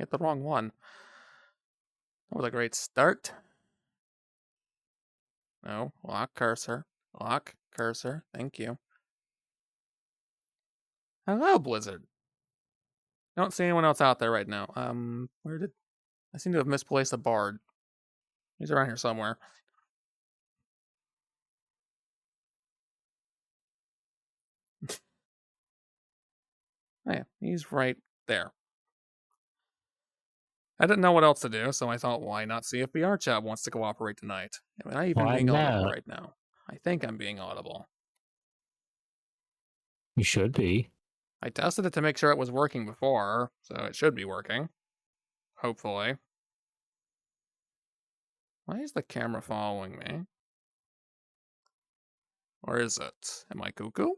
Hit the wrong one. That was a great start. No, lock cursor. Lock cursor. Thank you. Hello, Blizzard. I don't see anyone else out there right now. Where did I seem to have misplaced a bard? He's around here somewhere. Oh, yeah, he's right there. I didn't know what else to do, so I thought, why not see if BR Chat wants to cooperate tonight? Am I even being audible right now? I think I'm being audible. You should be. I tested it to make sure it was working before, so it should be working. Hopefully. Why is the camera following me? Or is it? Am I cuckoo?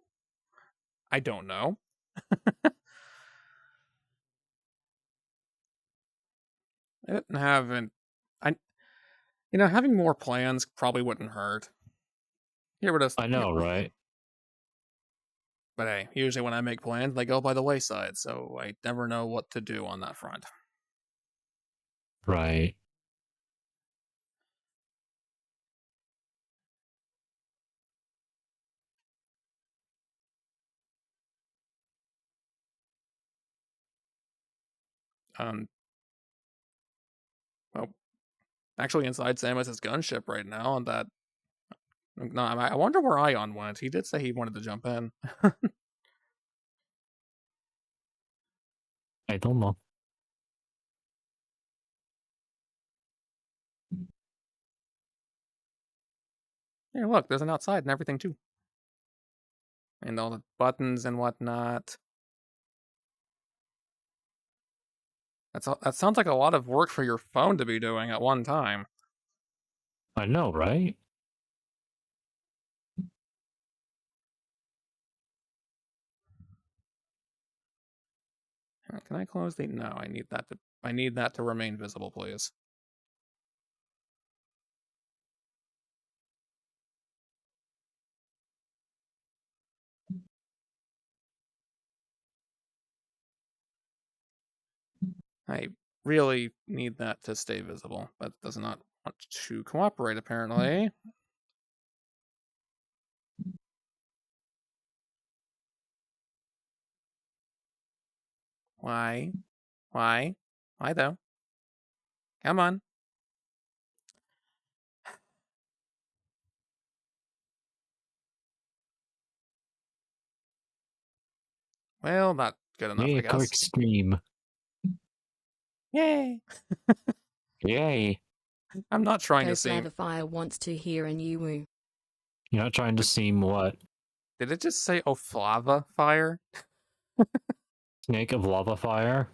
I don't know. I didn't have an... Having more plans probably wouldn't hurt. Get rid of. I know, right? But hey, usually when I make plans, they go by the wayside, so I never know what to do on that front. Right. Um, well, actually, inside Samus's gunship right now, and that. No, I wonder where Ion went. He did say he wanted to jump in. I don't know. Here, look, there's an outside and everything too, and all the buttons and whatnot. That sounds like a lot of work for your phone to be doing at one time. I know, right? Can I close the? No, I need that to. I need that to remain visible, please. I really need that to stay visible, but it does not want to cooperate, apparently. Why? Why? Why though? Come on. Well, not good enough, Yay, I a quick guess. stream. Yay! Yay. I'm not trying to Ghost seem. Lava Fire wants to hear an Ewu. You're not trying to seem what? Did it just say Oflava fire? Snake of lava fire?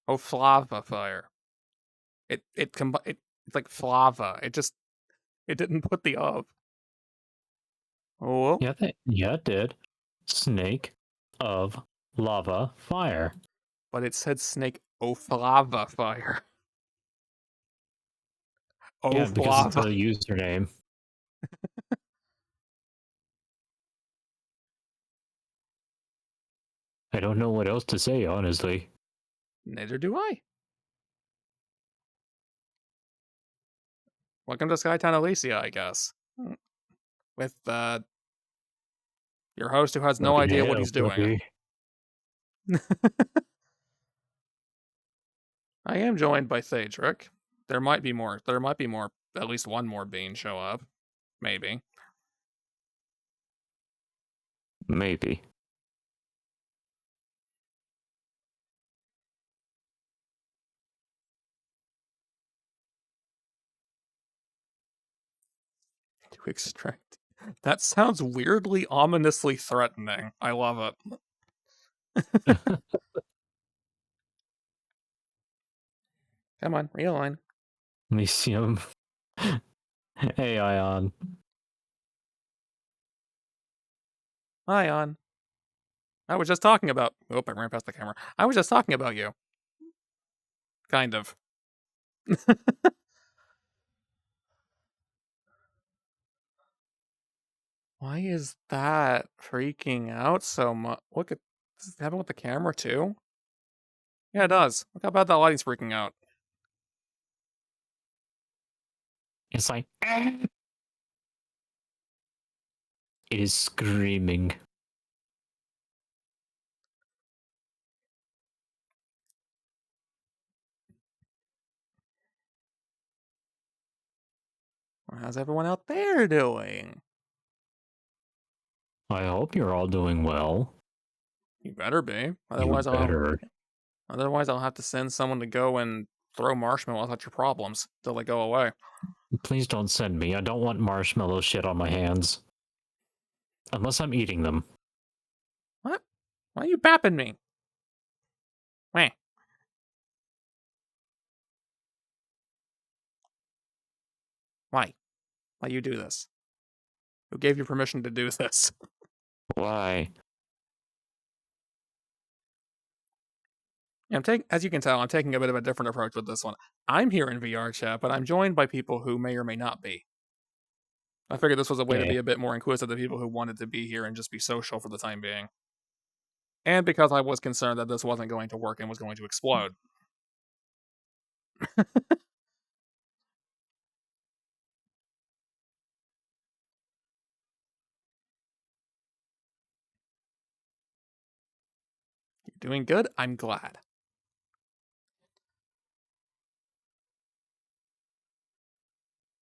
Oflava fire. It's like flava. It didn't put the of. Oh, Yeah, it did. Snake of lava fire. but it said snake Oflava fire. Yeah, because it's a Oflava. username. I don't know what else to say, honestly. Neither do I. Welcome to Skytown Elysia, I guess. With your host who has no idea what Yeah, he's doing. buddy. I am joined by Thaedric. There might be more. At least one more bean show up. Maybe. Maybe. To extract. That sounds weirdly ominously threatening. I love it. Come on, realign. Elysium. Hey, Ion. Ion. I was just talking about. Oh, I ran past the camera. I was just talking about you. Kind of. Why is that freaking out so much? Look at. Does it happen with the camera too? Yeah, it does. Look how bad that lighting's freaking out. It's like. It is screaming. How's everyone out there doing? I hope you're all doing well. You better be. You Otherwise, better. I'll have to send someone to go and throw marshmallows at your problems till they go away. Please don't send me. I don't want marshmallow shit on my hands. Unless I'm eating them. What? Why are you bapping me? Wah. Why? Why you do this? Who gave you permission to do this? Why? As you can tell, I'm taking a bit of a different approach with this one. I'm here in VR chat, but I'm joined by people who may or may not be. I figured this was a way to Okay. be a bit more inclusive to people who wanted to be here and just be social for the time being. And because I was concerned that this wasn't going to work and was going to explode. You're doing good? I'm glad.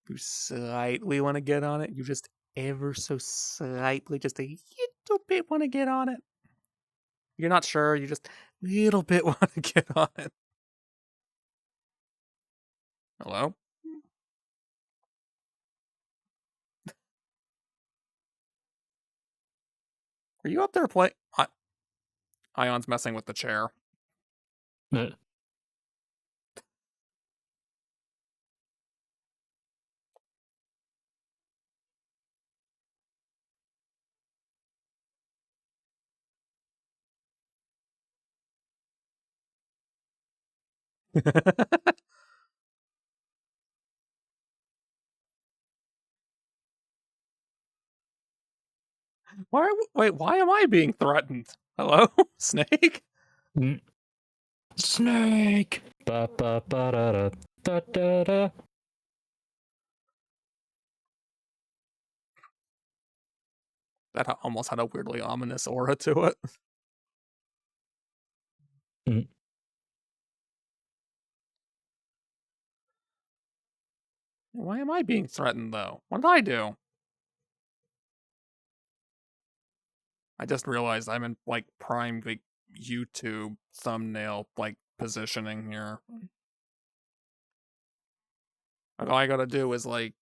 You slightly want to get on it? You just ever so slightly, just a little bit want to get on it? You're not sure, you just a little bit want to get on it. Hello? Are you up there playing? Ion's messing with the chair. Uh, Why am I being threatened? Hello? Snake? mm. Snake. Ba ba ba da da da da da. That almost had a weirdly ominous aura to it. Mm. Why am I being threatened, though? What did I do? I just realized I'm in, like, prime, like, YouTube thumbnail, like, positioning here. All I gotta do is, like,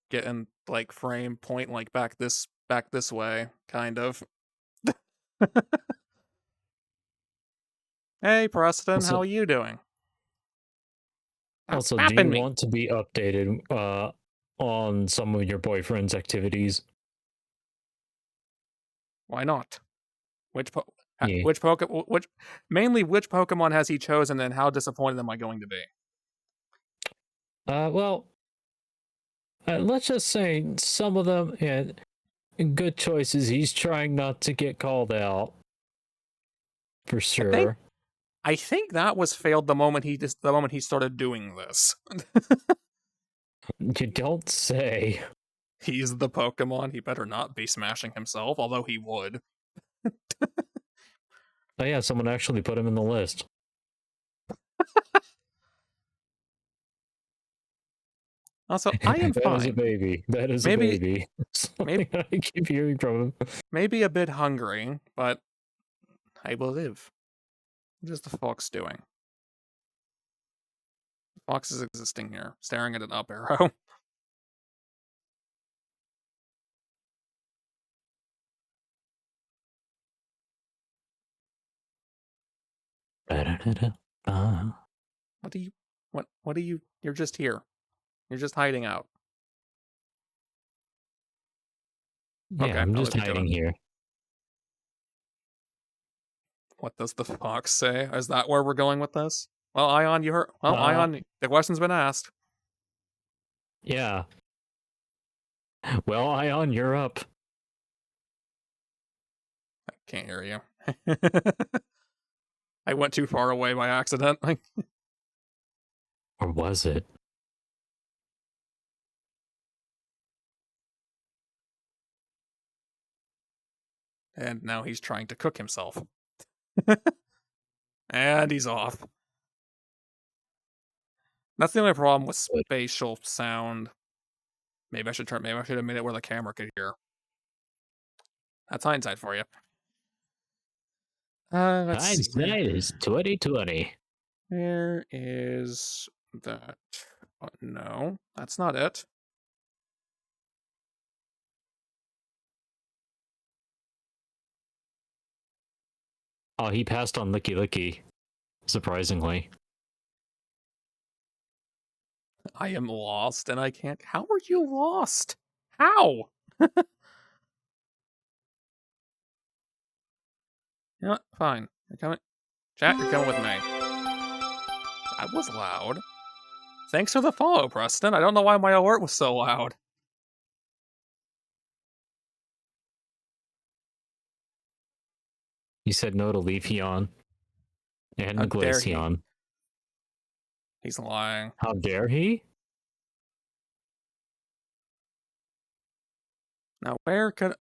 get in, like, frame, point, like, back this way, kind of. Hey, Preston, how Also, are you doing? Stop also, do you snapping me! want to be updated on some of your boyfriend's activities? Why not? Which Yeah. mainly which Pokemon has he chosen, and how disappointed am I going to be? Well, let's just say some of them, yeah, good choices. He's trying not to get called out, for I think sure. I think that was failed the moment he started doing this. You don't say. He's the Pokemon. He better not be smashing himself, although he would. Oh yeah, someone actually put him in the list. Also, I am That is a fine. baby. That is a Maybe, baby. Something maybe, I keep hearing from him. maybe a bit hungry, but I will live. What is the fox doing? The fox is existing here, staring at an up arrow. Uh, What do you? What do you? You're just here. You're just hiding out. yeah, Okay, I'm I'll just leave you to it. hiding here. What does the fox say? Is that where we're going with this? Well, Ion, you heard. Well, Ion, the question's been asked. Yeah. Well, Ion, you're up. I can't hear you. I went too far away by accident. Or was it? And now he's trying to cook himself. And he's off. That's the only problem with spatial sound. Maybe I should have made it where the camera could hear. That's hindsight for you. Let's see. Hindsight is 2020. Where is that? No, that's not it. Oh, he passed on Licky Licky. Surprisingly. I am lost and I can't. How are you lost? How? You know what? Fine. You're coming. Chat, you're coming with me. That was loud. Thanks for the follow, Preston. I don't know why my alert was so loud. He said no to Leafeon and How dare he? Glaceon. He's lying. How dare he? Now, where could...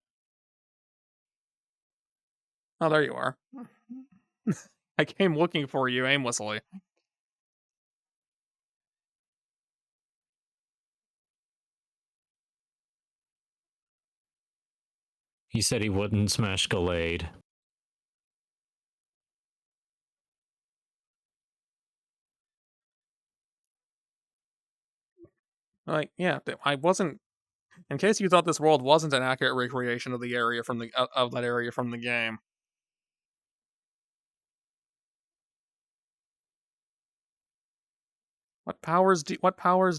Oh, there you are. I came looking for you aimlessly. He said he wouldn't smash Gallade. Like, yeah, I wasn't... In case you thought this world wasn't an accurate recreation of the area from the of that area from the game. What powers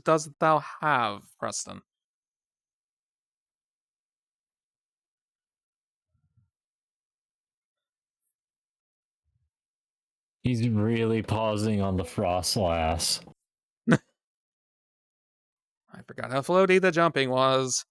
does thou have, Preston? He's really pausing on the Frostlass. I forgot how floaty the jumping was.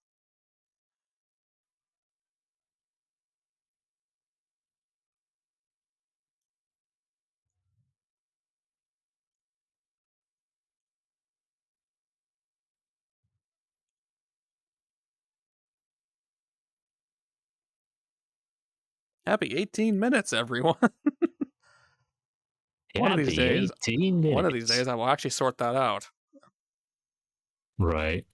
Happy 18 minutes, everyone. One of these days, 18 minutes. one of these days, I will actually sort that out. Right.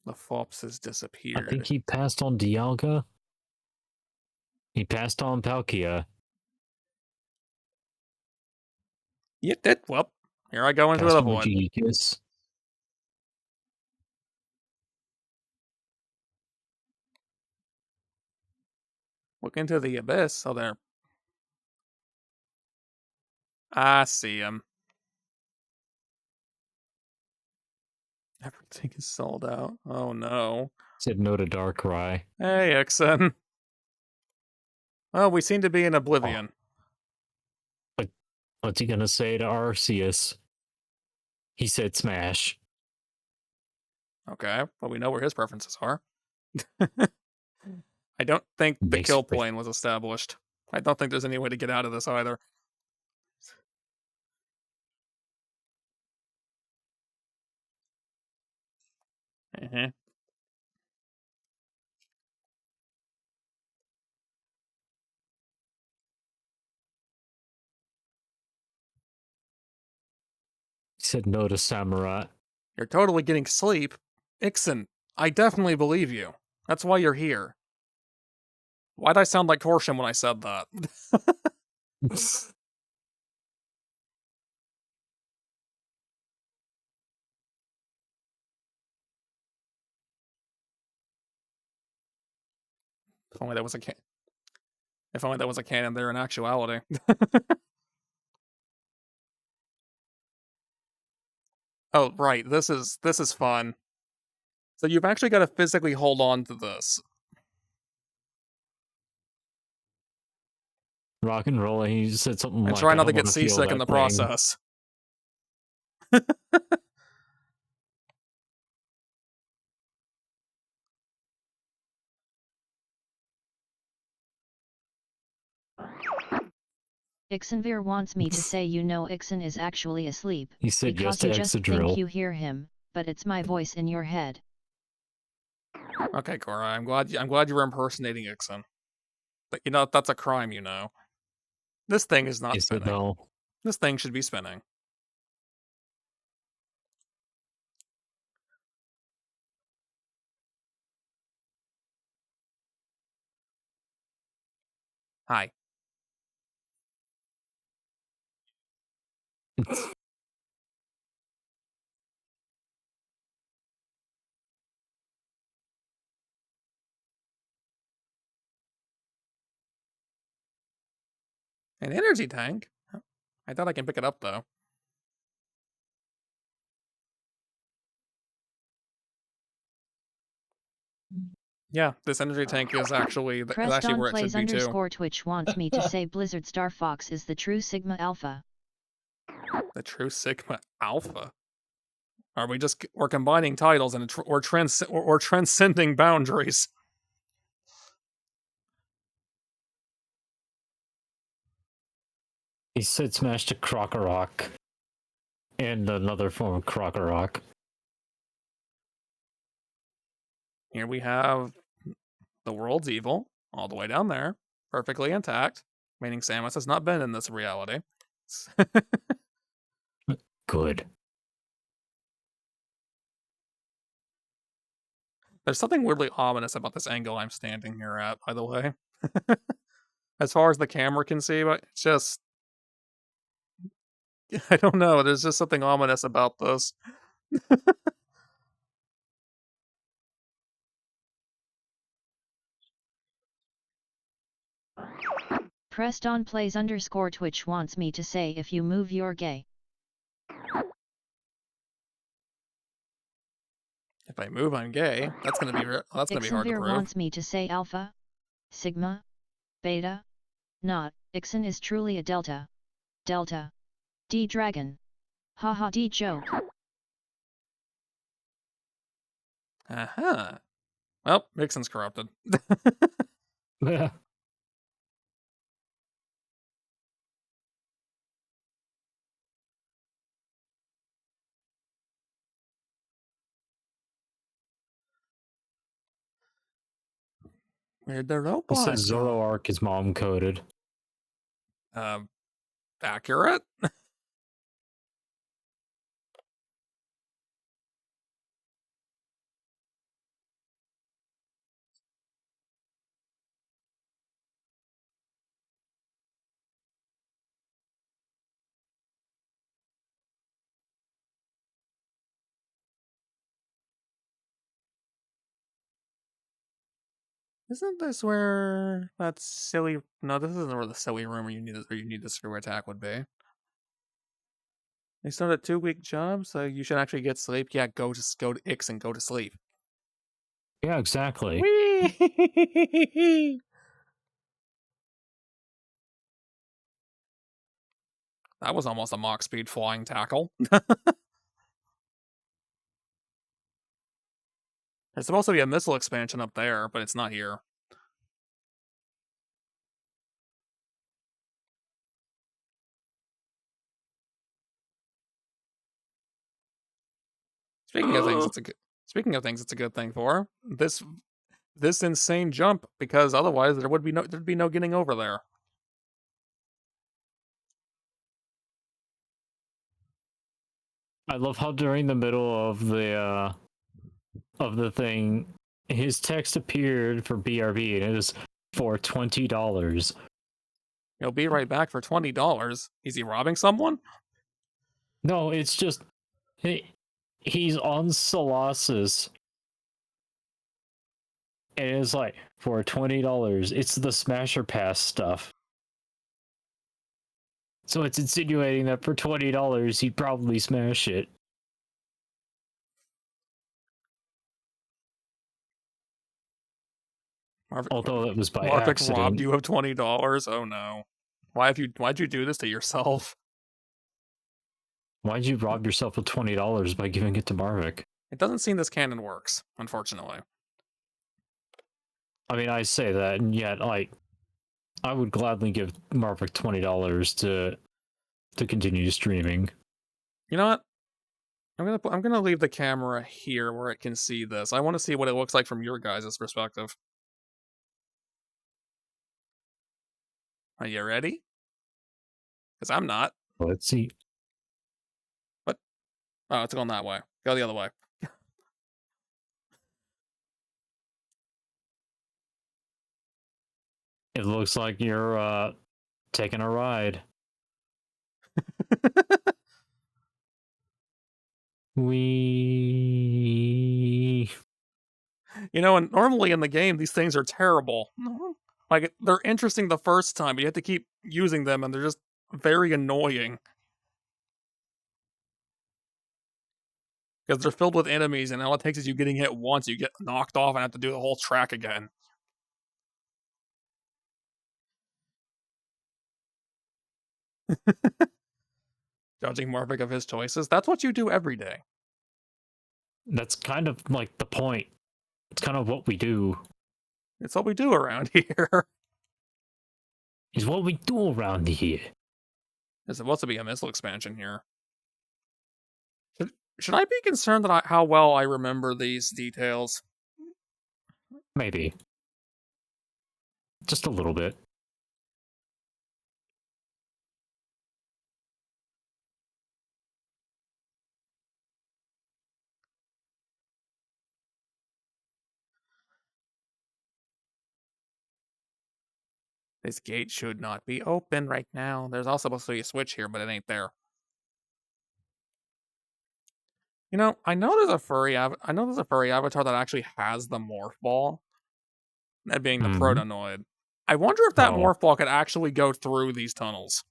The Fops has disappeared. I think he passed on Dialga. He passed on Palkia. You did. Well, here I go into Passed another on one. Regigigas. Look into the abyss. Oh, there. I see him. Everything is sold out. Oh no. Said no to Darkrai. Hey, Ixen. Well, we seem to be in oblivion. What's he gonna say to Arceus? He said smash. Okay, well, we know where his preferences are. I don't think the Makes kill me- plane was established. I don't think there's any way to get out of this either. Uh-huh. He said no to Samurai. You're totally getting sleep. Ixen, I definitely believe you. That's why you're here. Why'd I sound like Torsham when I said that? If only that was a if only that was a canon there in actuality. Oh, right. This is fun. So you've actually got to physically hold on to this. Rock and roll. He said something And like, try I not to don't get wanna feel seasick in that the thing. process. Ixenvir wants me to say you know Ixen is actually asleep. He said yes because to you just think Excadrill. you hear him, but it's my voice in your head. Okay, Cora, I'm glad you were impersonating Ixen. But you know, that's a crime, you know. This thing is not He said spinning. no. This thing should be spinning. Hi. An energy tank? I thought I can pick it up, though. Yeah, this energy tank is actually where it should Prestonplays be too. _ Twitch wants me to say Blizzard Star Fox is the true Sigma Alpha. The true Sigma Alpha. Are we just we're combining titles and we're transcending boundaries? He said smash to Krokorok. And another form of Krokorok. Here we have the world's evil, all the way down there, perfectly intact, meaning Samus has not been in this reality. Good. There's something weirdly ominous about this angle I'm standing here at, by the way. As far as the camera can see, but it's just... I don't know, there's just something ominous about this. Prestonplays _ Twitch wants me to say if you move you're gay. If I move, I'm gay. That's gonna be hard to Ixenvir prove. wants me to say alpha, sigma, beta. Not, Ixen is truly a delta. Delta. D dragon. Haha D joke. Uh-huh. Well, Vixen's corrupted. Where'd the He robot says go? Zoroark is mom coded. Accurate? Isn't this where that silly... No, this isn't where the silly room where you need the screw attack would be. They started a 2-week job, so you should actually get sleep. Yeah, go to Ix and go to sleep. Yeah, exactly. Whee! That was almost a Mach speed flying tackle. There's supposed to be a missile expansion up there, but it's not here. Speaking of things, it's a good thing for this insane jump, because otherwise there'd be no getting over there. I love how during the middle of the thing, his text appeared for BRB and it was for $20. He'll be right back for $20. Is he robbing someone? No, it's just he's on Colossus. And it's like for $20. It's the Smasher Pass stuff. So it's insinuating that for $20 he'd probably smash it. Although it was by accident. Robbed you of $20. Oh no! Why'd you do this to yourself? Why'd you rob yourself of $20 by giving it to Marvik? It doesn't seem this canon works, unfortunately. I mean, I say that, and yet, like, I would gladly give Marvik $20 to continue streaming. You know what? I'm gonna leave the camera here where it can see this. I want to see what it looks like from your guys' perspective. Are you ready? Because I'm not. Let's see. What? Oh, it's going that way. Go the other way. It looks like you're taking a ride. We. You know, and normally in the game, these things are terrible. Like, they're interesting the first time, but you have to keep using them, and they're just very annoying. Because they're filled with enemies, and all it takes is you getting hit once, you get knocked off and have to do the whole track again. Judging Morphic of his choices, that's what you do every day. That's kind of like the point. It's kind of what we do. It's what we do around here. Is what we do around here. There's supposed to be a missile expansion here. Should I be concerned that how well I remember these details? Maybe. Just a little bit. This gate should not be open right now. There's also supposed to be a switch here, but it ain't there. You know, I know there's a furry avatar that actually has the morph ball. That being the protonoid. I wonder if that morph ball could actually go through these tunnels.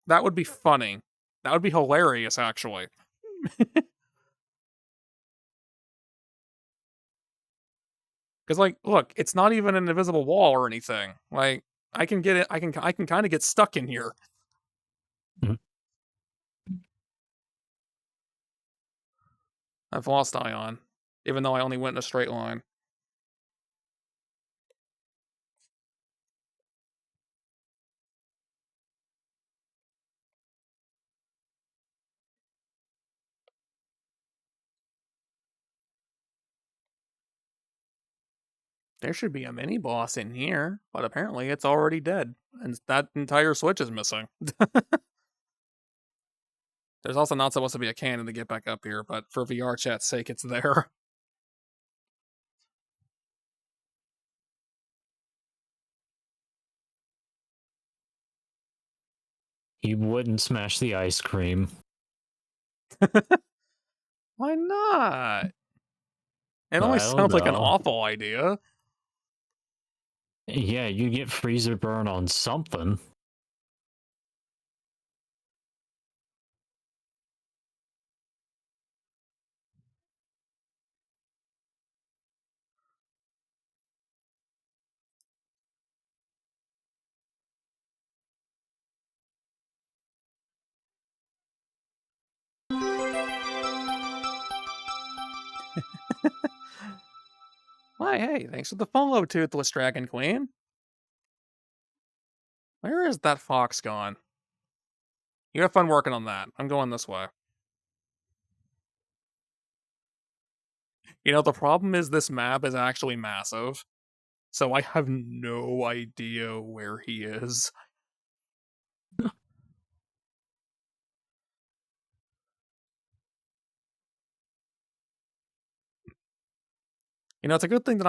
That would be funny. That would be hilarious, actually. Because, like, look, it's not even an invisible wall or anything. Like, I can get it. I can kind of get stuck in here. I've lost Ion, even though I only went in a straight line. There should be a mini boss in here, but apparently it's already dead, and that entire switch is missing. There's also not supposed to be a cannon to get back up here, but for VR chat's sake, it's there. He wouldn't smash the ice cream. Why not? It only sounds like an awful idea. Yeah, you get freezer burn on something. Why, hey, thanks for the follow, Toothless Dragon Queen. Where is that fox gone? You have fun working on that. I'm going this way. You know, the problem is this map is actually massive, so I have no idea where he is. You know, it's a good thing that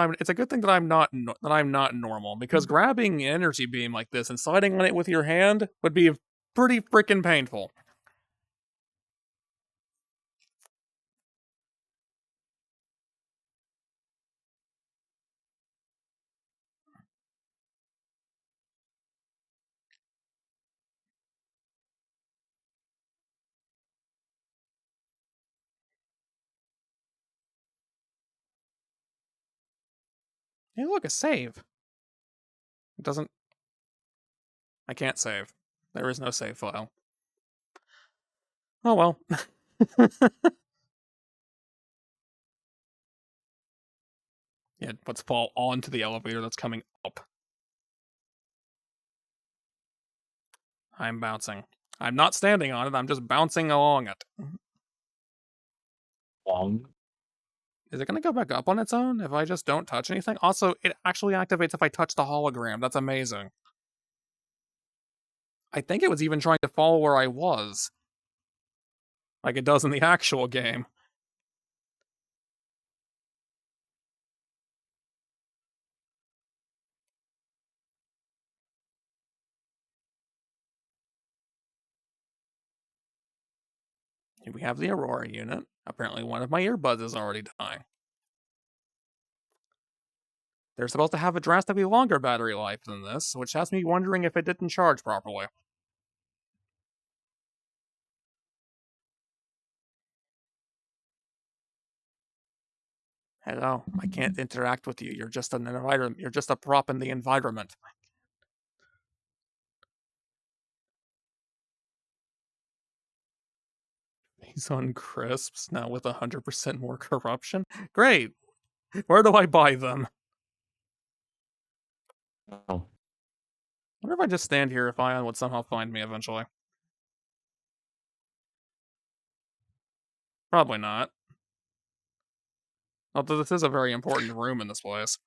I'm not normal, because grabbing an energy beam like this and sliding on it with your hand would be pretty freaking painful. Hey, look, a save. It doesn't. I can't save. There is no save file. Oh well. Yeah, let's fall onto the elevator that's coming up. I'm bouncing. I'm not standing on it, I'm just bouncing along it. Is it going to go back up on its own if I just don't touch anything? Also, it actually activates if I touch the hologram. That's amazing. I think it was even trying to follow where I was, like it does in the actual game. Here we have the Aurora unit. Apparently one of my earbuds is already dying. They're supposed to have a drastically longer battery life than this, which has me wondering if it didn't charge properly. Hello, I can't interact with you. You're just an environment. You're just a prop in the environment. He's on crisps now with 100% more corruption. Great. Where do I buy them? Oh. What if I just stand here if Ion would somehow find me eventually? Probably not. Although this is a very important room in this place.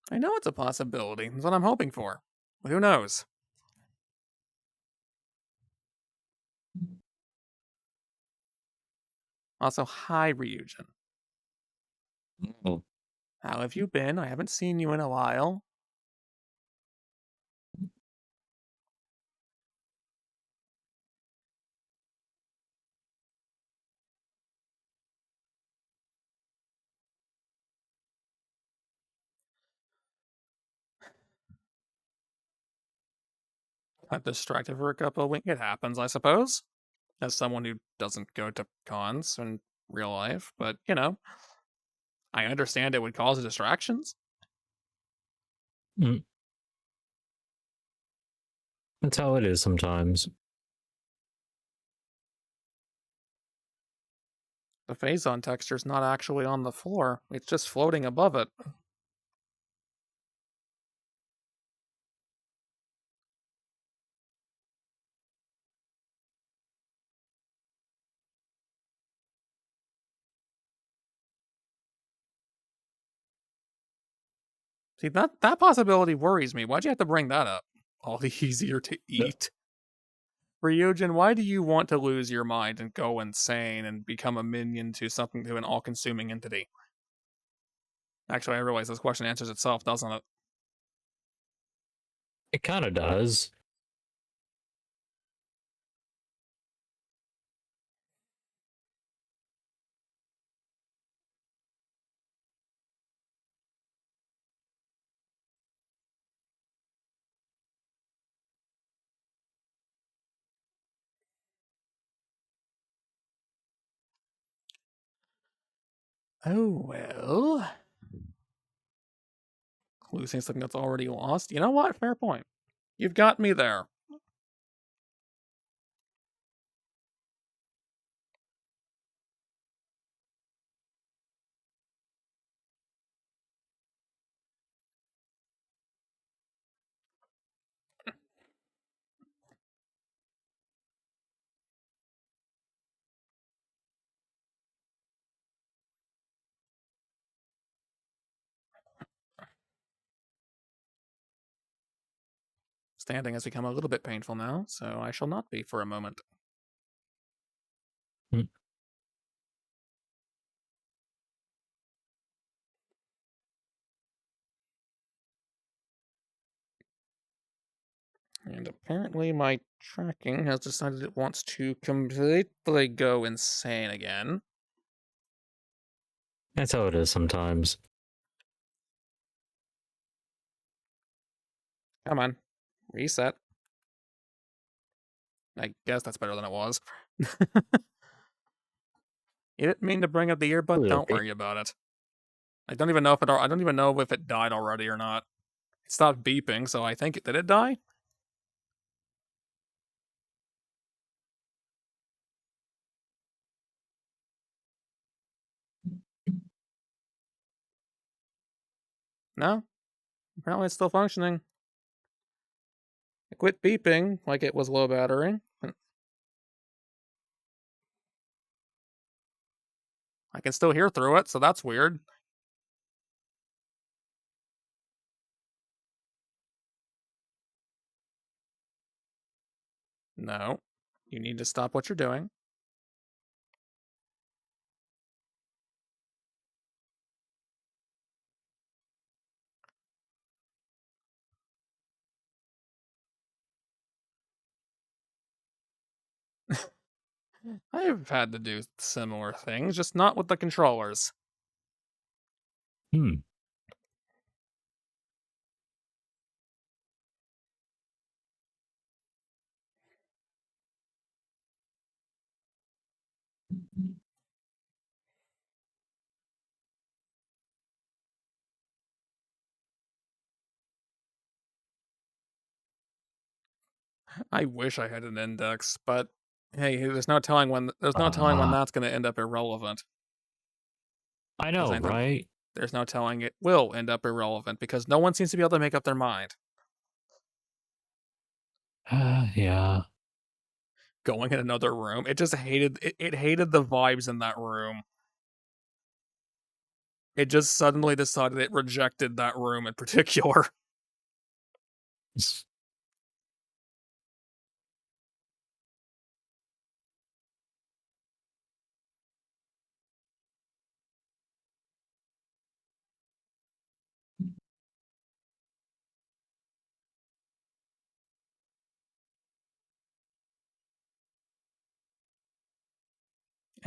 I know it's a possibility. That's what I'm hoping for. But who knows? Also, hi, Ryujin. Oh. How have you been? I haven't seen you in a while. Got distracted for a couple of weeks. It happens, I suppose. As someone who doesn't go to cons in real life, but, you know, I understand it would cause distractions. Mm. That's how it is sometimes. The Phazon texture's not actually on the floor, it's just floating above it. See, that possibility worries me. Why'd you have to bring that up? All the easier to eat. Ryujin, why do you want to lose your mind and go insane and become a minion to something, to an all-consuming entity? Actually, I realize this question answers itself, doesn't it? It kind of does. Oh, well. Losing something that's already lost? You know what? Fair point. You've got me there. Standing has become a little bit painful now, so I shall not be for a moment. Mm. And apparently my tracking has decided it wants to completely go insane again. That's how it is sometimes. Come on. Reset. I guess that's better than it was. You didn't mean to bring up the earbud? Don't Okay. worry about it. I don't even know if it died already or not. It stopped beeping, so I think did it die? No? Apparently it's still functioning. It quit beeping like it was low battery. I can still hear through it, so that's weird. No. You need to stop what you're doing. I've had to do similar things, just not with the controllers. Hmm. I wish I had an index, but hey, there's no telling when Ah, that's going to end up irrelevant. I Because know, right? there's no telling it will end up irrelevant because no one seems to be able to make up their mind. Yeah. Going in another room, it just hated it hated the vibes in that room. It just suddenly decided it rejected that room in particular.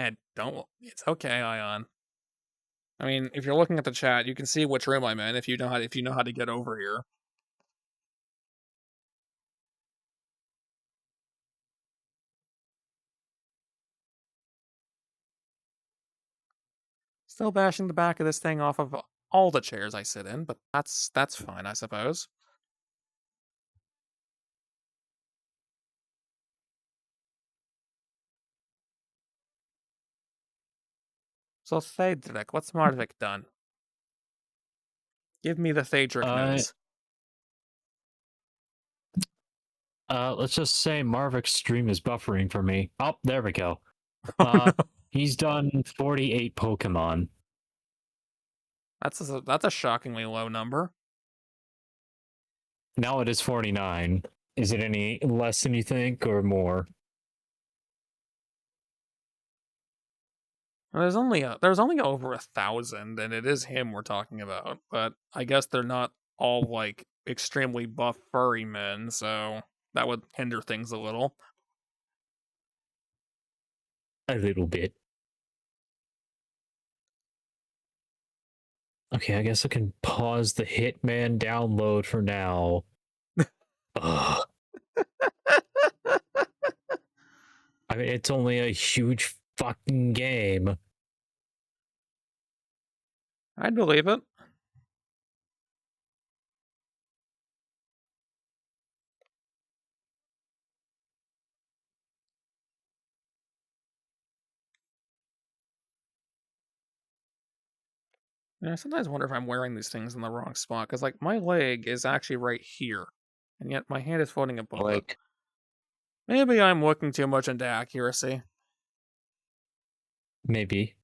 And don't it's okay, Ion. I mean, if you're looking at the chat, you can see which room I'm in if you know how to get over here. Still bashing the back of this thing off of all the chairs I sit in, but that's fine, I suppose. So Thaedric, what's Marvik done? Give me the Thaedric Uh, news. let's just say Marvik's stream is buffering for me. Oh, there we go. Oh no. He's done 48 Pokemon. That's a shockingly low number. Now it is 49. Is it any less than you think, or more? There's only over 1,000, and it is him we're talking about. But I guess they're not all like extremely buff furry men, so that would hinder things a little. A little bit. Okay, I guess I can pause the Hitman download for now. Ugh. I mean, it's only a huge fucking game. I'd believe it. I sometimes wonder if I'm wearing these things in the wrong spot because, like, my leg is actually right here, and yet my hand is floating above it. Like, Maybe I'm looking too much into accuracy. maybe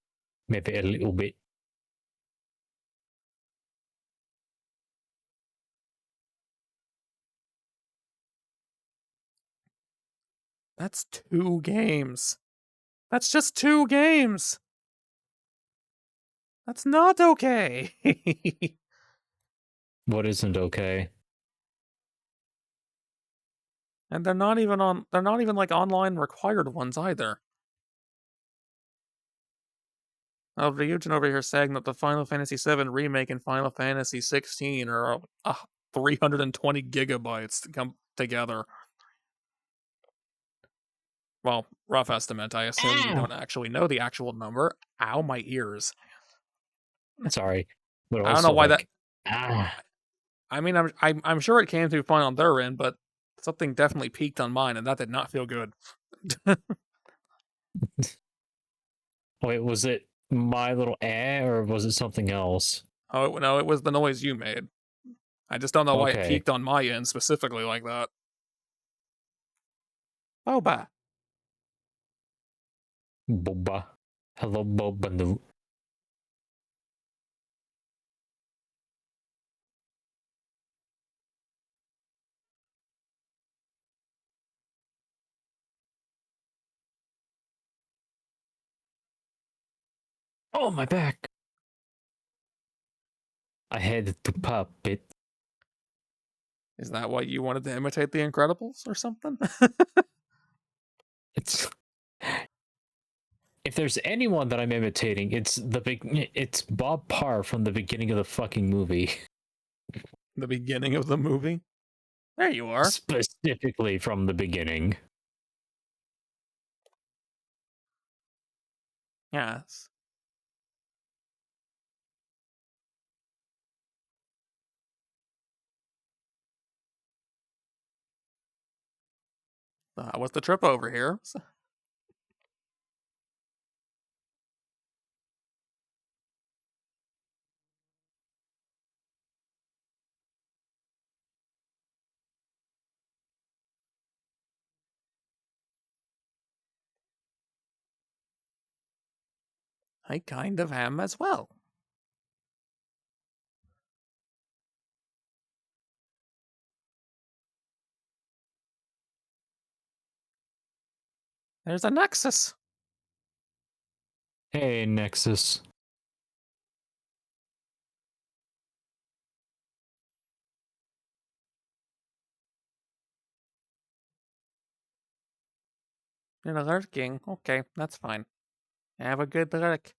a little bit. That's 2 games. That's just 2 games. That's not okay. What isn't okay? And they're not even like online required ones either. Oh, Ryujin over here saying that the Final Fantasy VII remake and Final Fantasy 16 are 320 gigabytes to come together. Well, rough estimate. I assume you don't actually know the actual number. Ow, my ears. Sorry, but I don't know also why that. like, ah, I mean, I'm sure it came through fine on their end, but something definitely peaked on mine, and that did not feel good. wait, was it my little or was it something else? Oh no, it was the noise you made. I just don't know why it Okay, peaked on my end specifically like that. Boba. Boba. Hello, Boba. Oh, my back. I had to pop it. Is that why you wanted to imitate the Incredibles or something? It's if there's anyone that I'm imitating, it's Bob Parr from the beginning of the fucking movie. The beginning of the movie. There you are. Specifically from the beginning. Yes. That was the trip over here. I kind of am as well. There's a nexus. Hey, Nexus. You're lurking. Okay, that's fine. Have a good lurk.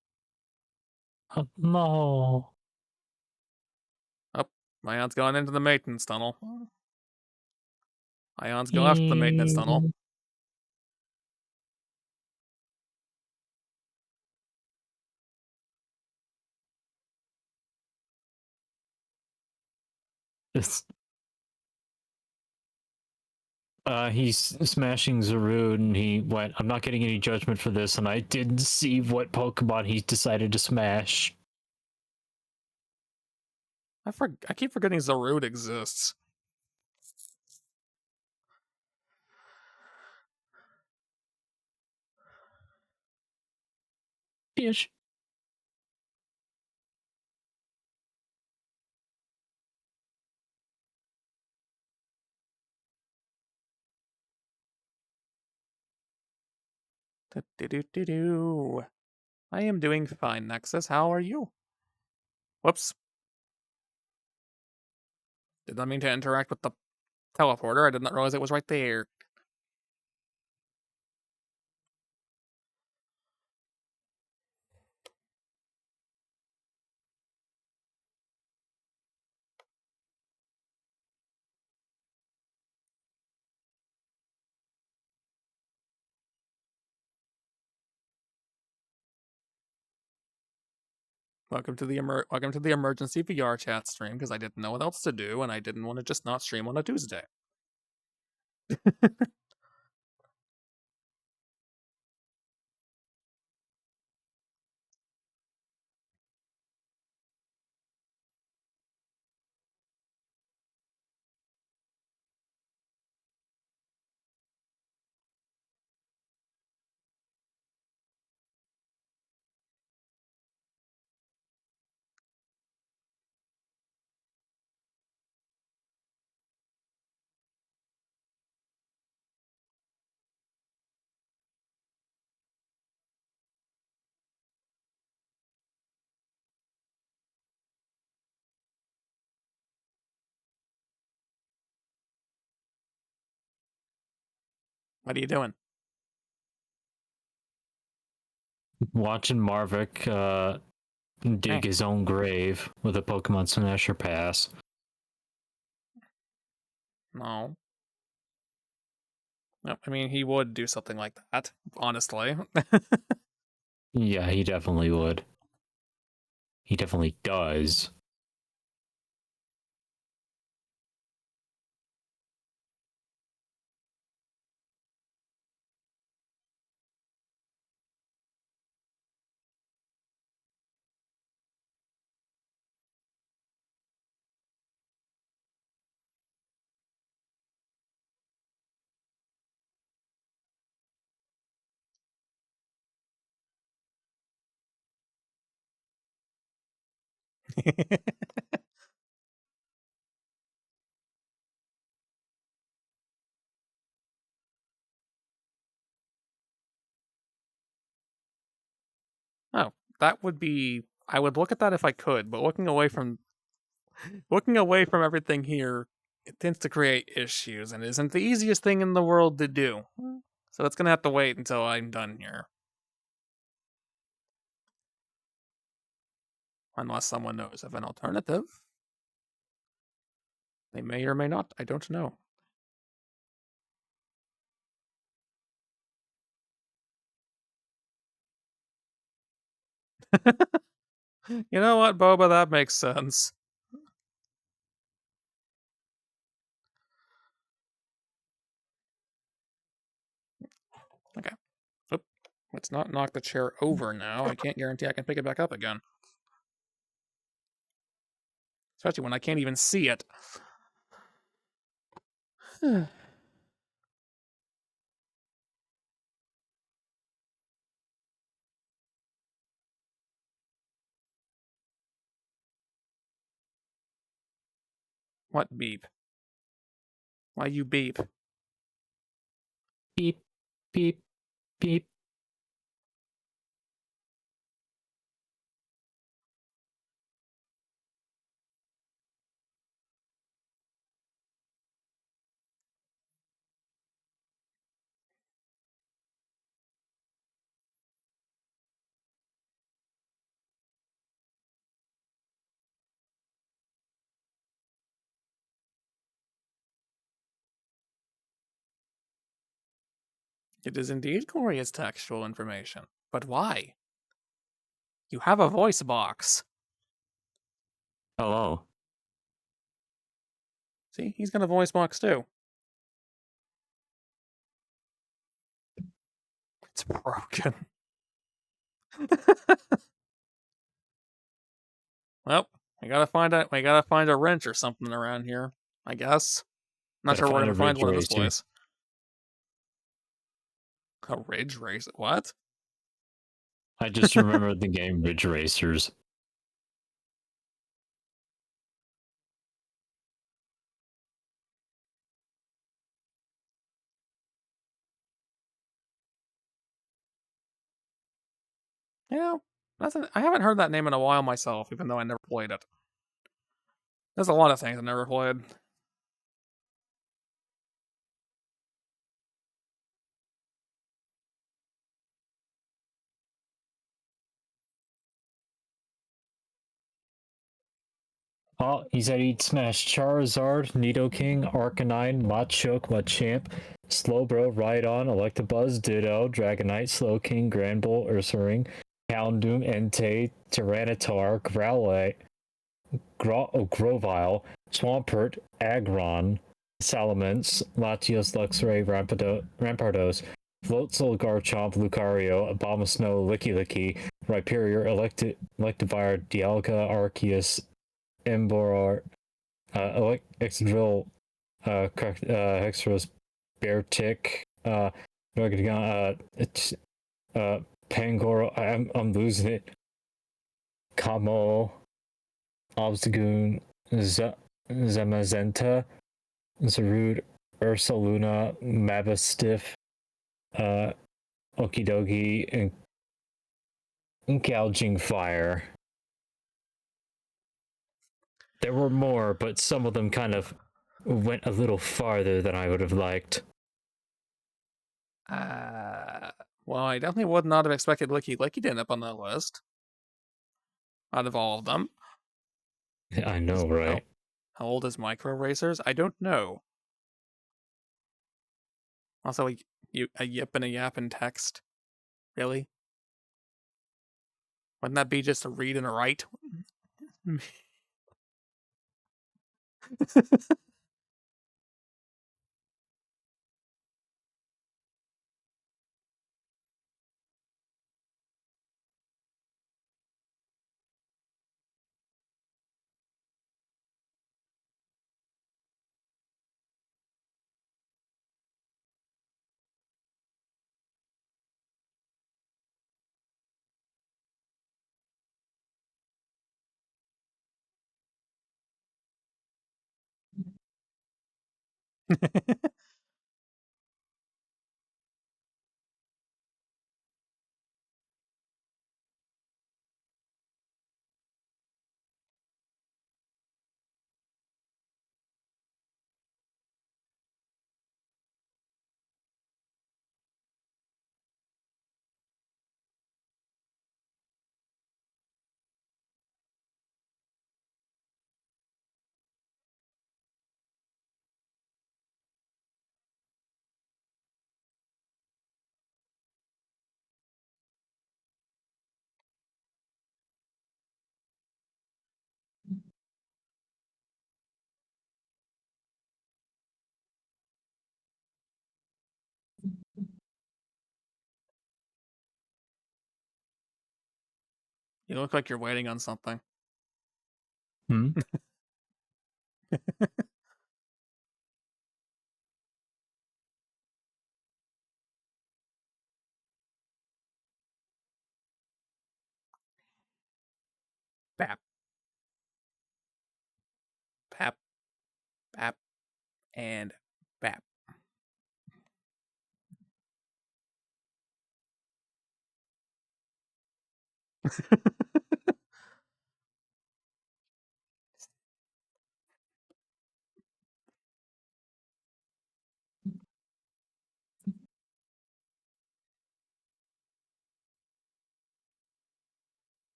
Oh, no. Oh, Ion's gone into the maintenance tunnel. Ion's go after the maintenance tunnel. It's, he's smashing Zarude, and he went, I'm not getting any judgment for this, and I didn't see what Pokemon he decided to smash. I keep forgetting Zarude exists. Bitch. Do-do-do-do-do. I am doing fine, Nexus. How are you? Whoops. Did not mean to interact with the teleporter. I did not realize it was right there. Welcome to the emergency VR chat stream because I didn't know what else to do and I didn't want to just not stream on a Tuesday. What are you doing? Watching Marvick dig Hey. his own grave with a Pokemon Smasher pass. No. No, I mean, he would do something like that, honestly. Yeah, he definitely would. He definitely does. Oh, that would be. I would look at that if I could, but looking away from everything here, it tends to create issues and isn't the easiest thing in the world to do. So it's gonna have to wait until I'm done here. Unless someone knows of an alternative. They may or may not. I don't know. You know what, Boba? That makes sense. Okay. Oop. Let's not knock the chair over now. I can't guarantee I can pick it back up again. Especially when I can't even see it. What beep? Why you beep? Beep, beep, beep. It is indeed glorious textual information. But why? You have a voice box. Hello. See, he's got a voice box too. It's broken. Well, we gotta find a wrench or something around here, I guess. Not Gotta sure we're find gonna a find ridge one in this racer. place. A ridge racer? What? I just remembered the game Ridge Racers. Yeah, I haven't heard that name in a while myself, even though I never played it. There's a lot of things I never played. Oh, he said he'd smash Charizard, Nidoking, Arcanine, Machoke, Machamp, Slowbro, Rhydon, Electabuzz, Ditto, Dragonite, Slowking, Granbull, Ursaring, Houndoom, Entei, Tyranitar, Growlithe, Grovyle, Swampert, Aggron, Salamence, Latios, Luxray, Rampardos, Floatzel, Garchomp, Lucario, Abomasnow, Licky, Rhyperior, Electivire, Dialga, Arceus, Emborar, Excadrill, Hexros, Beartick, Pangoro, I'm losing it. Kamo, Obstagoon, Zamazenta, Zarude, Ursaluna, Mabastiff, Okidogi, and Gouging Fire. There were more, but some of them kind of went a little farther than I would have liked. Well, I definitely would not have expected Licky to end up on that list. Out of all of them. I know, right? How old is Micro Racers? I don't know. Also, a yip and a yap in text. Really? Wouldn't that be just a read and a write? You look like you're waiting on something. Hmm? Bap. Bap. Bap. And bap.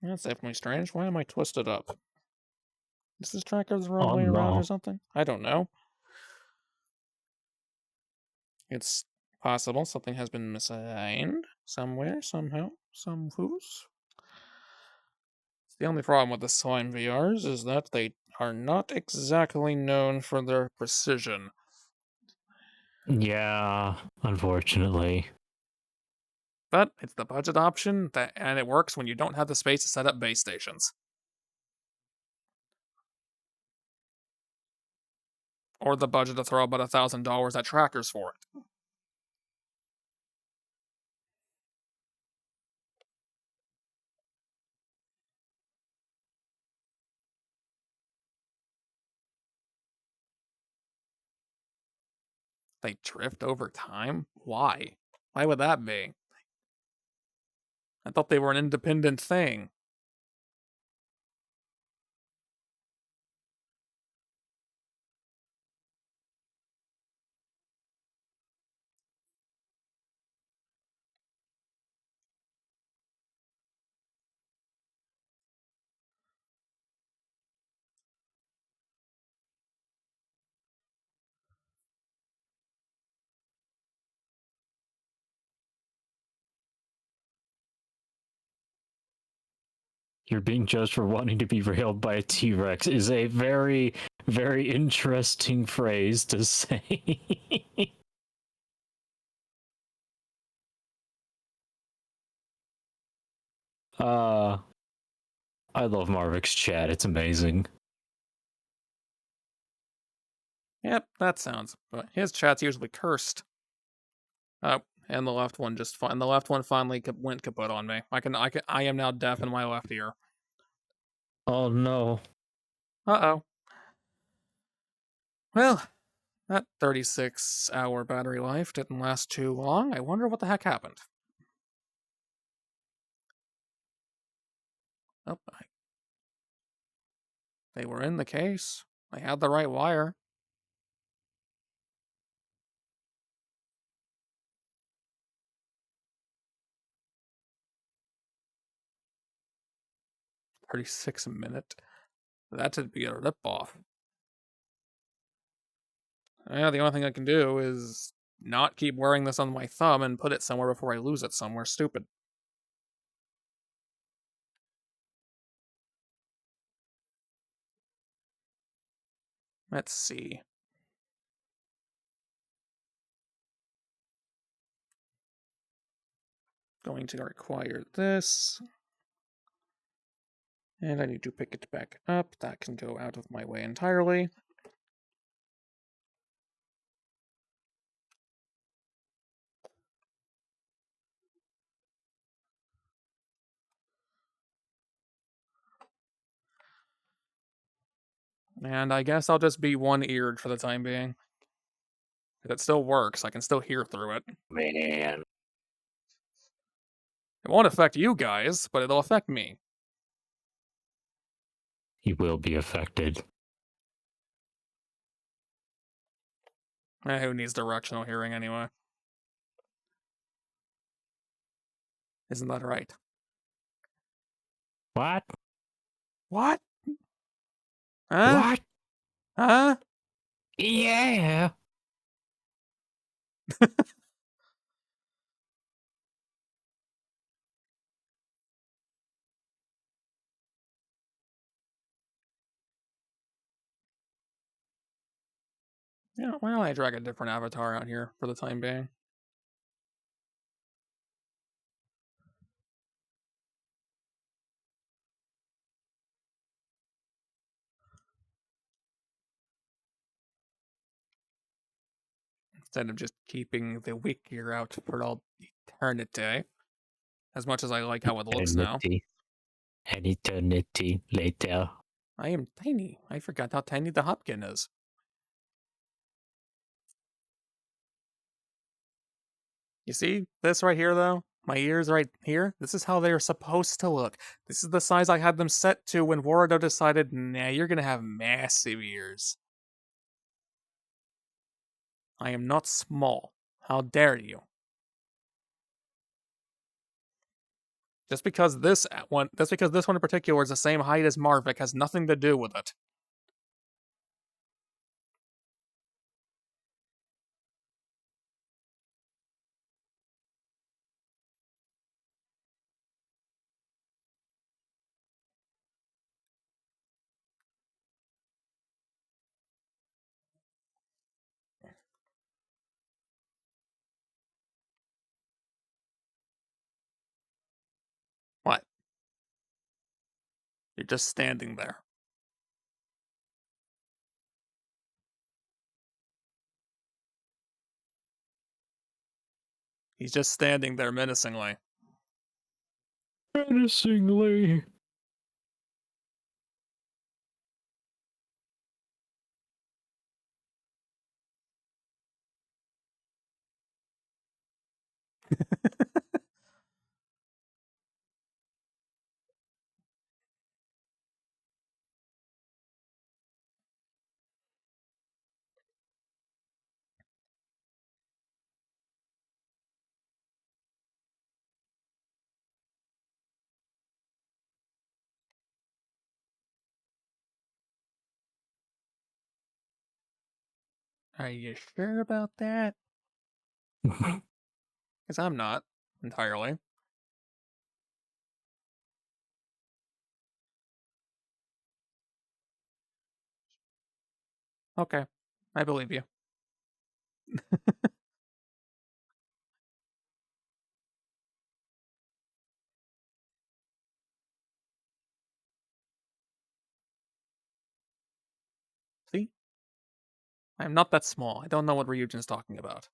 That's definitely strange. Why am I twisted up? Is this tracker the wrong Oh way around or no. something? I don't know. It's possible something has been misassigned somewhere, somehow, some who's. The only problem with the slime VRs is that they are not exactly known for their precision. Yeah, unfortunately. But it's the budget option, and it works when you don't have the space to set up base stations. Or the budget to throw about $1,000 at trackers for it. They drift over time? Why? Why would that be? I thought they were an independent thing. You're being judged for wanting to be railed by a T-Rex is a very, very interesting phrase to say. uh, I love Marvik's chat. It's amazing. Yep, that sounds. But his chat's usually cursed. Oh, and the left one the left one finally went kaput on me. I am now deaf in my left ear. Oh no. Uh-oh. Well, that 36-hour battery life didn't last too long. I wonder what the heck happened. Oh, they were in the case. I had the right wire. $36 a minute. That would be a ripoff. Yeah, the only thing I can do is not keep wearing this on my thumb and put it somewhere before I lose it somewhere stupid. Let's see. Going to require this. And I need to pick it back up. That can go out of my way entirely. And I guess I'll just be one-eared for the time being. If it still works, I can still hear through it. Man. It won't affect you guys, but it'll affect me. He will be affected. Who needs directional hearing anyway? Isn't that right? What? What? Huh? What? Huh? Yeah. Yeah, why don't I drag a different avatar out here for the time being? instead of just keeping the wick gear out for all eternity. As much as I like how it looks now. An eternity later. I am tiny. I forgot how tiny the Hopkin is. You see this right here, though? My ears right here? This is how they are supposed to look. This is the size I had them set to when Warudo decided, nah, you're gonna have massive ears. I am not small. How dare you? Just because this one in particular is the same height as Marvick has nothing to do with it. What? You're just standing there. He's just standing there menacingly. Menacingly. Are you sure about that? Because I'm not entirely. Okay, I believe you. See? I am not that small. I don't know what Ryujin's talking about.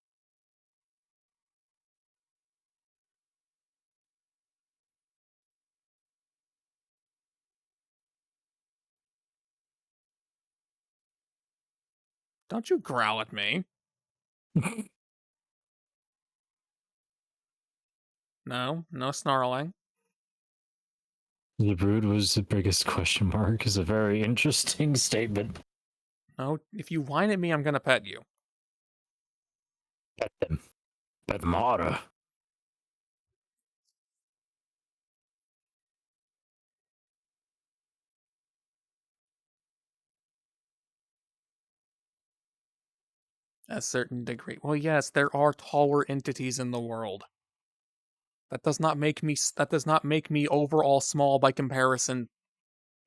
Don't you growl at me. No, no snarling. The brood was the biggest question mark is a very interesting statement. No, if you whine at me, I'm gonna pet you. Pet them. Pet them harder. A certain degree. Well, yes, there are taller entities in the world. That does not make me overall small by comparison.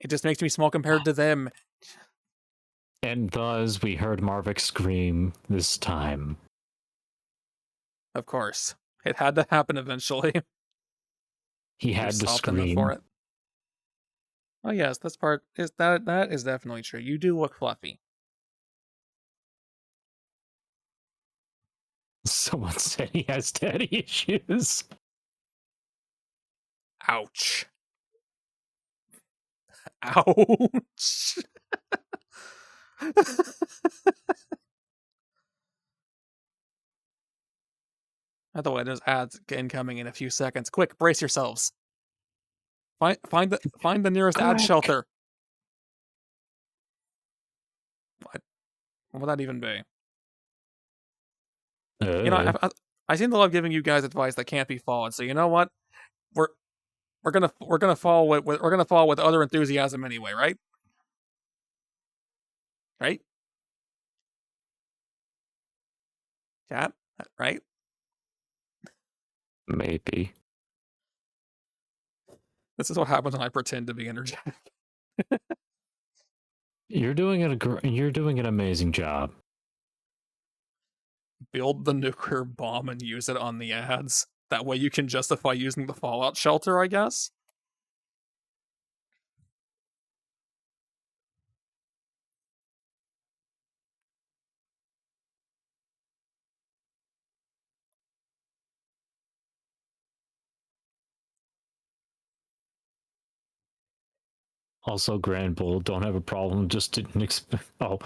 It just makes me small compared to them. And thus we heard Marvick scream this time. Of course. It had to happen eventually. He had to Stopped enough for scream. it. Oh yes, this part is that is definitely true. You do look fluffy. Someone said he has daddy issues. Ouch. Ouch. By the way, there's ads incoming in a few seconds. Quick, brace yourselves. Find the nearest ad Quick. shelter. What would that even be? You know, I seem to love giving you guys advice that can't be followed. So you know what? We're we're gonna follow with other enthusiasm anyway, right? Right? Chat, right? Maybe. This is what happens when I pretend to be energetic. You're doing an amazing job. Build the nuclear bomb and use it on the ads. That way you can justify using the fallout shelter, I guess. Also, Grand Bull, don't have a problem. Just didn't expect. Oh,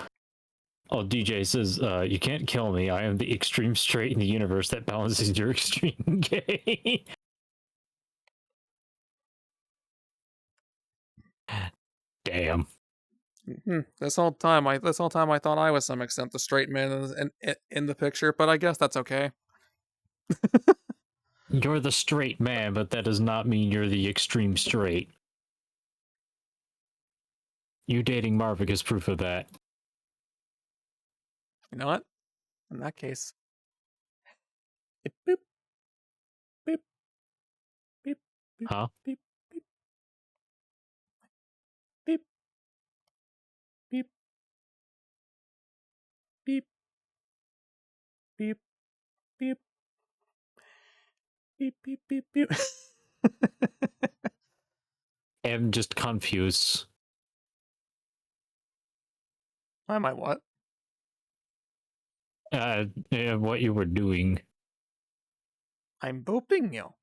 DJ says, you can't kill me. I am the extreme straight in the universe that balances your extreme gay. Damn. This whole time, I thought I was some extent the straight man in the picture, but I guess that's okay. You're the straight man, but that does not mean you're the extreme straight. You dating Marvick is proof of that. You know what? In that case, boop, beep, beep, beep, Huh? beep, beep, beep, beep, beep, beep, beep, beep, beep, beep. I'm just confused. Why am I what? What you were doing. I'm booping you. Oh,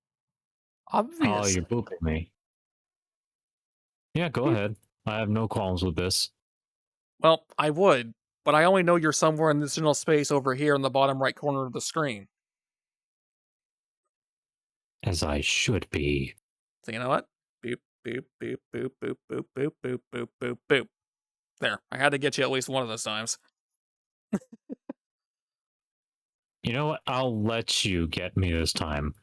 Obviously. you're booping me. Yeah, go Beep. ahead. I have no qualms with this. Well, I would, but I only know you're somewhere in this general space over here in the bottom right corner of the screen. As I should be. So you know what? Boop, boop, boop, boop, boop, boop, boop, boop, boop, boop, boop. There. I had to get you at least one of those times. You know what? I'll let you get me this time.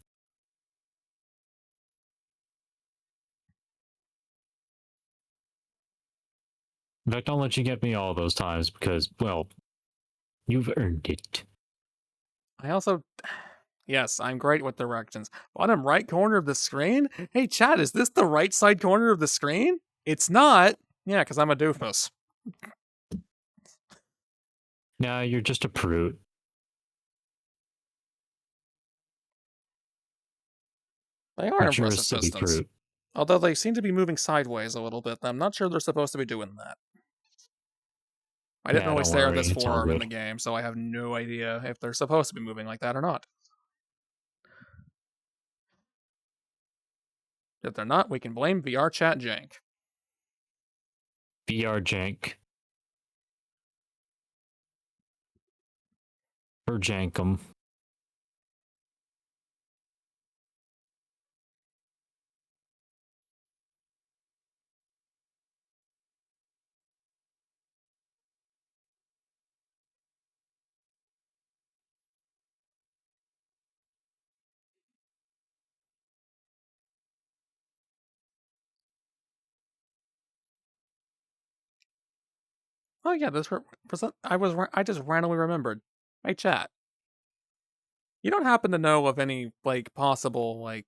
In fact, I'll let you get me all those times because, well, you've earned it. I also... Yes, I'm great with directions. Bottom right corner of the screen? Hey, chat, is this the right side corner of the screen? It's not. Yeah, because I'm a doofus. Nah, you're just a prude. They are But you're a impressive silly pistons. prude. Although they seem to be moving sideways a little bit. I'm not sure they're supposed to be doing that. I didn't Nah, really don't stare at worry. this It's all forearm in good. the game, so I have no idea if they're supposed to be moving like that or not. If they're not, we can blame VR chat jank. VR jank. Or jankum. Oh yeah, I just randomly remembered. Hey chat, you don't happen to know of any like possible like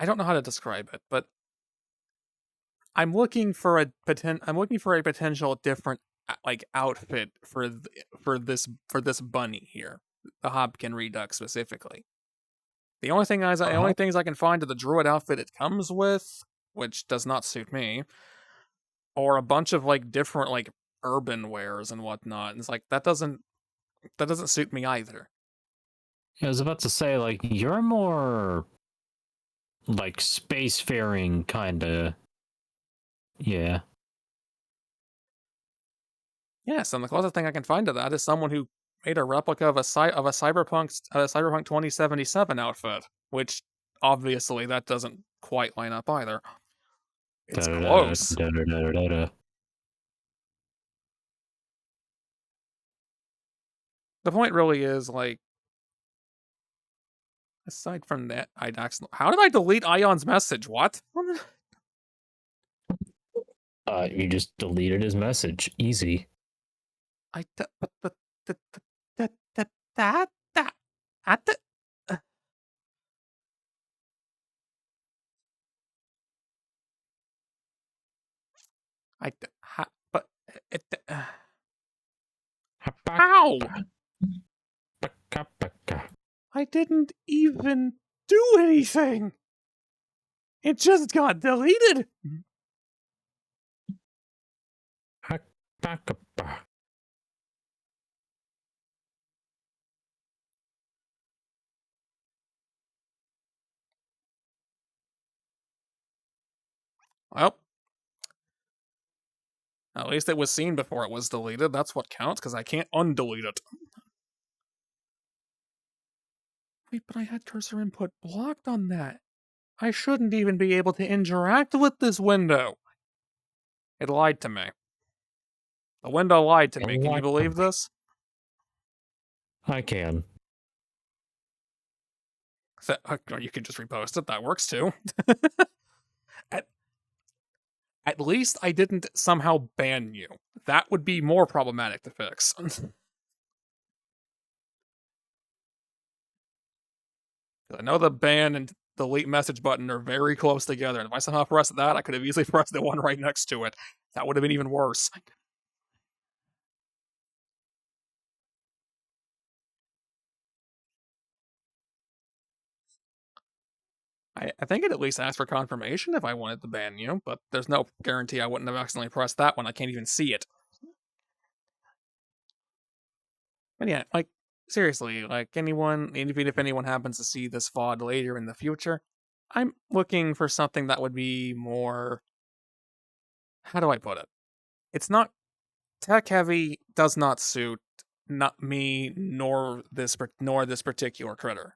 I don't know how to describe it, but I'm looking for a potential different like outfit for this bunny here, the Hobkin Redux specifically. The only things I can find are the druid outfit it comes with, which does not suit me, or a bunch of like different like urban wares and whatnot. And it's like that doesn't suit me either. I was about to say, like, you're more like spacefaring kind of. Yeah. Yes, and the closest thing I can find to that is someone who made a replica of a cyberpunk 2077 outfit, which obviously that doesn't quite line up either. It's close. Da-da-da-da-da-da-da-da. The point really is like, aside from that, how did I delete Ion's message? What? You just deleted his message. Easy. But that at the I ha, but it how I didn't even do anything. It just got deleted. Well, At least it was seen before it was deleted. That's what counts, because I can't undelete it. Wait, but I had cursor input blocked on that. I shouldn't even be able to interact with this window. It lied to me. The window lied to me. Can you believe this? I can. Or you can just repost it. That works too. at, at least I didn't somehow ban you. That would be more problematic to fix. I know the ban and delete message button are very close together. And if I somehow pressed that, I could have easily pressed the one right next to it. That would have been even worse. I think it at least asked for confirmation if I wanted to ban you, but there's no guarantee I wouldn't have accidentally pressed that one. I can't even see it. But yeah, like, seriously, like, even if anyone happens to see this VOD later in the future, I'm looking for something that would be more. How do I put it? It's not tech heavy, does not suit not me nor this particular critter.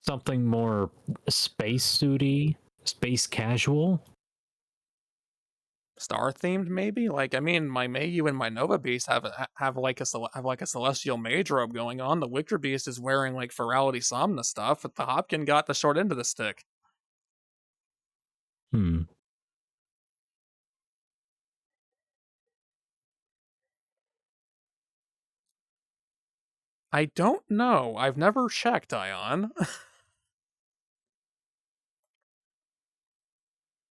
Something more space suity, space casual. Star themed, maybe. Like, I mean, my Mayu and my Nova Beast have like a celestial mage robe going on. The Wicker Beast is wearing like Ferality Somna stuff, but the Hopkin got the short end of the stick. Hmm. I don't know. I've never checked, Ion.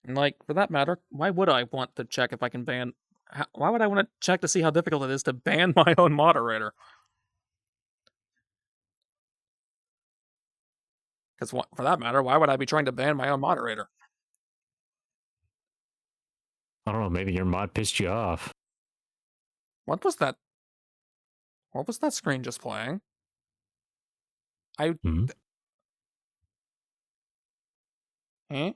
And like, for that matter, why would I want to check if I can ban? Why would I want to check to see how difficult it is to ban my own moderator? Because for that matter, why would I be trying to ban my own moderator? I don't know. Maybe your mod pissed you off. What was that? What was that screen just playing? I. Hmm? Eh?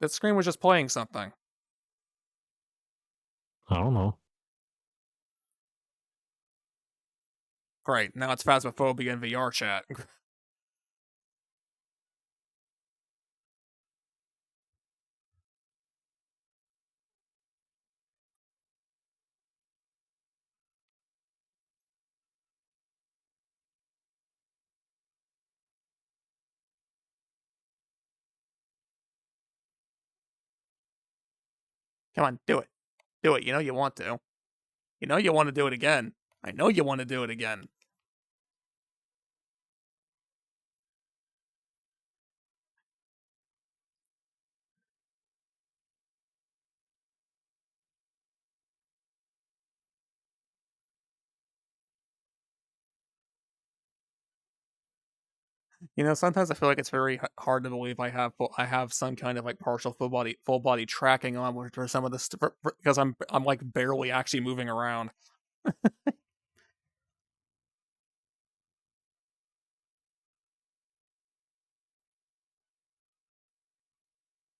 That screen was just playing something. I don't know. Great, now it's Phasmophobia in VR chat. Come on, do it. Do it. You know you want to. You know you want to do it again. I know you want to do it again. You know, sometimes I feel like it's very hard to believe I have some kind of like partial full body tracking on for some of this because I'm like barely actually moving around.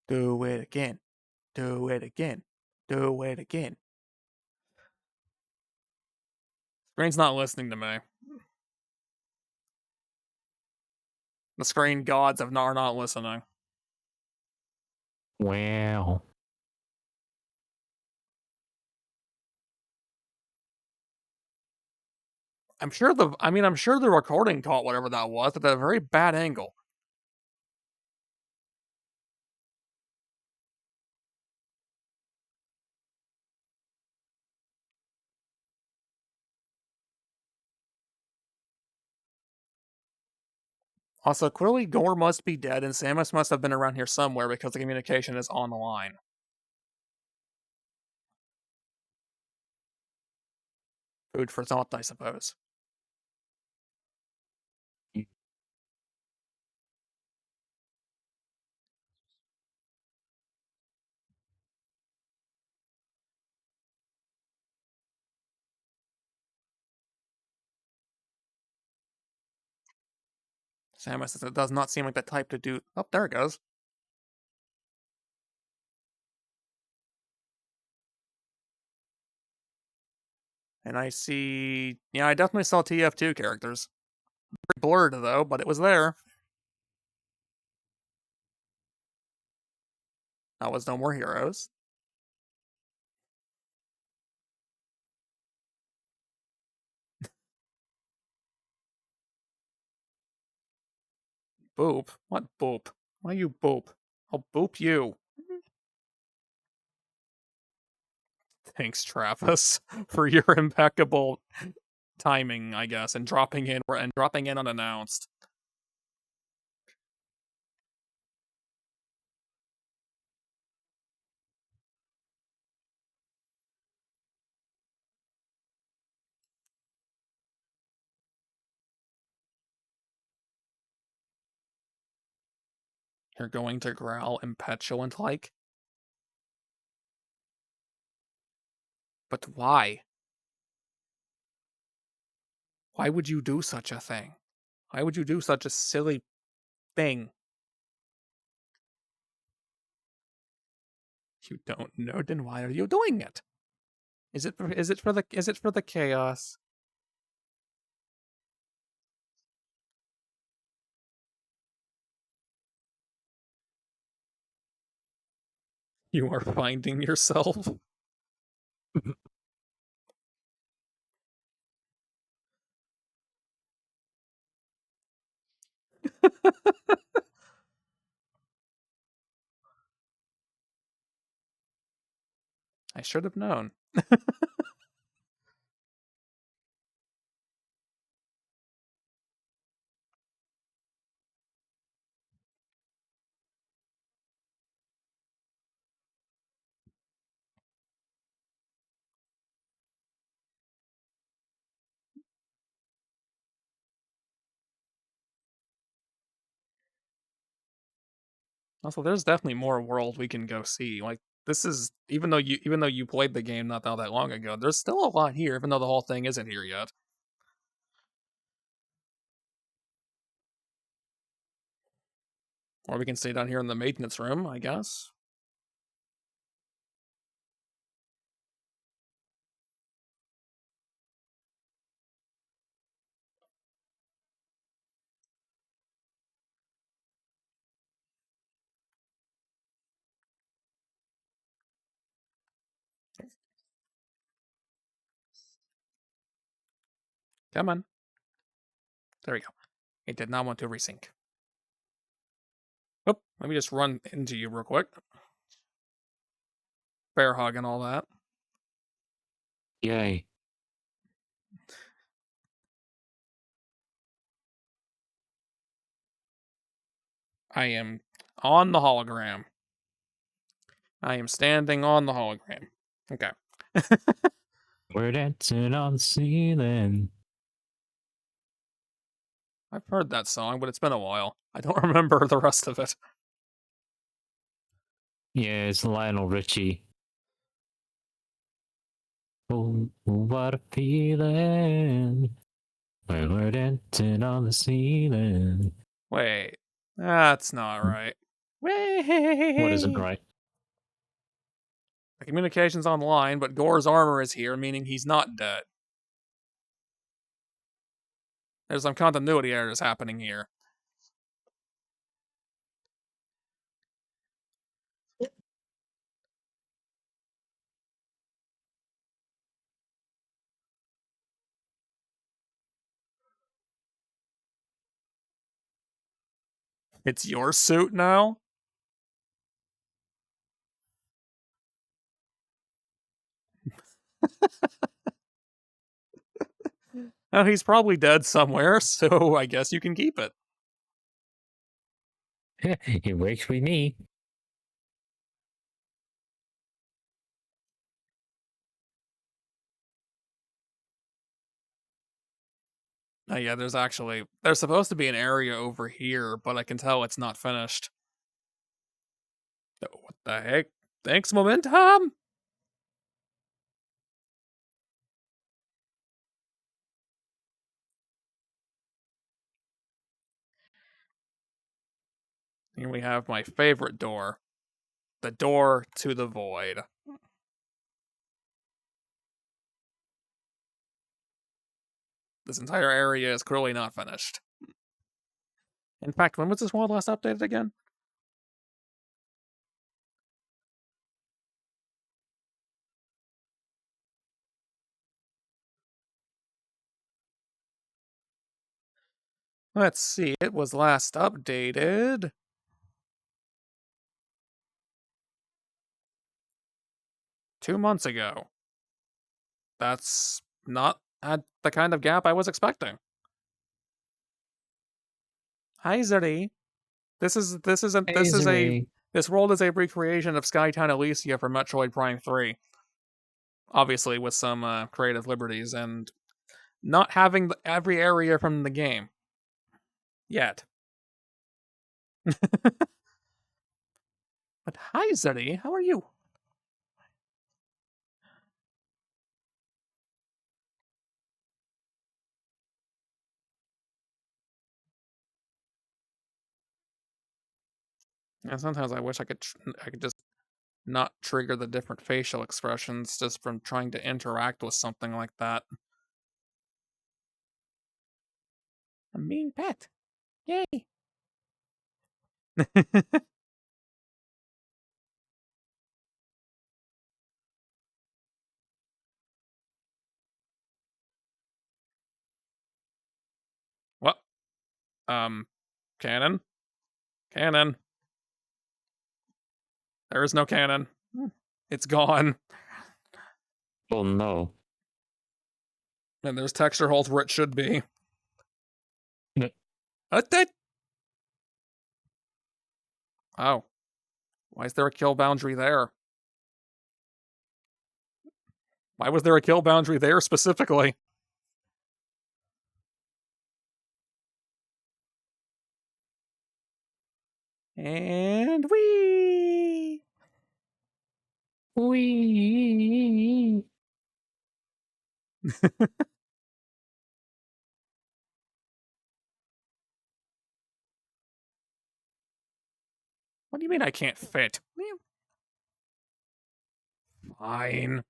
Do it again. Do it again. Do it again. Screen's not listening to me. The screen gods are not listening. Wow. I'm sure the recording caught whatever that was at a very bad angle. Also, clearly Gore must be dead, and Samus must have been around here somewhere because the communication is on the line. Food for thought, I suppose. Samus does not seem like the type to do. Oh, there it goes. And I see... Yeah, I definitely saw TF2 characters. Very blurred, though, but it was there. That was No More Heroes. Boop? What boop? Why you boop? I'll boop you. Thanks, Travis, for your impeccable timing, I guess, and dropping in unannounced. You're going to growl impetulant like? But why? Why would you do such a thing? Why would you do such a silly thing? You don't know, then why are you doing it? Is it for the chaos? You are finding yourself. I should have known. Also, there's definitely more world we can go see. Like this is even though you played the game not all that long ago, there's still a lot here, even though the whole thing isn't here yet. Or we can stay down here in the maintenance room, I guess. Come on. There we go. It did not want to resync. Oh, let me just run into you real quick. Bear hug and all that. Yay. I am on the hologram. I am standing on the hologram. Okay. We're dancing on the ceiling. I've heard that song, but it's been a while. I don't remember the rest of it. Yeah, it's Lionel Richie. Oh, what a feeling. When we're dancing on the ceiling. Wait. That's not right. Wait. What isn't right? The communication's online, but Gore's armor is here, meaning he's not dead. There's some continuity errors happening here. It's your suit now? Oh, he's probably dead somewhere, so I guess you can keep it. It works with me. Oh yeah, there's supposed to be an area over here, but I can tell it's not finished. Oh, what the heck? Thanks, Momentum! Here we have my favorite door. The door to the void. This entire area is clearly not finished. In fact, when was this world last updated again? Let's see, it was last updated 2 months ago. That's not at the kind of gap I was expecting. Hi, Zuri. Azuri. This world is a recreation of Skytown Elysia for Metroid Prime 3. Obviously, with some creative liberties and not having every area from the game yet. But hi, Zuri. How are you? And sometimes I wish I could just not trigger the different facial expressions just from trying to interact with something like that. A mean pet. Yay. What? Cannon? Cannon. There is no cannon. It's gone. Oh no. And there's texture holes where it should be. N- That. Oh. Why is there a kill boundary there? Why was there a kill boundary there specifically? And we. Wee. What do you mean I can't fit? Fine.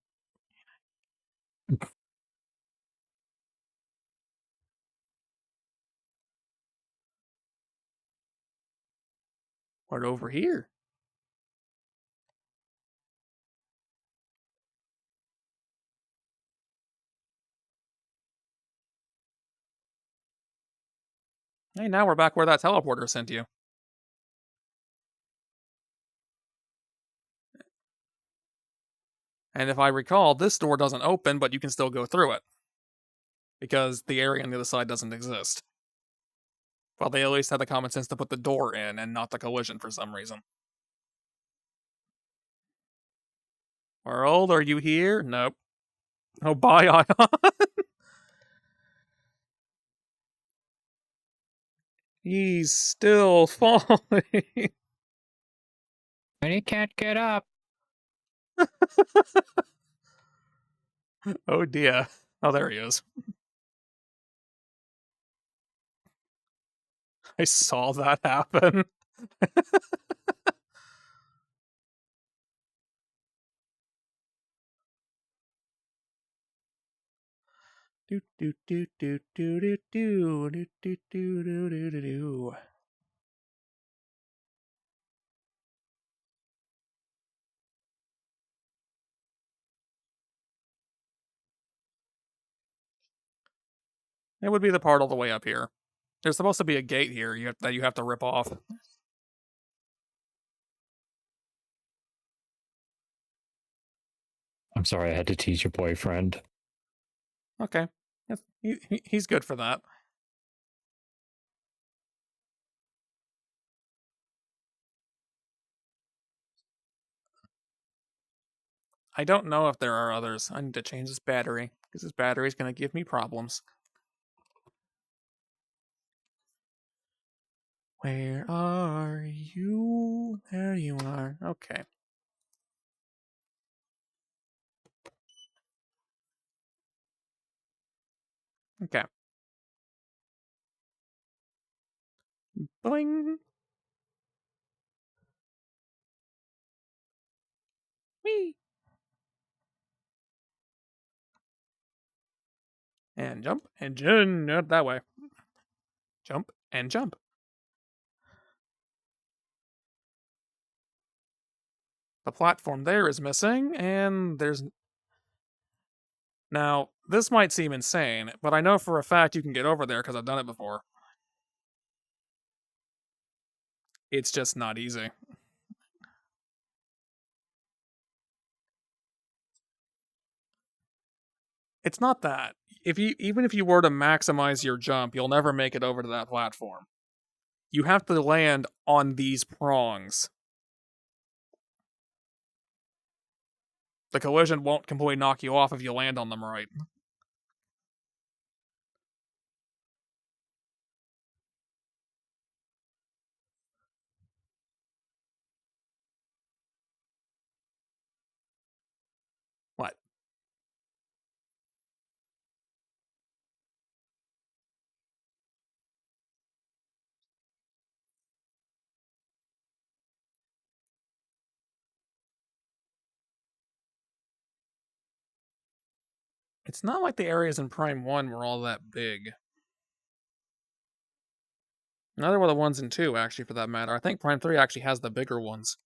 What over here? Hey, now we're back where that teleporter sent you. And if I recall, this door doesn't open, but you can still go through it. Because the area on the other side doesn't exist. Well, they at least had the common sense to put the door in and not the collision for some reason. World, are you here? Nope. Oh, bye, Ion. He's still falling. And he can't get up. Oh, dear. Oh, there he is. I saw that happen. Do do do do do do do do do do do do do do. It would be the part all the way up here. There's supposed to be a gate here that you have to rip off. I'm sorry, I had to teach your boyfriend. Okay. He's good for that. I don't know if there are others. I need to change this battery, because this battery's going to give me problems. Where are you? There you are. Okay. Okay. Boing. Whee. And jump, and jump, not that way. Jump, and jump. The platform there is missing, and there's... Now, this might seem insane, but I know for a fact you can get over there because I've done it before. It's just not easy. It's not that. Even if you were to maximize your jump, you'll never make it over to that platform. You have to land on these prongs. The collision won't completely knock you off if you land on them right. What? It's not like the areas in Prime 1 were all that big. Neither were the ones in 2, actually, for that matter. I think Prime 3 actually has the bigger ones.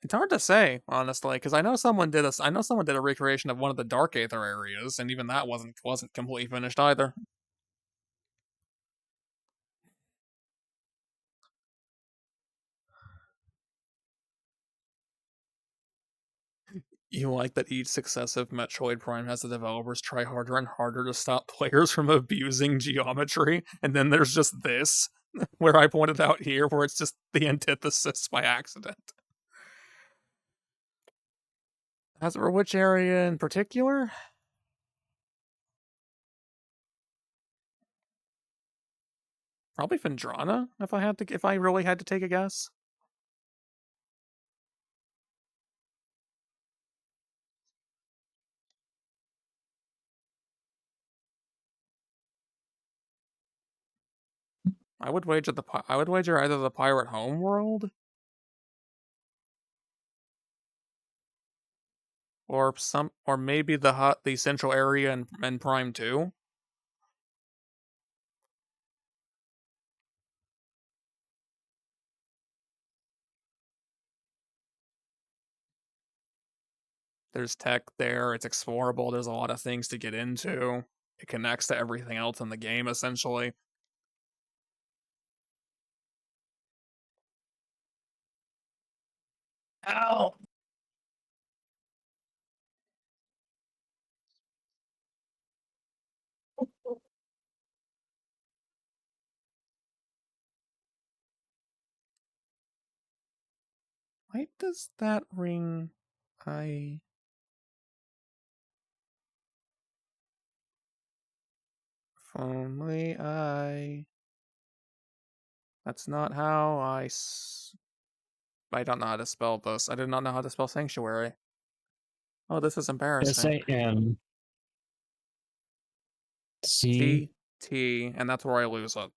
It's hard to say, honestly, because I know someone did a recreation of one of the Dark Aether areas, and even that wasn't completely finished either. You like that each successive Metroid Prime has the developers try harder and harder to stop players from abusing geometry, and then there's just this, where I pointed out here, where it's just the antithesis by accident. As for which area in particular? Probably Vendrana, if I really had to take a guess. I would wager either the Pirate Home World or maybe the central area in Prime 2. There's tech there, it's explorable, there's a lot of things to get into. It connects to everything else in the game essentially. Ow! Why does that ring I if only I That's not how I don't know how to spell this. I did not know how to spell sanctuary. Oh, this is embarrassing. SAM C T, and that's where I lose it.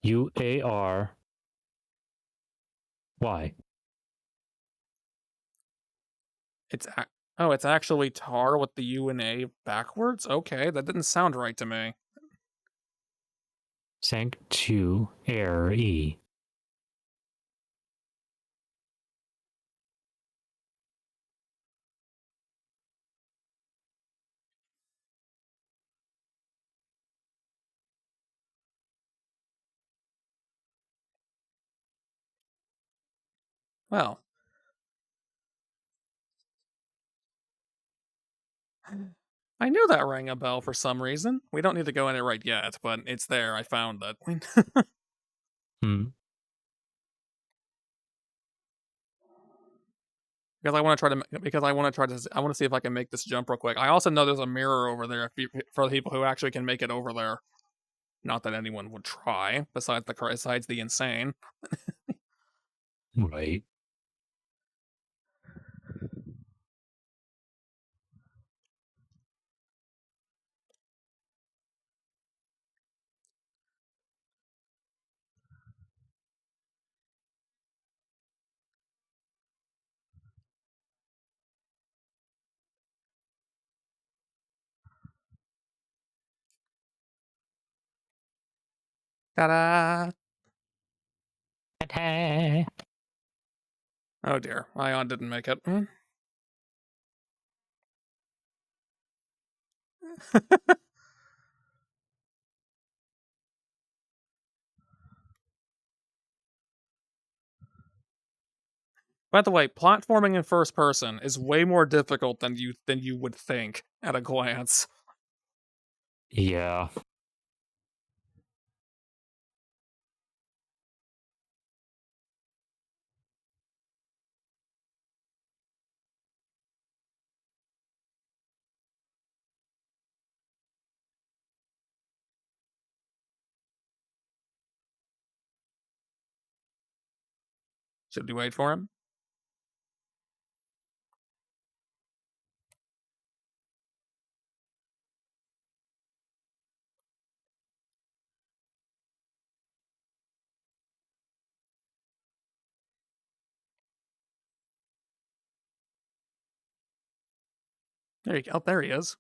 UAR Y. It's actually tar with the U and A backwards? Okay, that didn't sound right to me. Sanctuary. Well, I knew that rang a bell for some reason. We don't need to go in it right yet, but it's there. I found it. Hmm. Because I want to see if I can make this jump real quick. I also know there's a mirror over there for the people who actually can make it over there. Not that anyone would try, besides the insane. Right. Ta-da! Ta-ta. Oh dear, Ion didn't make it. By the way, platforming in first person is way more difficult than you would think at a glance. Yeah. Should we wait for him? There you go. Oh, there he is.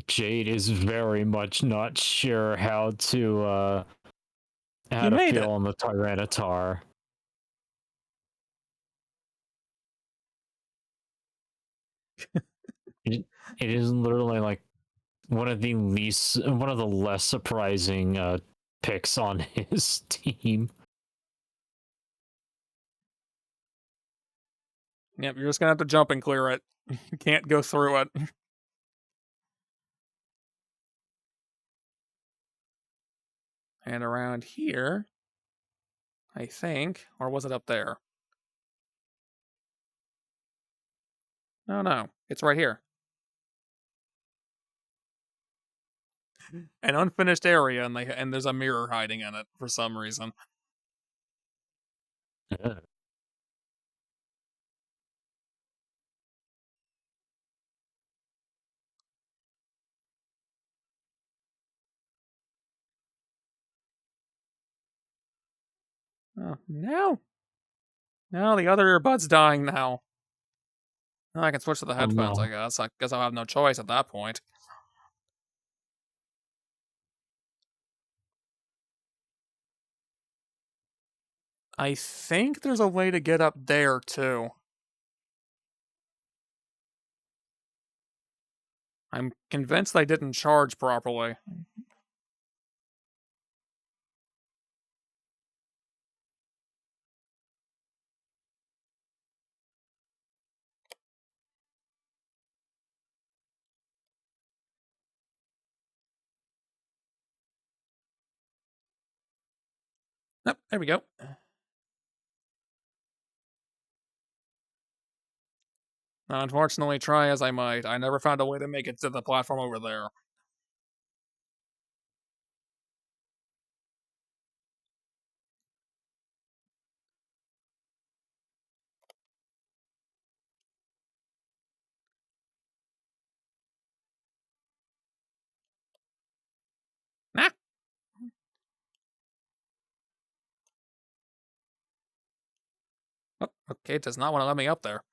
Jade is very much not sure how You to made feel it. on the Tyranitar. It, it is literally like one of the less surprising picks on his team. Yep, you're just gonna have to jump and clear it. You can't go through it. And around here, I think, or was it up there? No, it's right here. An unfinished area, and there's a mirror hiding in it for some reason. Oh, no. No, the other earbud's dying now. Well, I can switch to the Oh headphones, I no. guess. I guess I'll have no choice at that point. I think there's a way to get up there, too. I'm convinced they didn't charge properly. Yep, there we go. Unfortunately, try as I might, I never found a way to make it to the platform over there. Ah! Oh, okay, it does not want to let me up there.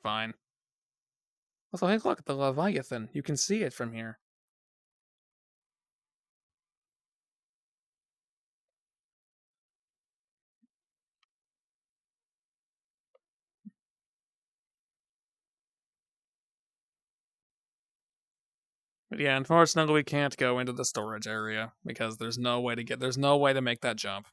Fine. Also, hey, look, the Leviathan. You can see it from here. But yeah, unfortunately, we can't go into the storage area because there's no way to make that jump.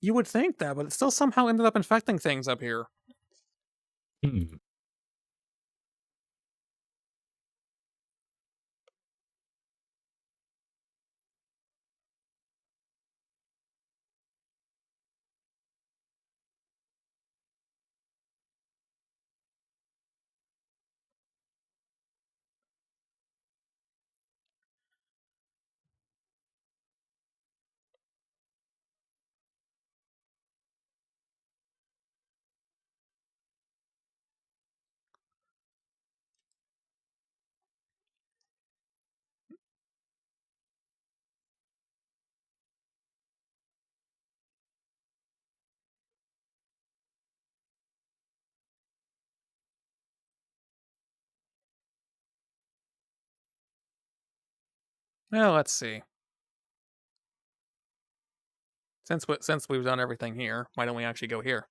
You would think that, but it still somehow ended up infecting things up here. Hmm. Well, let's see. Since we've done everything here, why don't we actually go here?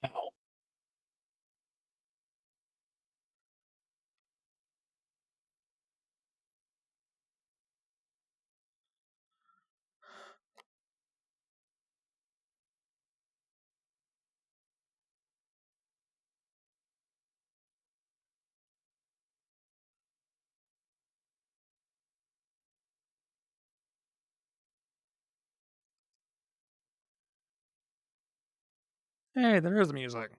Ow. Hey, there is music.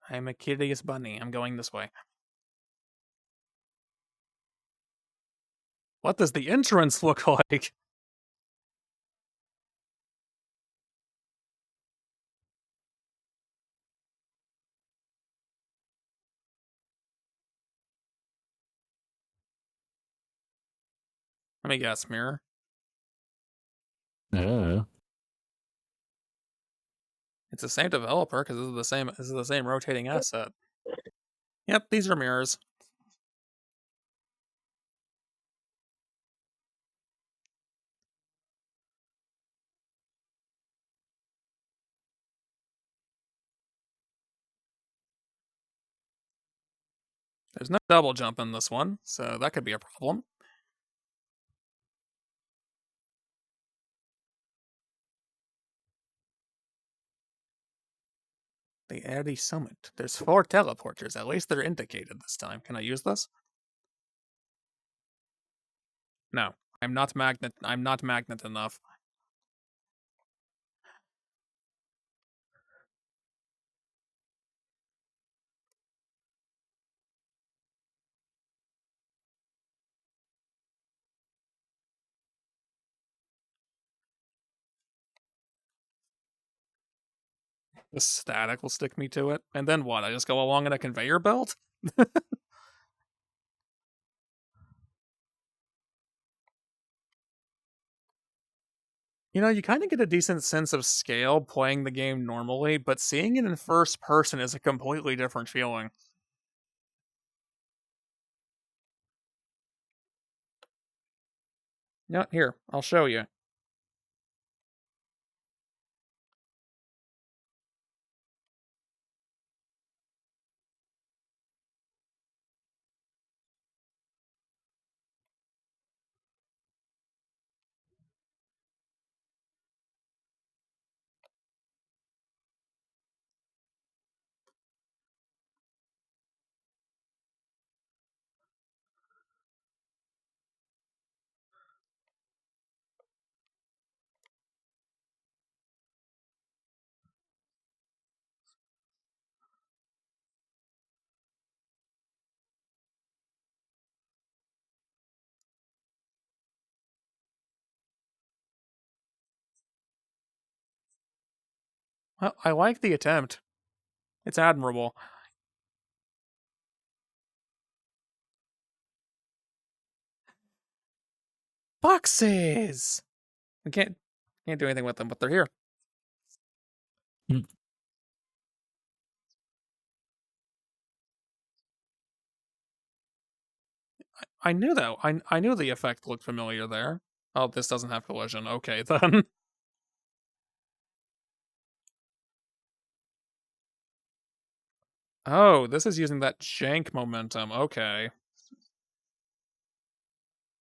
I'm a curious bunny. I'm going this way. What does the entrance look like? Let me guess, mirror. Uh, It's the same developer because this is the same rotating asset. Yep, these are mirrors. There's no double jump in this one, so that could be a problem. The Airy Summit. There's 4 teleporters. At least they're indicated this time. Can I use this? No. I'm not magnet enough. The static will stick me to it. And then what? I just go along in a conveyor belt? You know, you kind of get a decent sense of scale playing the game normally, but seeing it in first person is a completely different feeling. Yeah, here, I'll show you. Well, I like the attempt. It's admirable. Boxes! We can't do anything with them, but they're here. hmm. I knew that. I knew the effect looked familiar there. Oh, this doesn't have collision. Okay, then. Oh, this is using that jank momentum. Okay.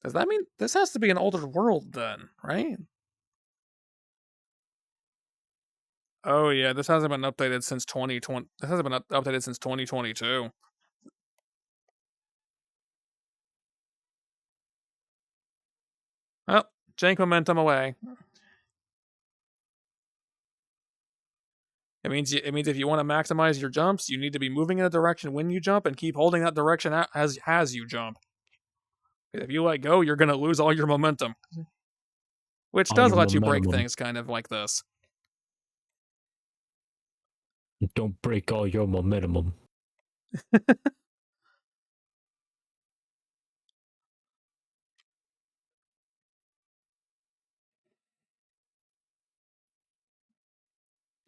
Does that mean this has to be an older world then, right? Oh yeah, this hasn't been updated since 2020. This hasn't been updated since 2022. Well, jank momentum away. It means if you want to maximize your jumps, you need to be moving in a direction when you jump and keep holding that direction as you jump. If you let go, you're gonna lose all your momentum, which All does your let you break momentum. things kind of like this. Don't break all your momentum.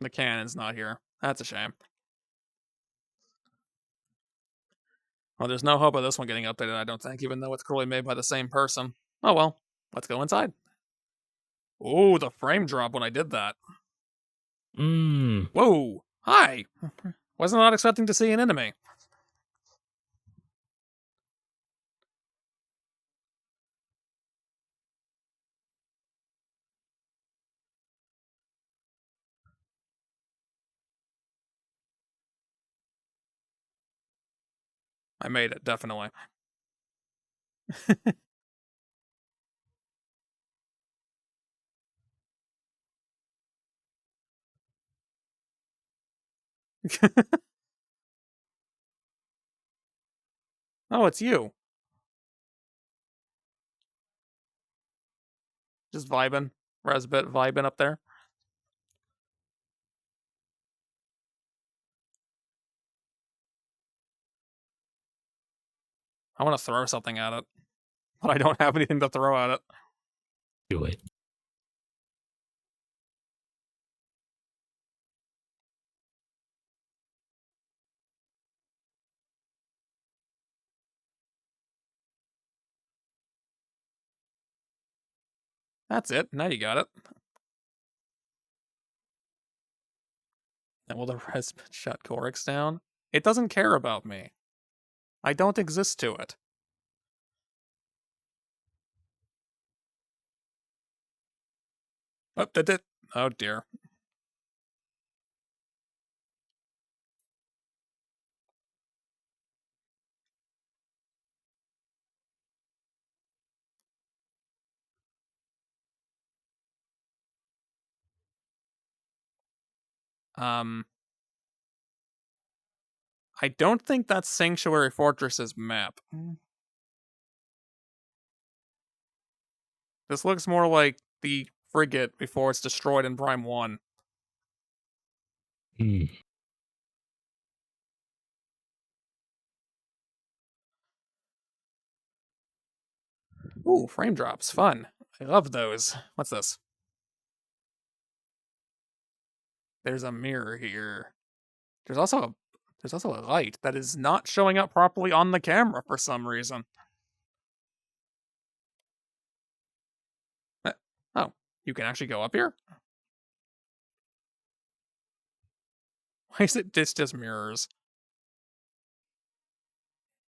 The cannon's not here. That's a shame. Well, there's no hope of this one getting updated, I don't think, even though it's clearly made by the same person. Oh well, let's go inside. Ooh, the frame drop when I did that. Mmm. Whoa! Hi! Wasn't not expecting to see an enemy. I made it, definitely. Oh, it's you. Just vibing. Resbit vibing up there. I want to throw something at it, but I don't have anything to throw at it. Do it. That's it. Now you got it. And will the Resbit shut Corix down? It doesn't care about me. I don't exist to it. Oh, did it? Oh dear. Um, I don't think that's Sanctuary Fortress's map. This looks more like the frigate before it's destroyed in Prime 1. Hmm. Ooh, frame drops. Fun. I love those. What's this? There's a mirror here. There's also a light that is not showing up properly on the camera for some reason. Uh, Oh, you can actually go up here? Why is it just mirrors?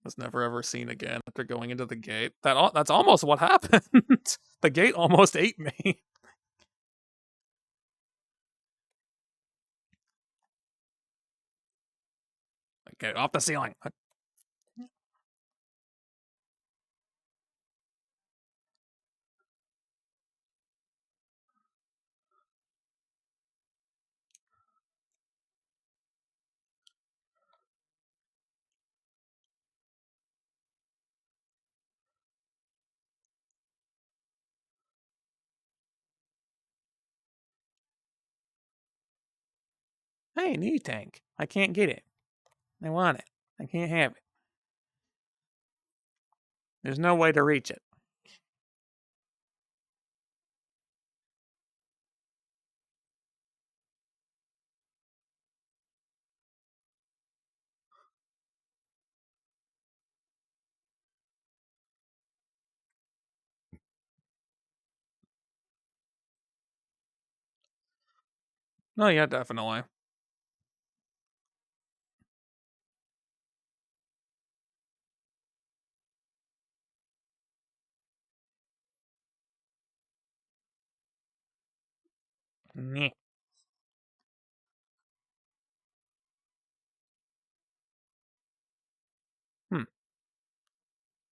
Was never ever seen again after going into the gate. That's almost what happened. The gate almost ate me. Okay, off the ceiling. Hey, new tank. I can't get it. I want it. I can't have it. There's no way to reach it. Oh yeah, definitely. Meh. Hmm.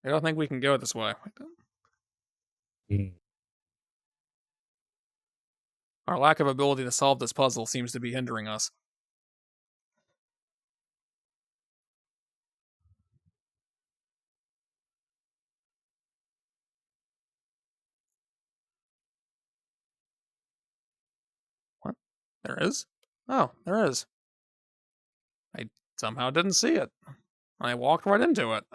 I don't think we can go this way. Our lack of ability to solve this puzzle seems to be hindering us. What? There is? Oh, there is. I somehow didn't see it. I walked right into it.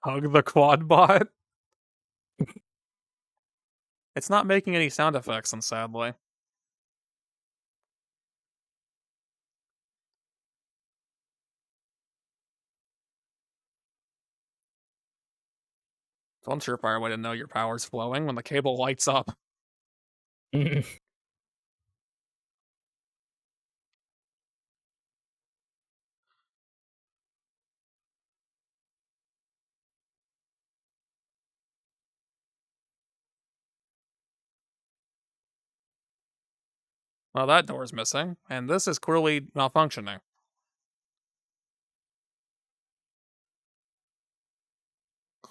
Hug the quad bot. It's not making any sound effects, sadly. It's one surefire way to know your power's flowing when the cable lights up. Well, that door's missing, and this is clearly malfunctioning.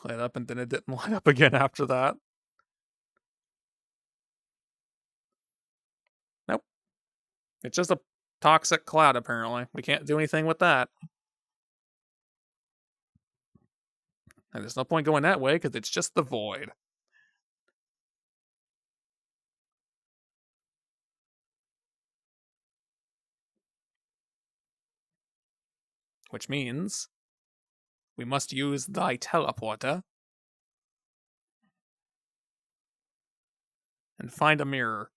Lit up and then it didn't light up again after that. Nope. It's just a toxic cloud, apparently. We can't do anything with that. And there's no point going that way because it's just the void. Which means we must use thy teleporter and find a mirror.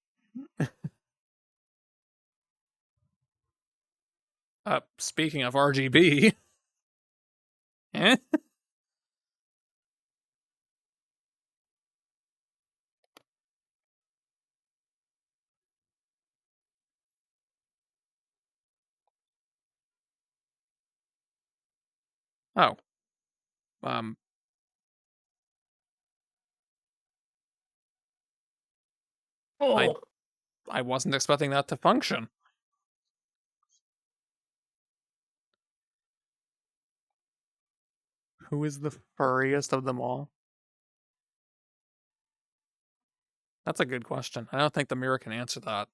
Speaking of RGB. Eh? Oh. Um, I Oh, I wasn't expecting that to function. Who is the furriest of them all? That's a good question. I don't think the mirror can answer that.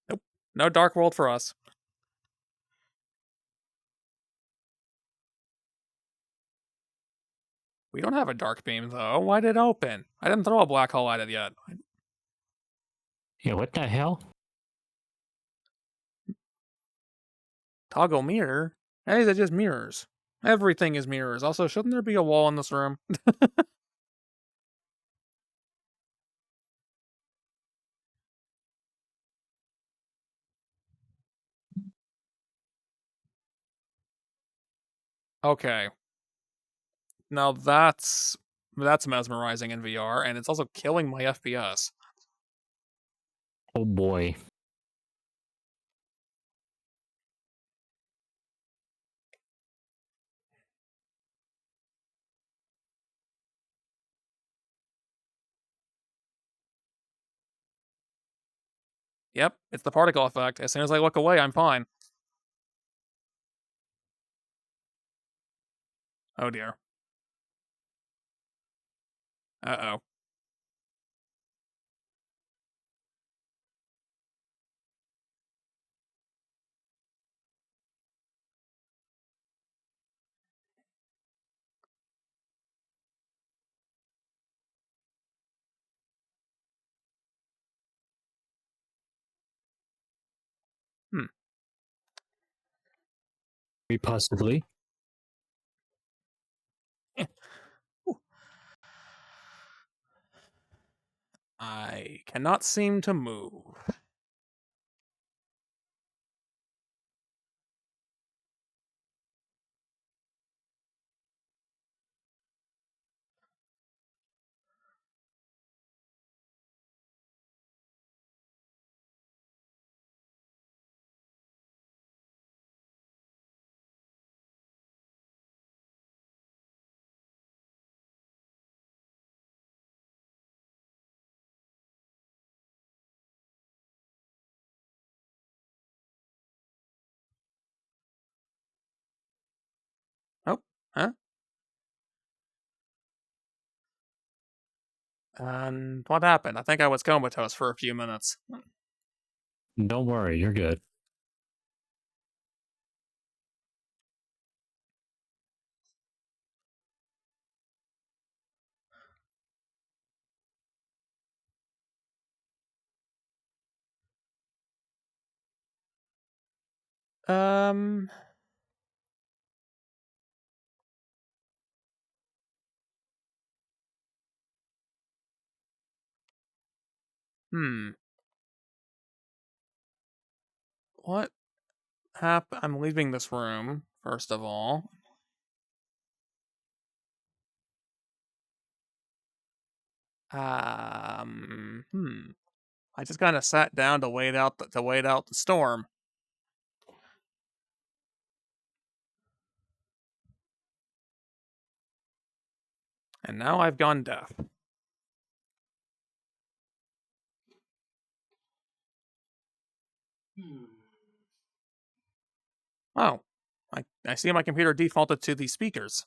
Nope. No Dark World for us. We don't have a dark beam, though. Why did it open? I didn't throw a black hole at it yet. yeah, what the hell? Toggle mirror? Hey, they're just mirrors. Everything is mirrors. Also, shouldn't there be a wall in this room? Okay. Now that's mesmerizing in VR, and it's also killing my FPS. Oh boy. Yep, it's the particle effect. As soon as I look away, I'm fine. Oh dear. Uh-oh. Possibly. I cannot seem to move. Oh, huh? And what happened? I think I was comatose for a few minutes. Don't worry, you're good. Um, hmm. What I'm leaving this room, first of all. Hmm. I just kind of sat down to wait out the storm. And now I've gone deaf. Oh, I see my computer defaulted to the speakers.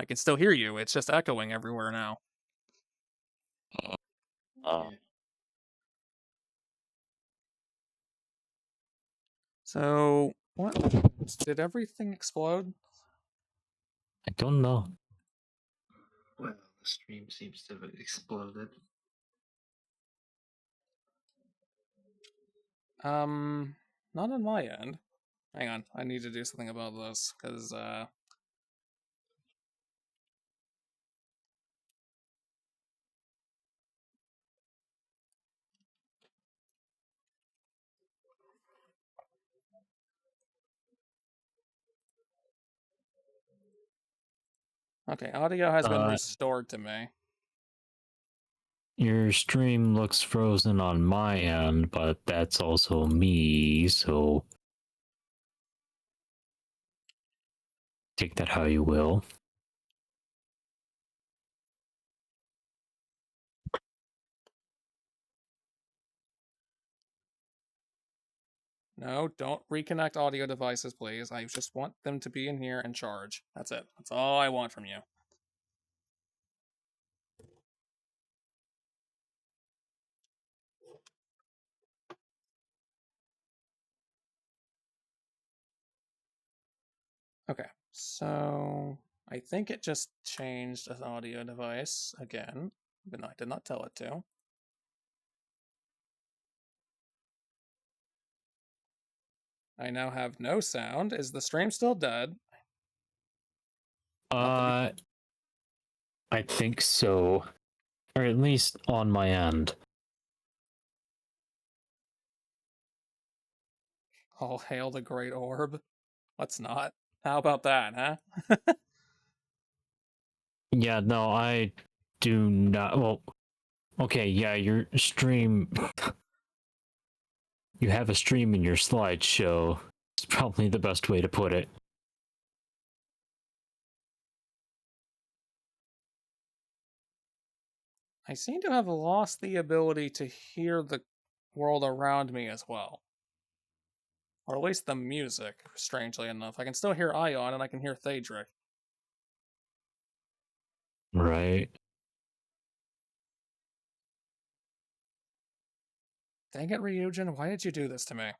I can still hear you. It's just echoing everywhere now. Uh, So, what? Did everything explode? I don't know. Well, the stream seems to have exploded. Not on my end. Hang on, I need to do something about this, because, okay, audio has been restored to me. Your stream looks frozen on my end, but that's also me, so take that how you will. No, don't reconnect audio devices, please. I just want them to be in here and charge. That's it. That's all I want from you. Okay, so I think it just changed an audio device again, even though I did not tell it to. I now have no sound. Is the stream still dead? I think so. Or at least on my end. All hail the great orb. Let's not. How about that, huh? Yeah, no, I do not. Well, okay, yeah, your stream. You have a stream in your slideshow. It's probably the best way to put it. I seem to have lost the ability to hear the world around me as well. Or at least the music, strangely enough. I can still hear Ion and I can hear Thadric. Right. Dang it, Ryujin, why did you do this to me?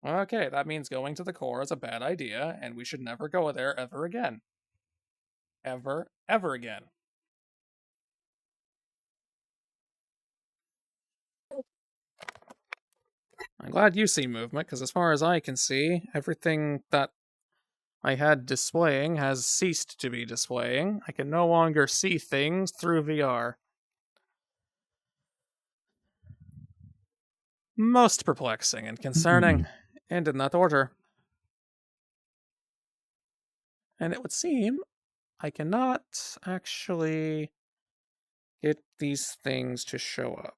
Okay, that means going to the core is a bad idea, and we should never go there ever again. Ever again. I'm glad you see movement, because as far as I can see, everything that I had displaying has ceased to be displaying. I can no longer see things through VR. Most perplexing and concerning, and in that order. And it would seem I cannot actually get these things to show up.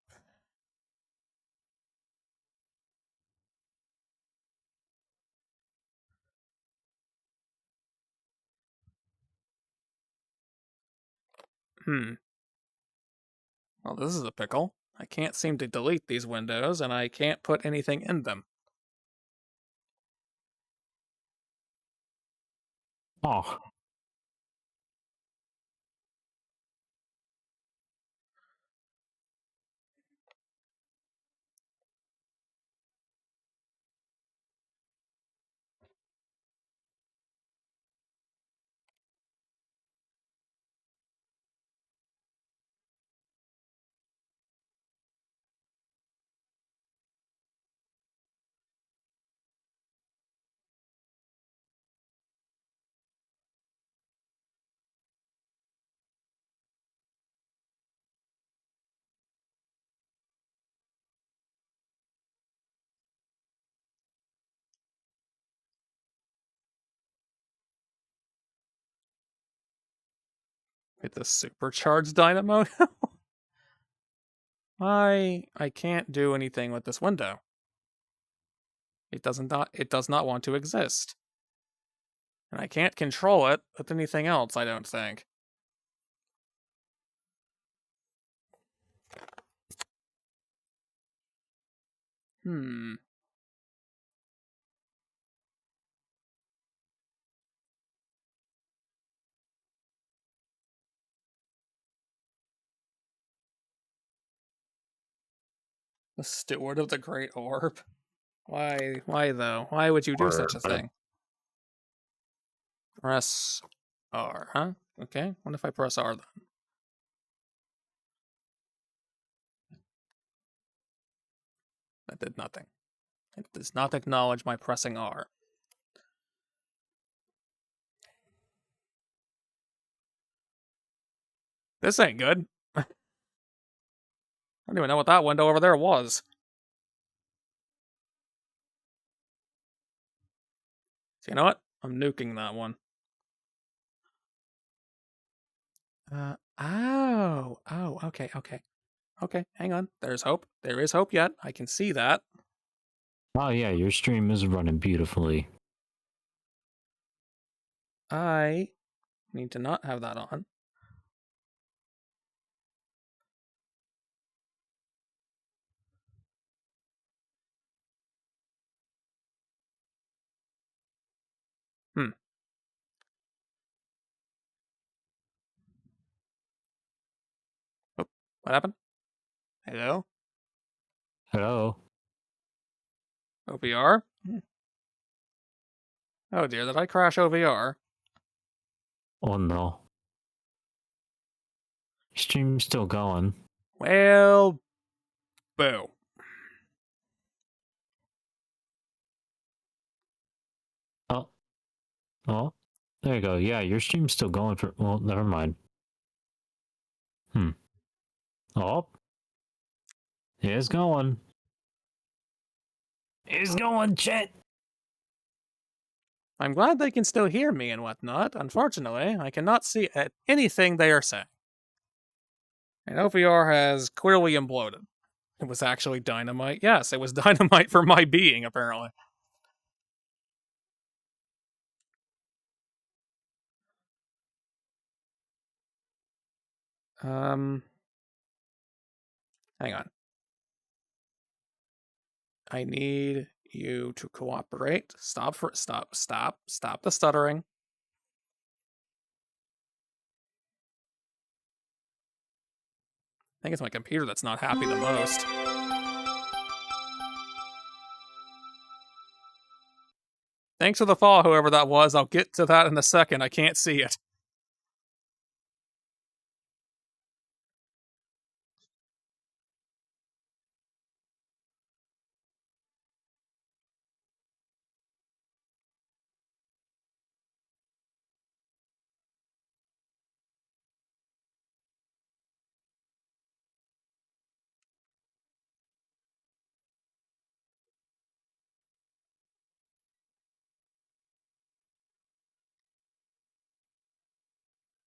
Well, this is a pickle. I can't seem to delete these windows, and I can't put anything in them. Oh. Hit the supercharged dynamo. I can't do anything with this window. It does not want to exist. And I can't control it with anything else, I don't think. Hmm. The steward of the great orb. Why though? Why would you do such a thing? Press R, huh? Okay, what if I press R then? That did nothing. It does not acknowledge my pressing R. This ain't good. I don't even know what that window over there was. So you know what? I'm nuking that one. Okay. Okay, hang on. There's hope. There is hope yet. I can see that. Oh yeah, your stream is running beautifully. I need to not have that on. Oh, what happened? Hello? Hello. OVR? Oh dear, did I crash OVR? Oh no. Stream's still going. Well, boo. Oh. Oh. There you go. Yeah, your stream's still going for. Well, never mind. Oh. It's going. It's going, Chet. I'm glad they can still hear me and whatnot. Unfortunately, I cannot see anything they are saying. And OVR has clearly imploded. It was actually dynamite. Yes, it was dynamite for my being, apparently. Hang on. I need you to cooperate. Stop the stuttering. I think it's my computer that's not happy the most. Thanks for the follow, whoever that was. I'll get to that in a second. I can't see it.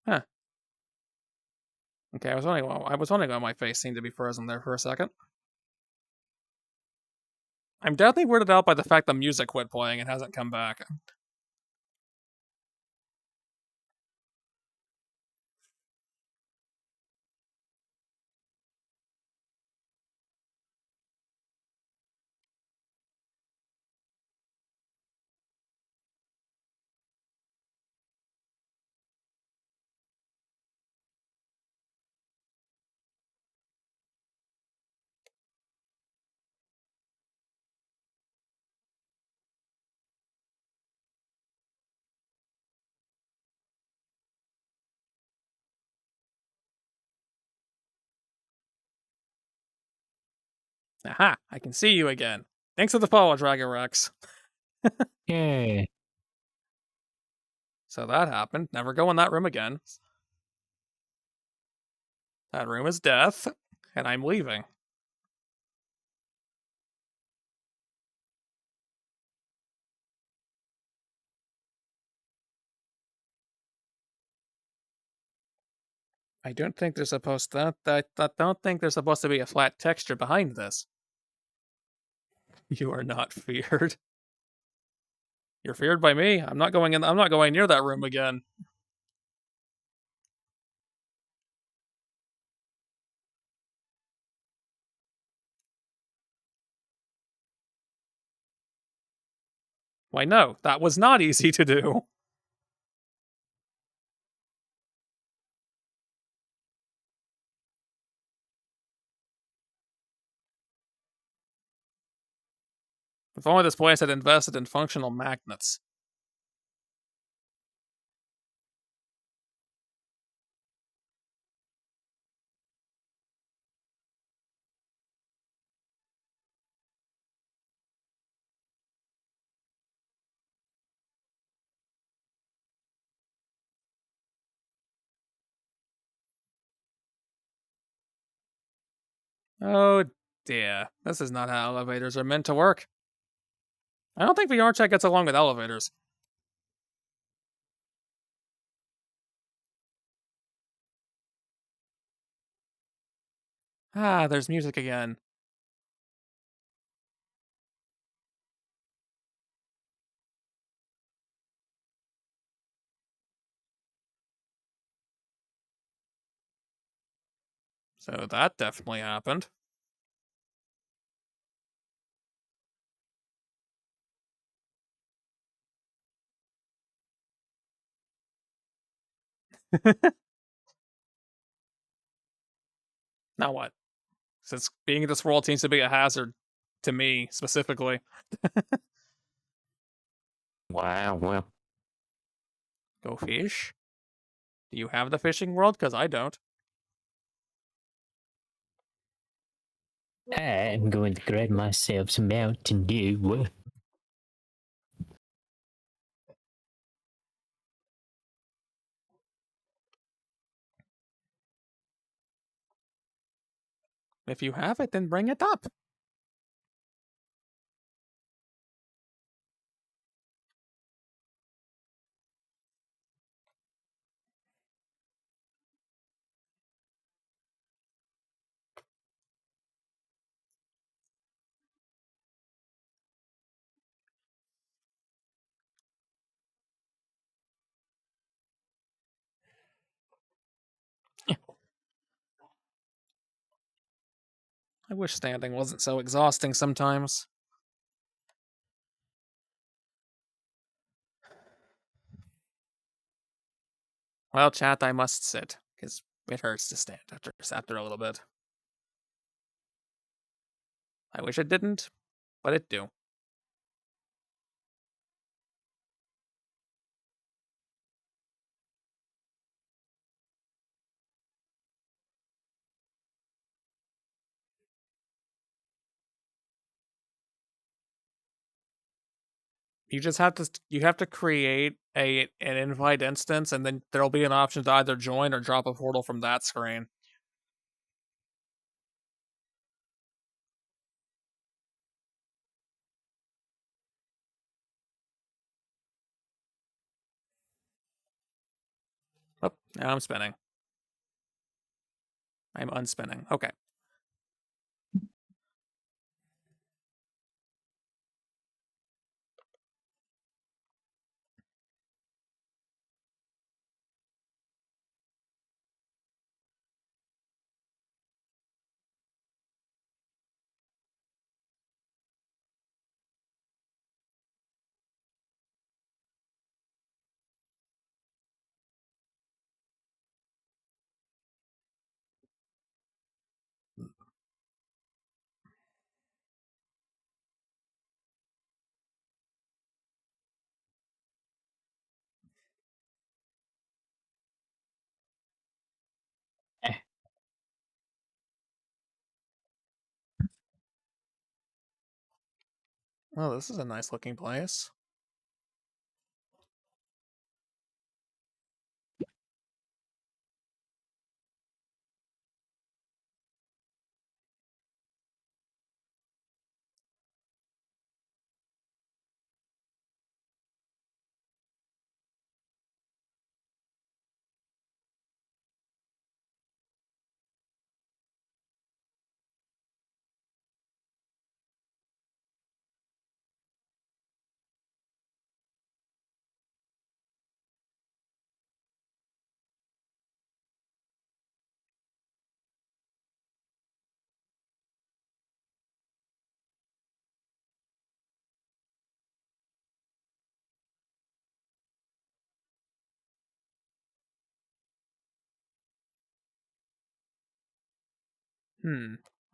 Huh. Okay, I was wondering why my face seemed to be frozen there for a second. I'm definitely weirded out by the fact the music quit playing and hasn't come back. Aha! I can see you again. Thanks for the follow, Dragon Rex. Yay. So that happened. Never go in that room again. That room is death, and I'm leaving. I don't think there's supposed to. I don't think there's supposed to be a flat texture behind this. You are not feared. You're feared by me. I'm not going in. I'm not going near that room again. Why no? That was not easy to do. If only this place had invested in functional magnets. Oh dear. This is not how elevators are meant to work. I don't think VR chat gets along with elevators. Ah, there's music again. So that definitely happened. Now what? Since being in this world seems to be a hazard to me specifically. Wow, well. Go fish? Do you have the fishing world? Because I don't. I'm going to grab myself some Mountain Dew. If you have it, then bring it up. I wish standing wasn't so exhausting sometimes. Well, chat, I must sit, because it hurts to stand after a little bit. I wish it didn't, but it do. You have to create an invite instance, and then there'll be an option to either join or drop a portal from that screen. Oh, now I'm spinning. I'm unspinning. Okay. Eh. Oh, this is a nice looking place.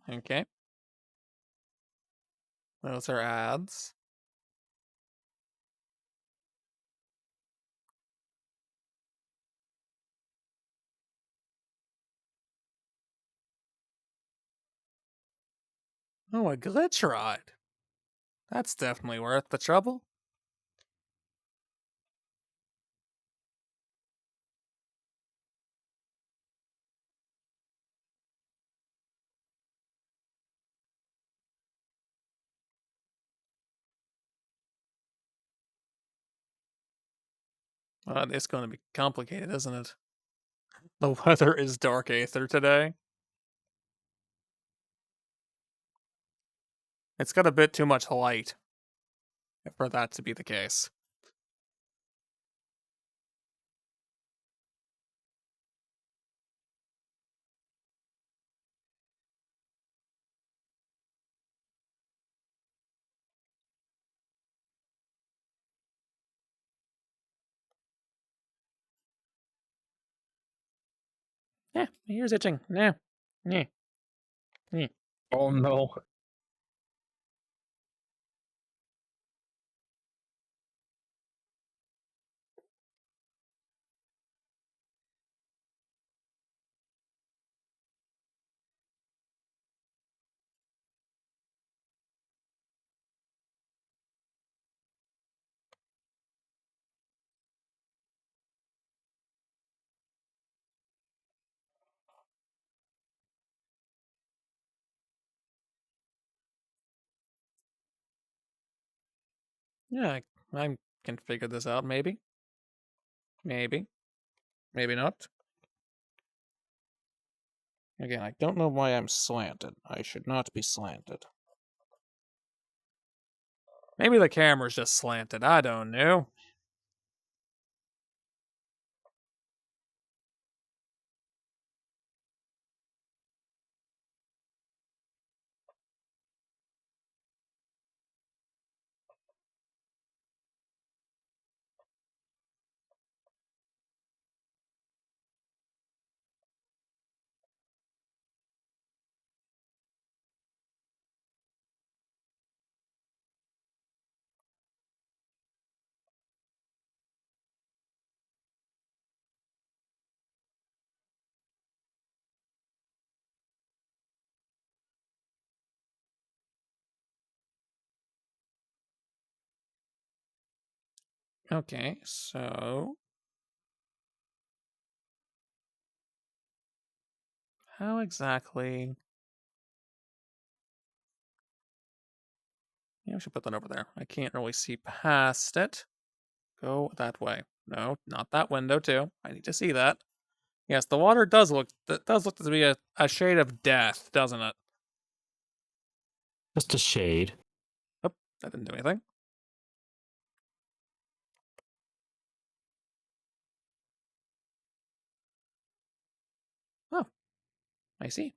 Okay. Those are ads. Oh, a glitch ride. That's definitely worth the trouble. It's going to be complicated, isn't it? The weather is dark aether today. It's got a bit too much light for that to be the case. Yeah, my ear's itching. Yeah. Yeah. Yeah. Oh no. Yeah, I can figure this out, maybe. Maybe. Maybe not. Again, I don't know why I'm slanted. I should not be slanted. Maybe the camera's just slanted. I don't know. Okay, so how exactly? Yeah, we should put that over there. I can't really see past it. Go that way. No, not that window too. I need to see that. Yes, the water does look to be a shade of death, doesn't it? Just a shade. Oh, that didn't do anything. Oh, I see.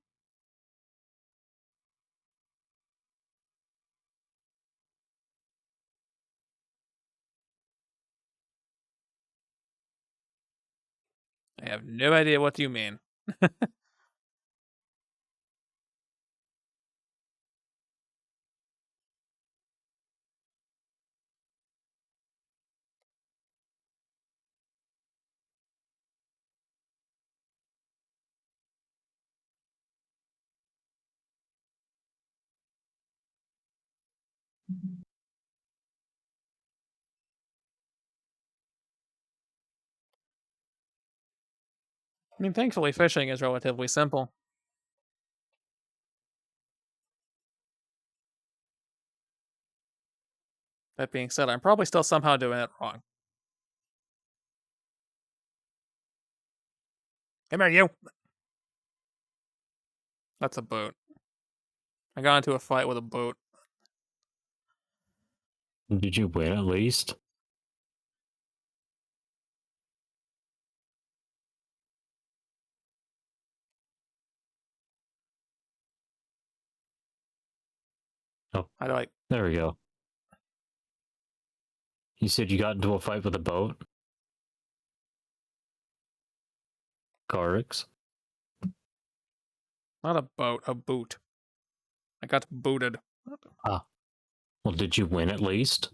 I have no idea what you mean. I mean, thankfully, fishing is relatively simple. That being said, I'm probably still somehow doing it wrong. Come here, you! That's a boat. I got into a fight with a boat. Did you win at least? Oh, How do I? there we go. You said you got into a fight with a boat? Carix? Not a boat, a boot. I got booted. Ah. Well, did you win at least?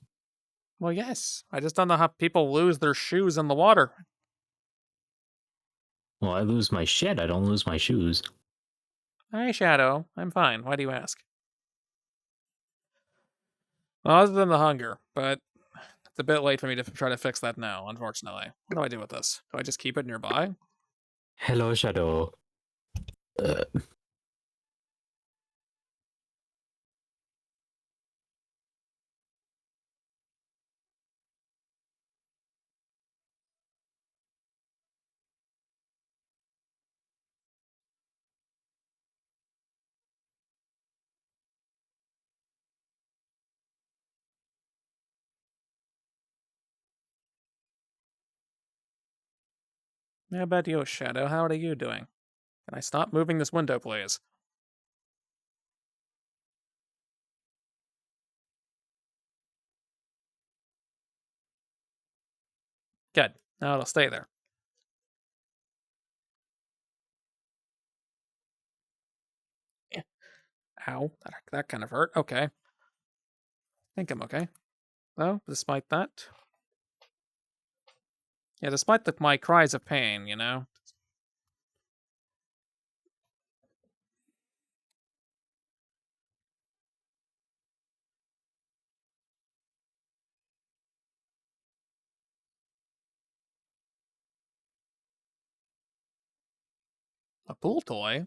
Well, yes. I just don't know how people lose their shoes in the water. Well, I lose my shed, I don't lose my shoes. Hi, Shadow. I'm fine. Why do you ask? Well, other than the hunger, but it's a bit late for me to try to fix that now, unfortunately. What do I do with this? Do I just keep it nearby? Hello, Shadow. Uh, How about you, Shadow? How are you doing? Can I stop moving this window, please? Good. Now it'll stay there. Eh. Ow. That kind of hurt. Okay. I think I'm okay. Though, despite that. Yeah, despite my cries of pain, you know? A pool toy?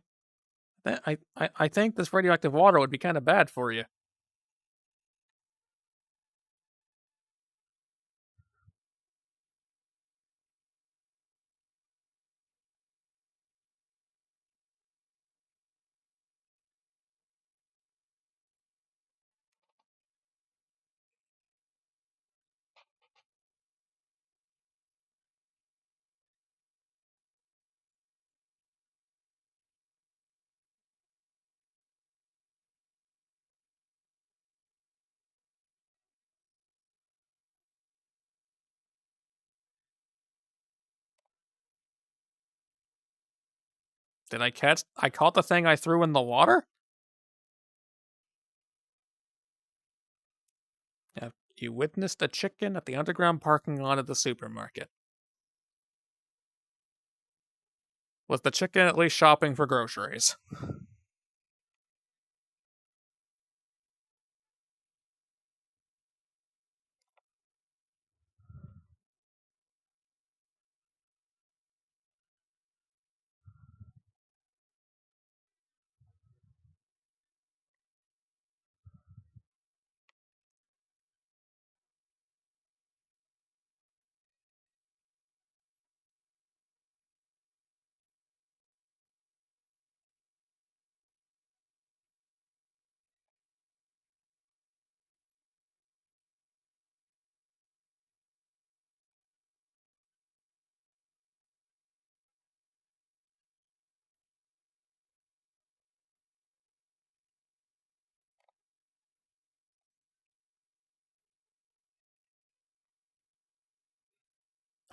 I think this radioactive water would be kind of bad for you. Did I catch? I caught the thing I threw in the water? Yeah, you witnessed a chicken at the underground parking lot of the supermarket. Was the chicken at least shopping for groceries?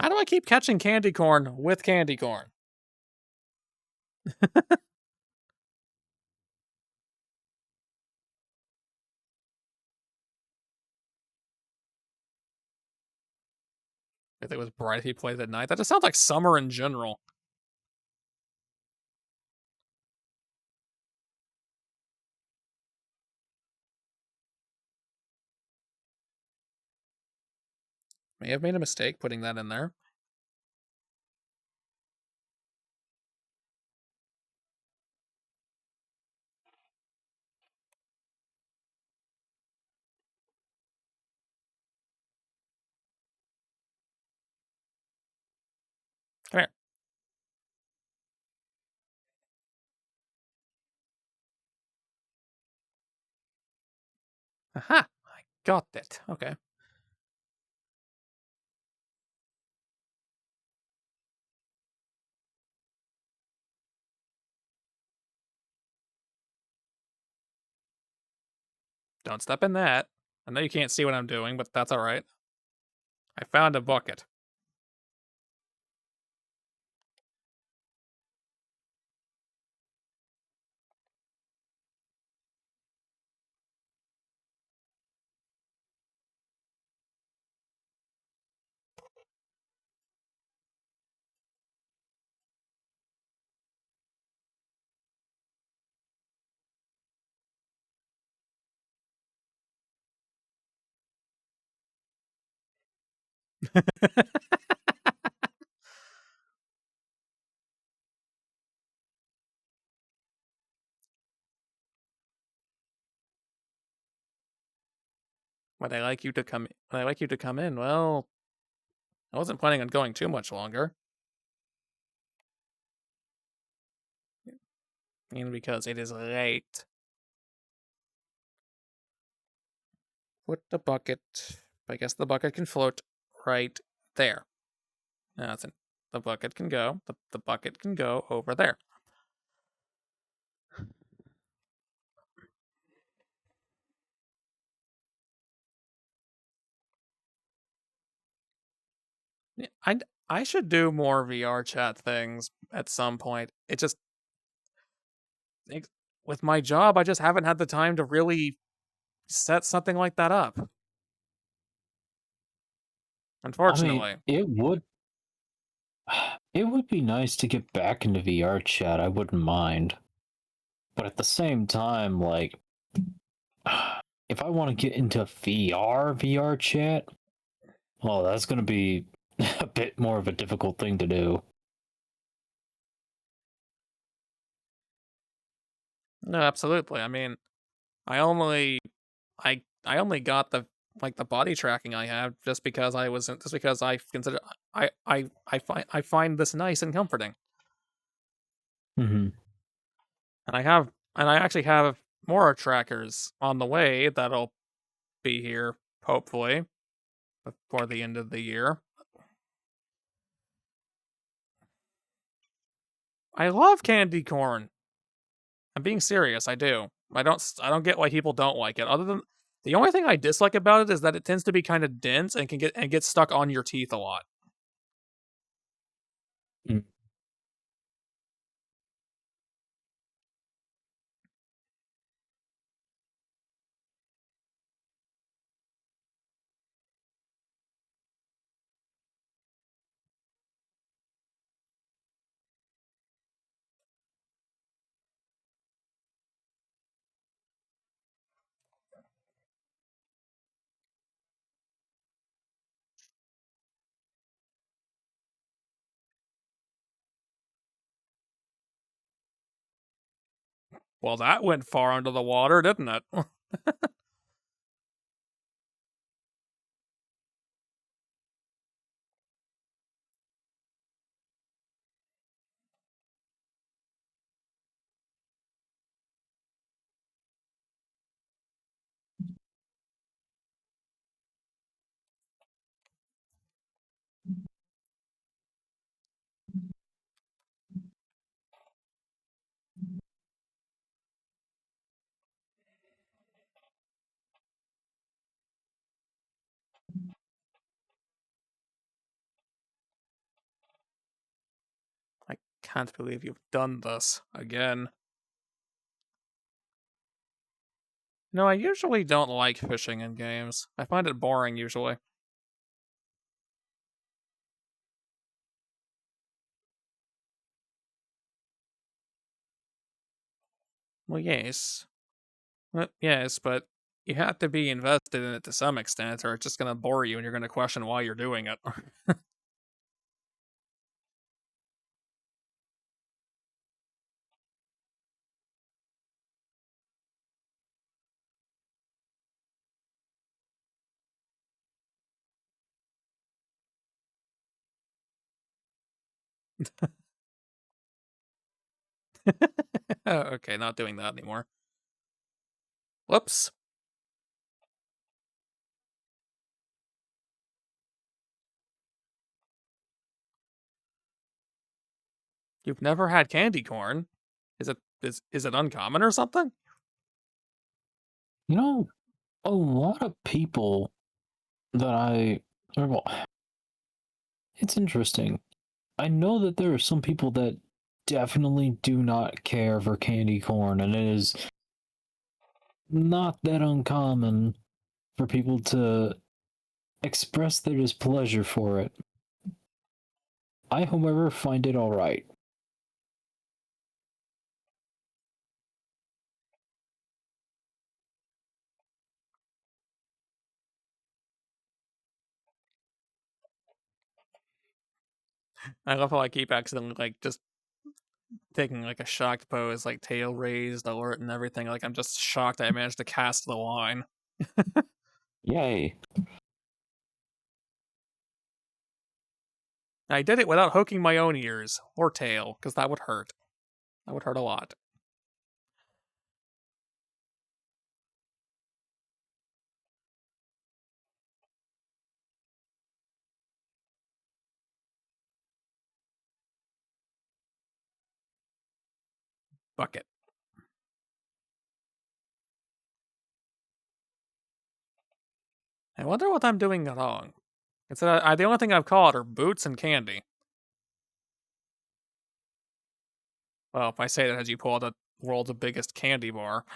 How do I keep catching candy corn with candy corn? If it was bright, if he played at night. That just sounds like summer in general. May have made a mistake putting that in there. Come here. Aha! I got it. Okay. Don't step in that. I know you can't see what I'm doing, but that's alright. I found a bucket. Would I like you to come? Would I like you to come in? Well, I wasn't planning on going too much longer. And because it is late. Put the bucket. I guess the bucket can float right there. Now it's in. The bucket can go. The bucket can go over there. Yeah, I should do more VR chat things at some point. It just with my job, I just haven't had the time to really set something like that up. I mean, Unfortunately. it would be nice to get back into VR chat. I wouldn't mind. But at the same time, like, if I want to get into VR chat, well, that's going to be a bit more of a difficult thing to do. No, absolutely. I mean, I only I only got the body tracking I have just because I consider I find this nice and comforting. Mm-hmm. And I actually have more trackers on the way that'll be here hopefully before the end of the year. I love candy corn. I'm being serious, I do. I don't get why people don't like it. Other than the only thing I dislike about it is that it tends to be kind of dense and can get stuck on your teeth a lot. Mm. Well, that went far under the water, didn't it? Can't believe you've done this again. No, I usually don't like fishing in games. I find it boring, usually. Well, yes. Well, yes, but you have to be invested in it to some extent, or it's just gonna bore you and you're gonna question why you're doing it. Oh, okay, not doing that anymore. Whoops. You've never had candy corn? Is it uncommon or something? You know, a lot of people that well, it's interesting. I know that there are some people that definitely do not care for candy corn, and it is not that uncommon for people to express their displeasure for it. I, however, find it alright. I love how I keep accidentally just taking a shocked pose, tail raised, alert, and everything. I'm just shocked I managed to cast the line. Yay. I did it without hooking my own ears or tail, because that would hurt. That would hurt a lot. Bucket. I wonder what I'm doing wrong. It's the only thing I've caught are boots and candy. Well, if I say that as you pull out the world's biggest candy bar.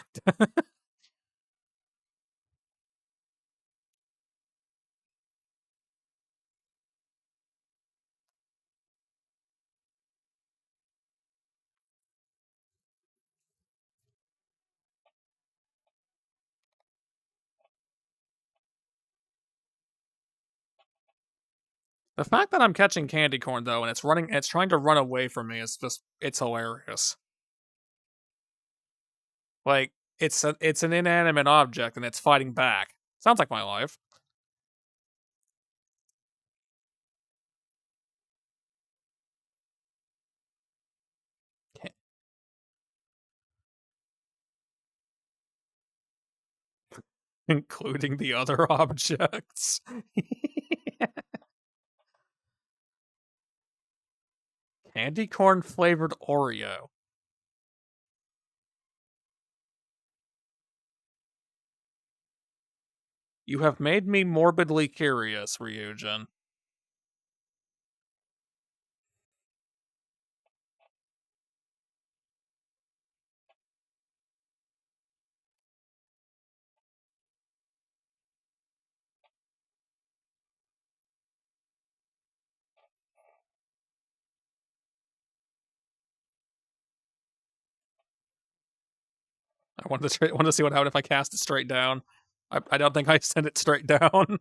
The fact that I'm catching candy corn though, and it's trying to run away from me is it's hilarious. It's an inanimate object and it's fighting back. Sounds like my life. Including the other objects. Candy corn flavored Oreo. You have made me morbidly curious, Ryujin. I want to see what happened if I cast it straight down. I don't think I sent it straight down.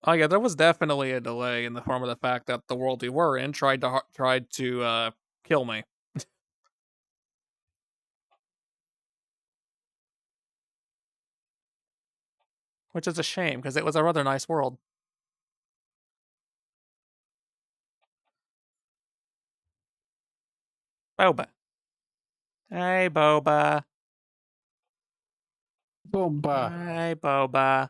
Oh yeah, there was definitely a delay in the form of the fact that the world we were in tried to kill me, which is a shame because it was a rather nice world. Boba. Hey, Boba. Boba. Hey, Boba.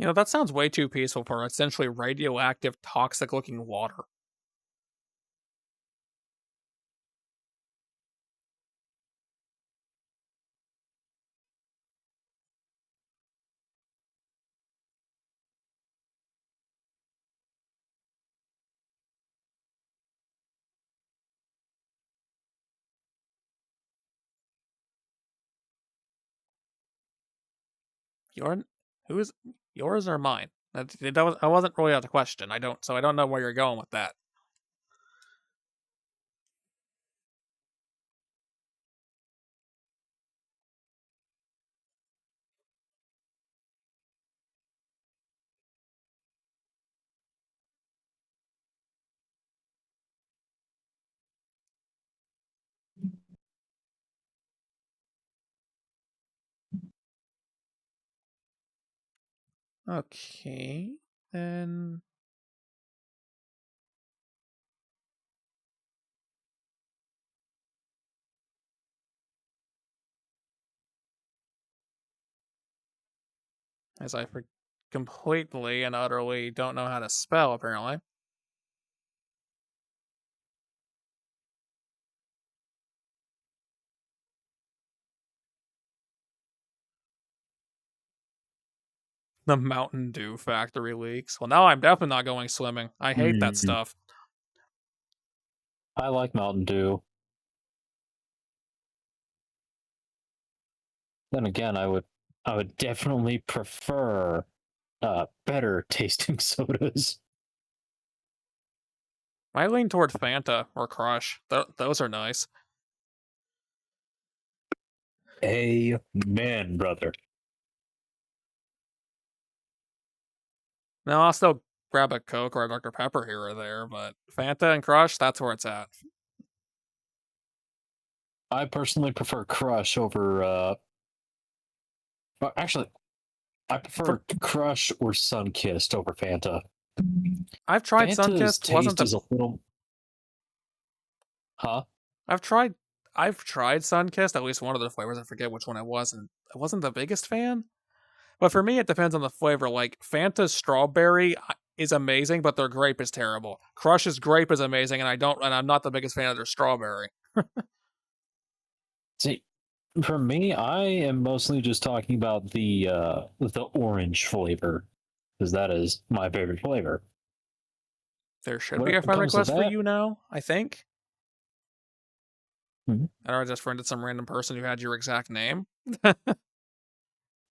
You know, that sounds way too peaceful for essentially radioactive, toxic-looking water. Your who is yours or mine? I wasn't really out the question. I don't know where you're going with that. Okay, then. As I completely and utterly don't know how to spell, apparently. The Mountain Dew factory leaks. Well, now I'm definitely not going swimming. I hate that stuff. I like Mountain Dew. Then again, I would definitely prefer better tasting sodas. I lean toward Fanta or Crush. Those are nice. Amen, brother. Now I'll still grab a Coke or a Dr. Pepper here or there, but Fanta and Crush, that's where it's at. I personally prefer Crush over. Well, actually, I prefer Crush or Sunkissed over Fanta. I've tried Fanta's Sunkissed. Wasn't taste is the a little. Huh? I've tried Sunkissed, at least one of the flavors. I forget which one it was, and I wasn't the biggest fan. But for me, it depends on the flavor. Like Fanta's strawberry is amazing, but their grape is terrible. Crush's grape is amazing, and I'm not the biggest fan of their strawberry. See, for me, I am mostly just talking about the orange flavor, because that is my favorite flavor. There should When be a it friend comes to request for that, you now, I think. Mhm. I don't know, I just friended some random person who had your exact name.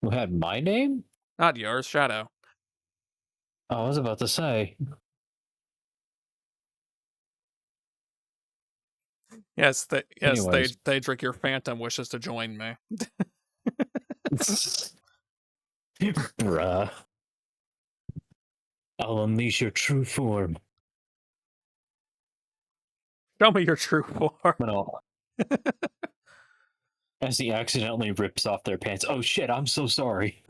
who had my name? Not yours, Shadow. I was about to say. Yes, Anyways. they drink your phantom wishes to join me. Bruh. I'll unleash your true form. Show me your true form. No. As he accidentally rips off their pants. Oh shit, I'm so sorry.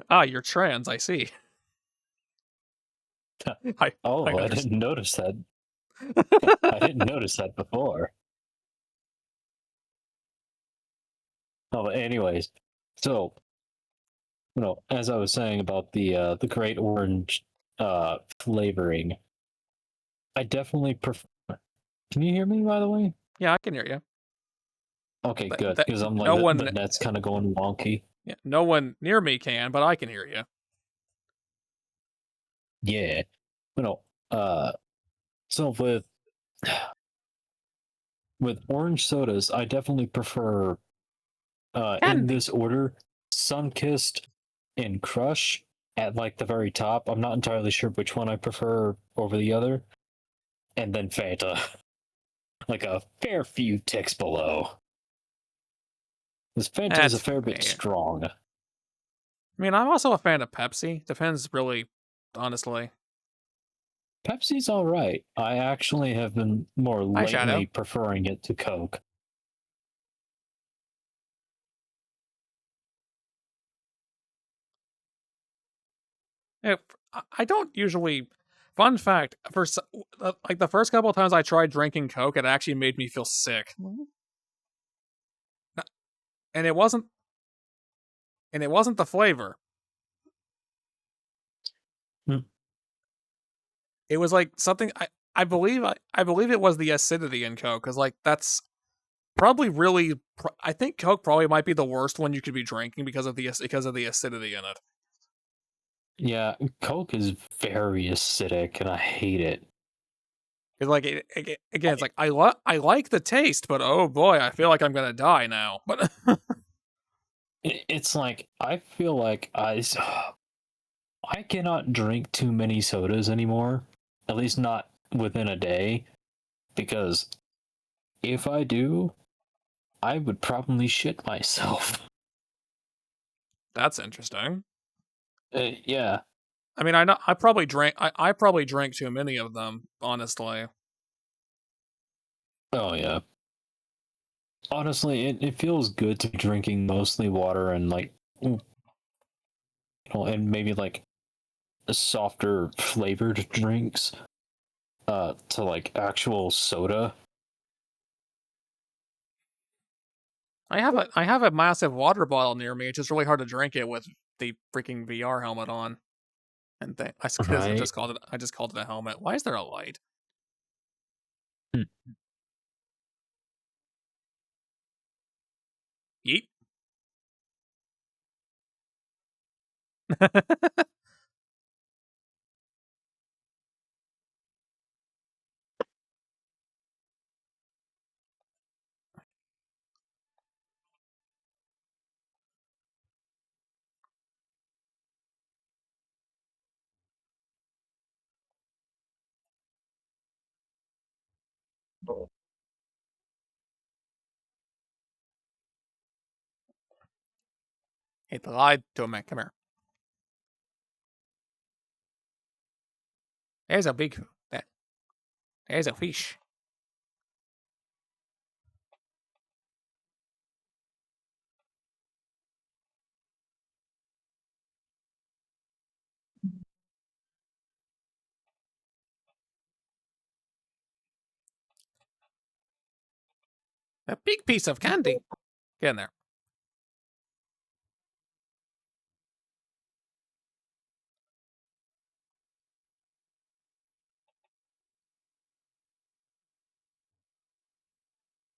Ah, you're trans, I see. I I understand. didn't notice that. I didn't notice that before. Oh, but anyways, so as I was saying about the Great Orange flavoring, I definitely prefer. Can you hear me, by the way? Yeah, I can hear you. Okay, Th- good, th- because I'm no like one, the net's kind of going wonky. yeah, no one near me can, but I can hear you. Yeah, you know, uh, so with orange sodas, I definitely prefer in Candy. this order, Sunkissed and Crush at like the very top. I'm not entirely sure which one I prefer over the other. And then Fanta. like a fair few ticks below. This Fanta is a That's fair bit fair. strong. I mean, I'm also a fan of Pepsi. Depends, really, honestly. Pepsi's alright. I actually have been more Hi, lately Shadow. preferring it to Coke. If I don't usually. Fun fact: like the first couple of times I tried drinking Coke, it actually made me feel sick, and it wasn't the flavor. It was like something I believe I believe it was the acidity in Coke, because like that's probably really. I think Coke probably might be the worst one you could be drinking because of the acidity in it. Yeah, Coke is very acidic, and I hate it. It's like again, it's like I like the taste, but oh boy, I feel like I'm gonna die now. But It's like I feel like I cannot drink too many sodas anymore. At least not within a day, because if I do, I would probably shit myself. that's interesting. Yeah. I mean, I probably drank I probably drank too many of them, honestly. Oh yeah. Honestly, it feels good to be drinking mostly water and like, and maybe like softer flavored drinks, to like actual soda. I have a massive water bottle near me. It's just really hard to drink it with the freaking VR helmet on. And Right. I just called it a helmet. Why is there a light? Hmm. Yeet. It lied to me. Come here. There's a big that. There's a fish. A big piece of candy. Get in there.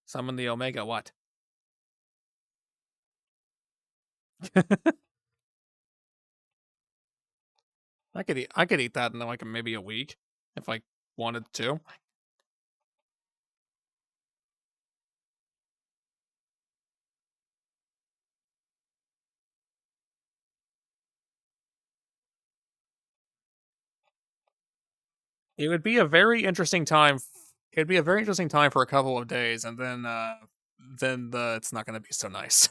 Summon the Omega. What? I could eat that in like maybe a week if I wanted to. It would be a very interesting time. It'd be a very interesting time for a couple of days, and then it's not going to be so nice.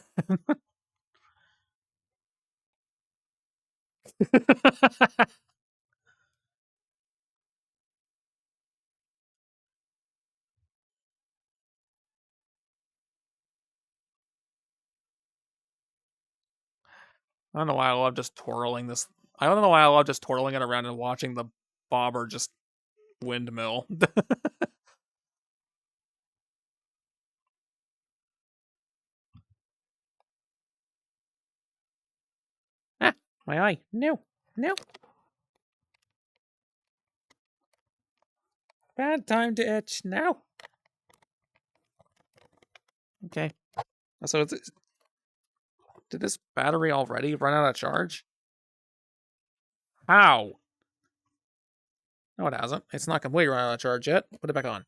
I don't know why I love just twirling this. I don't know why I love just twirling it around and watching the bobber just windmill. Ah, my eye. No, no. Bad time to itch. No. Okay. So did this battery already run out of charge? How? No, it hasn't. It's not completely run out of charge yet. Put it back on.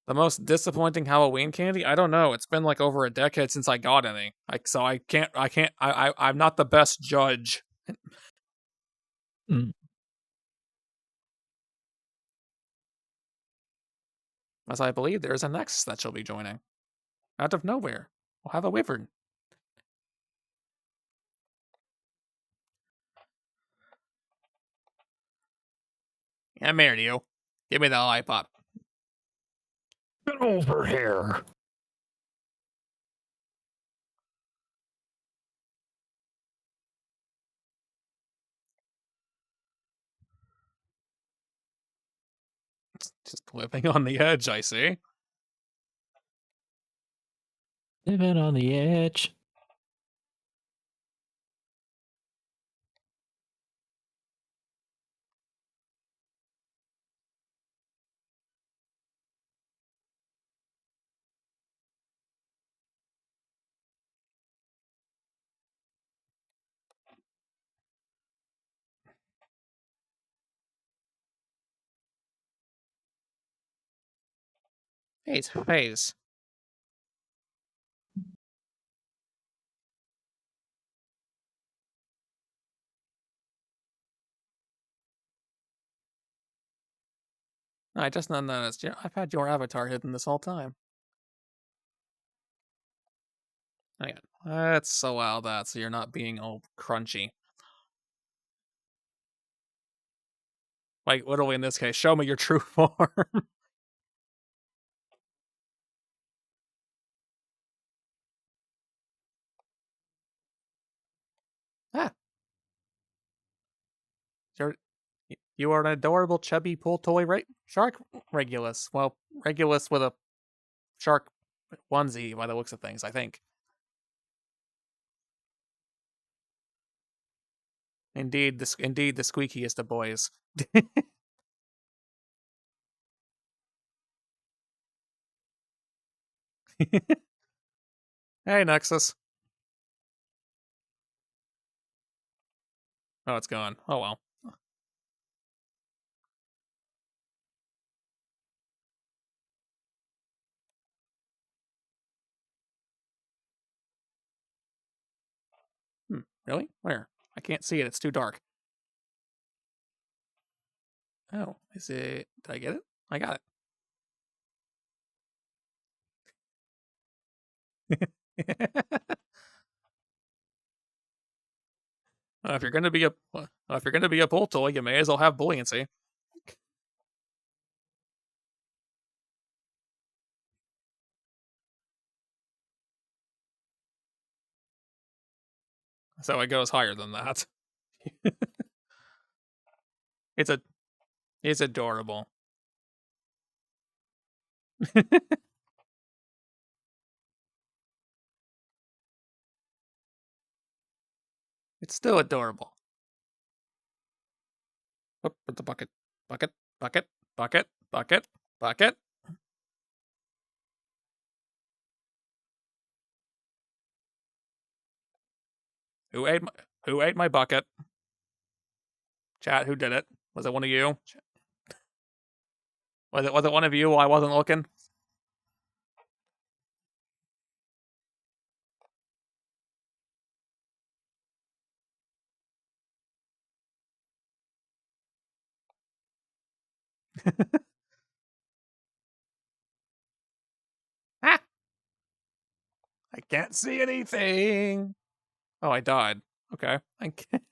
The most disappointing Halloween candy? I don't know. It's been like over a decade since I got any. So I'm not the best judge. Mm. As I believe there is a Nexus that she'll be joining. Out of nowhere. We'll have a wyvern. Yeah, married you. Give me the lollipop. Get over here. Just living on the edge, I see. Living on the edge. Phase. I just not noticed. I've had your avatar hidden this whole time. Hang on. Let's allow that so you're not being all crunchy. Like, literally in this case, show me your true form. Ah, you're, you are an adorable, chubby pool toy shark Regulus. Well, Regulus with a shark onesie by the looks of things, I think. Indeed, the squeakiest of boys. Hey, Nexus. Oh, it's gone. Oh well. Really? Where? I can't see it. It's too dark. Oh, is it? Did I get it? I got it. If you're gonna be a pool toy, you may as well have buoyancy. So it goes higher than that. It's a it's adorable. It's still adorable. Oh, put the bucket, bucket, bucket, bucket, bucket, bucket. Who ate my bucket? Chat, who did it? Was it one of you? Was it one of you while I wasn't looking? Ah! I can't see anything. Oh, I died. Okay. I can't.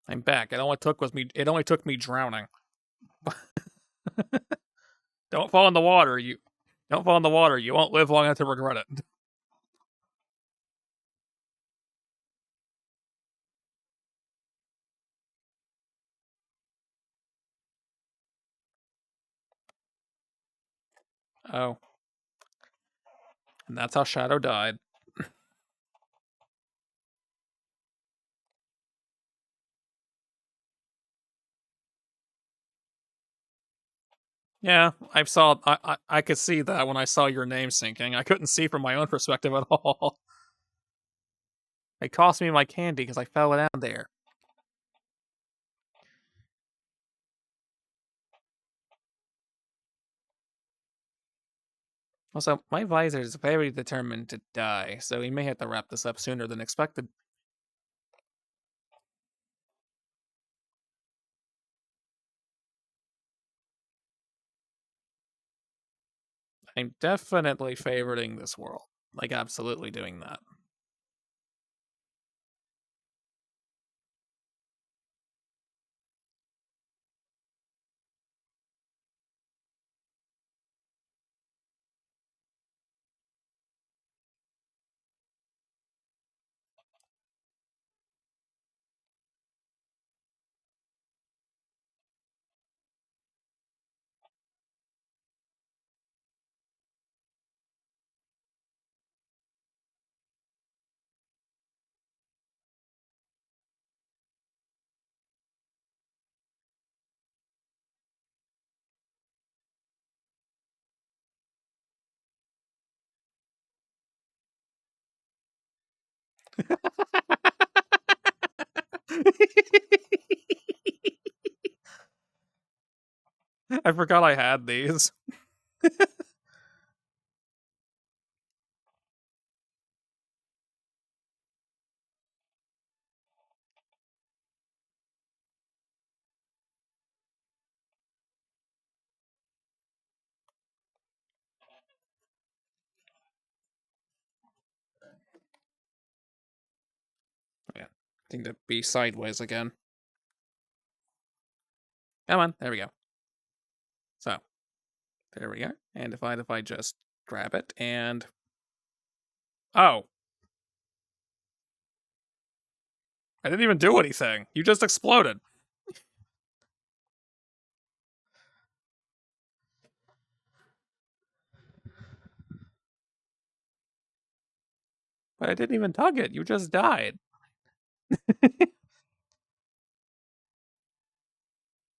I'm back. It only took me drowning. Don't fall in the water. You don't fall in the water. You won't live long enough to regret it. Oh, and that's how Shadow died. Yeah, I could see that when I saw your name sinking. I couldn't see from my own perspective at all. It cost me my candy because I fell down there. Also, my visor is very determined to die, so we may have to wrap this up sooner than expected. I'm definitely favoriting this world. Like, absolutely doing that. I forgot I had these. Yeah, I think to be sideways again. Come on, there we go. So, there we go. And if I just grab it and... Oh! I didn't even do anything. You just exploded. But I didn't even tug it. You just died.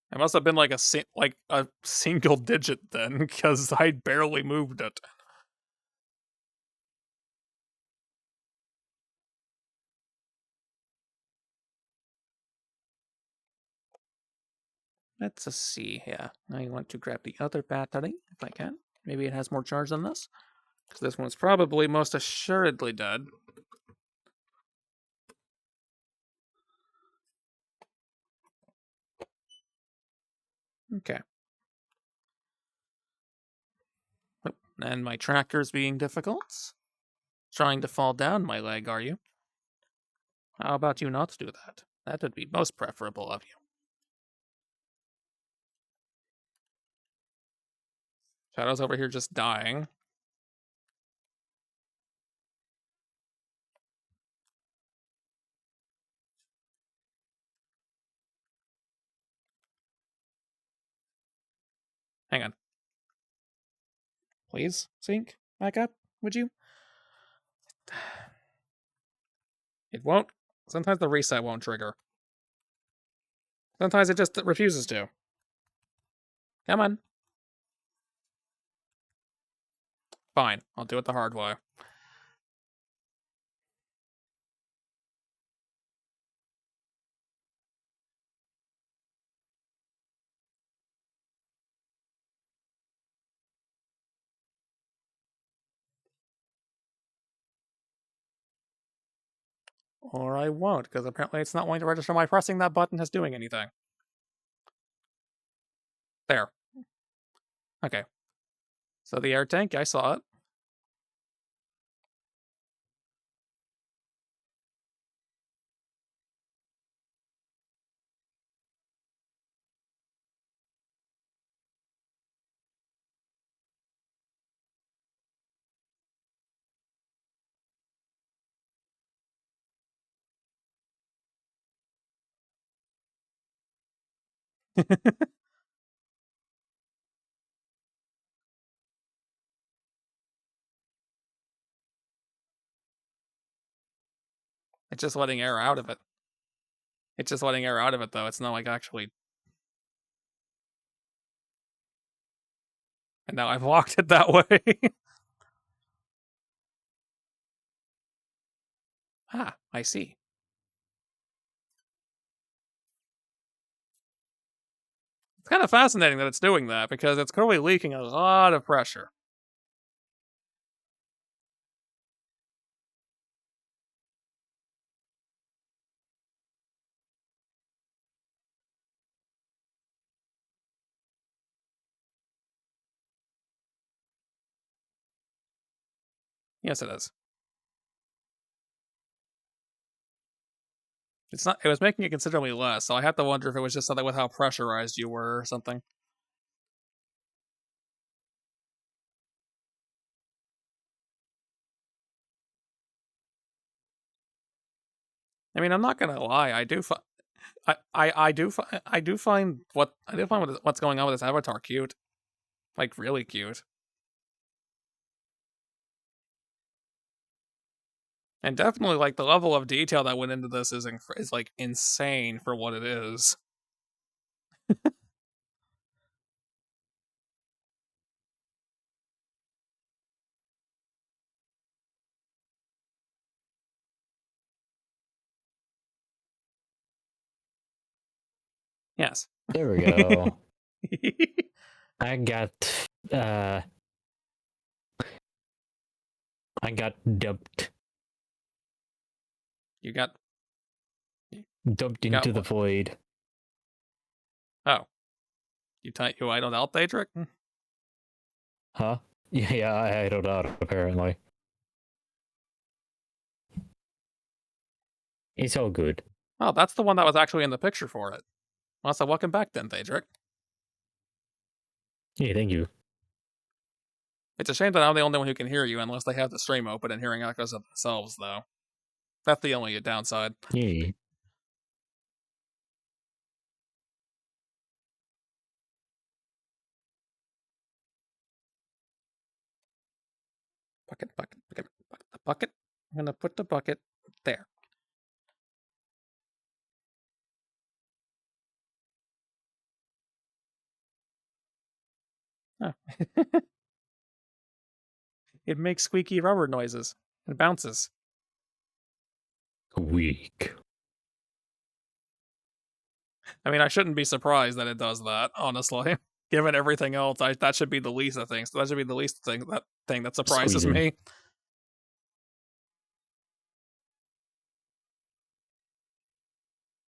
It must have been like a single digit then, because I barely moved it. Let's see here. I want to grab the other battery, if I can. Maybe it has more charge than this. Because this one's probably most assuredly dead. Okay. Oh, and my tracker's being difficult. Trying to fall down my leg, are you? How about you not do that? That would be most preferable of you. Shadow's over here just dying. Hang on. Please, sync back up, would you? It won't. Sometimes the reset won't trigger. Sometimes it just refuses to. Come on. Fine, I'll do it the hard way. Or I won't, because apparently it's not going to register my pressing that button as doing anything. There. Okay. So the air tank, I saw it. It's just letting air out of it. It's just letting air out of it, though. It's not like actually... And now I've locked it that way. Ah, I see. It's kind of fascinating that it's doing that, because it's clearly leaking a lot of pressure. Yes, it is. It's not. It was making it considerably less, so I have to wonder if it was just something with how pressurized you were or something. I mean, I'm not gonna lie. I do. I do find what's going on with this avatar cute, like really cute, and definitely like the level of detail that went into this is like insane for what it is. Yes. There we go. I got uh I got dumped You got dumped you got into the what? void. Oh. You idled out, Daedric? Huh? Yeah, I idled out apparently. It's all good. Oh, that's the one that was actually in the picture for it. Well, so welcome back then, Daedric. Yeah, thank you. It's a shame that I'm the only one who can hear you unless they have the stream open and hearing echoes of themselves, though. That's the only downside. Yeah. Bucket. The bucket. I'm gonna put the bucket there. Oh. It makes squeaky rubber noises. It bounces. Weak. I mean, I shouldn't be surprised that it does that, honestly. Given everything else, that should be the least of things. That should be the least thing that surprises Squeezing. me.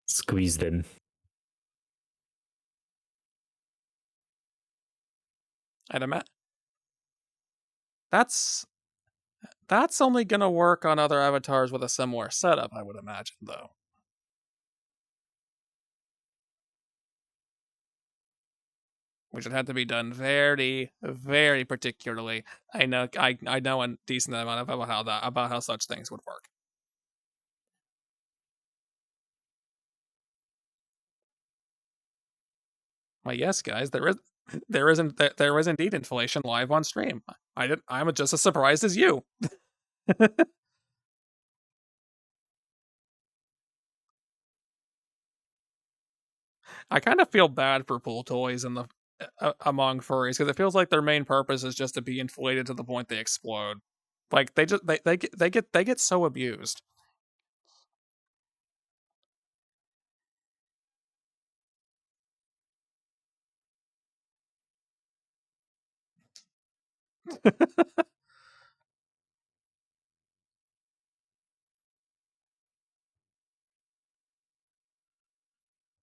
Squeeze them. I'd imagine that's only gonna work on other avatars with a similar setup, I would imagine, though. Which would have to be done very, very particularly. I know a decent amount about how such things would work. Well, yes, guys, there is indeed inflation live on stream. I'm just as surprised as you. I kind of feel bad for pool toys in the among furries because it feels like their main purpose is just to be inflated to the point they explode. Like they get so abused.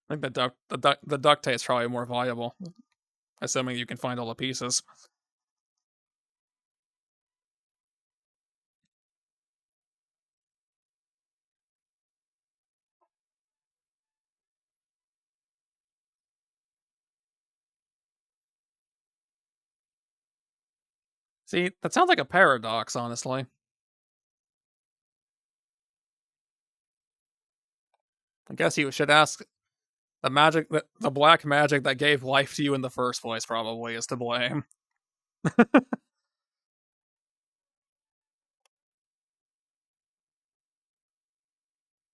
I think the duct tape is probably more valuable, assuming you can find all the pieces. See, that sounds like a paradox, honestly. I guess you should ask the black magic that gave life to you in the first place probably is to blame.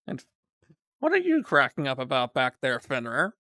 And what are you cracking up about back there, Fenrir?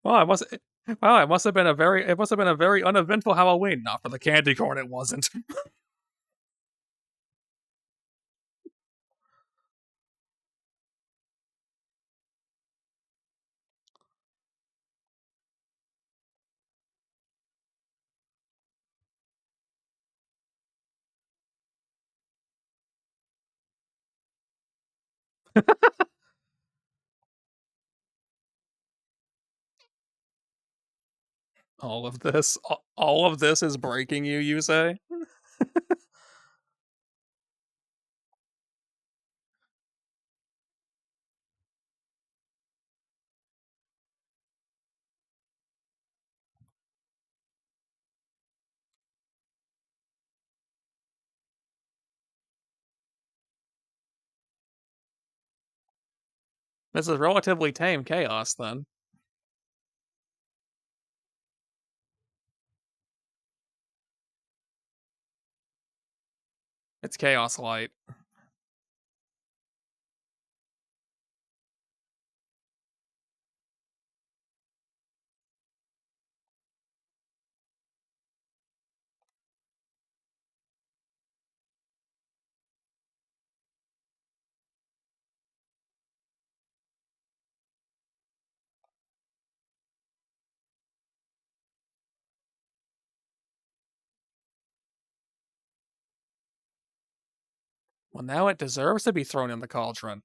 Well, it must have been a very uneventful Halloween. Not for the candy corn, it wasn't. All of this is breaking you say? This is relatively tame chaos, then. It's chaos light. Well, now it deserves to be thrown in the cauldron.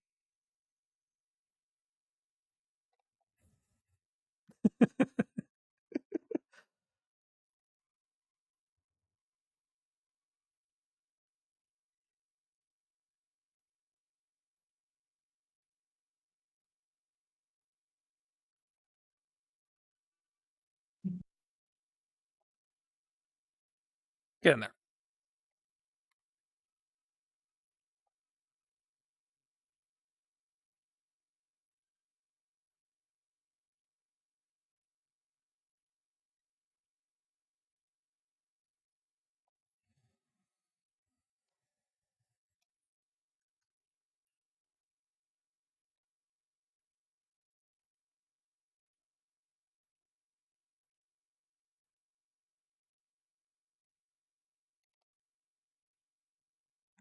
Get in there.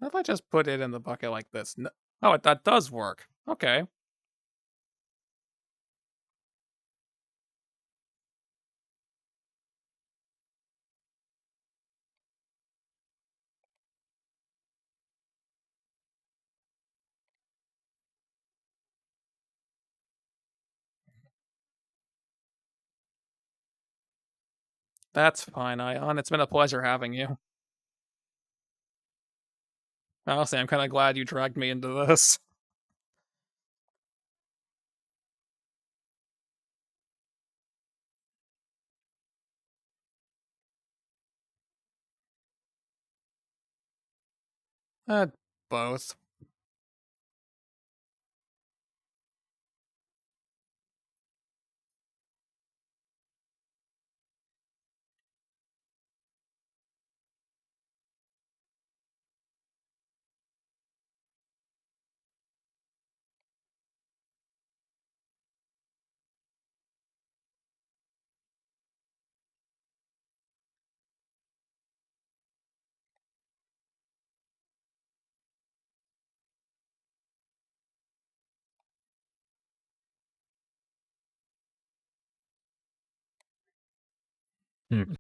What if I just put it in the bucket like this? No. Oh, that does work. Okay. That's fine, Ion. It's been a pleasure having you. Honestly, I'm kind of glad you dragged me into this. Uh, both. Hmm.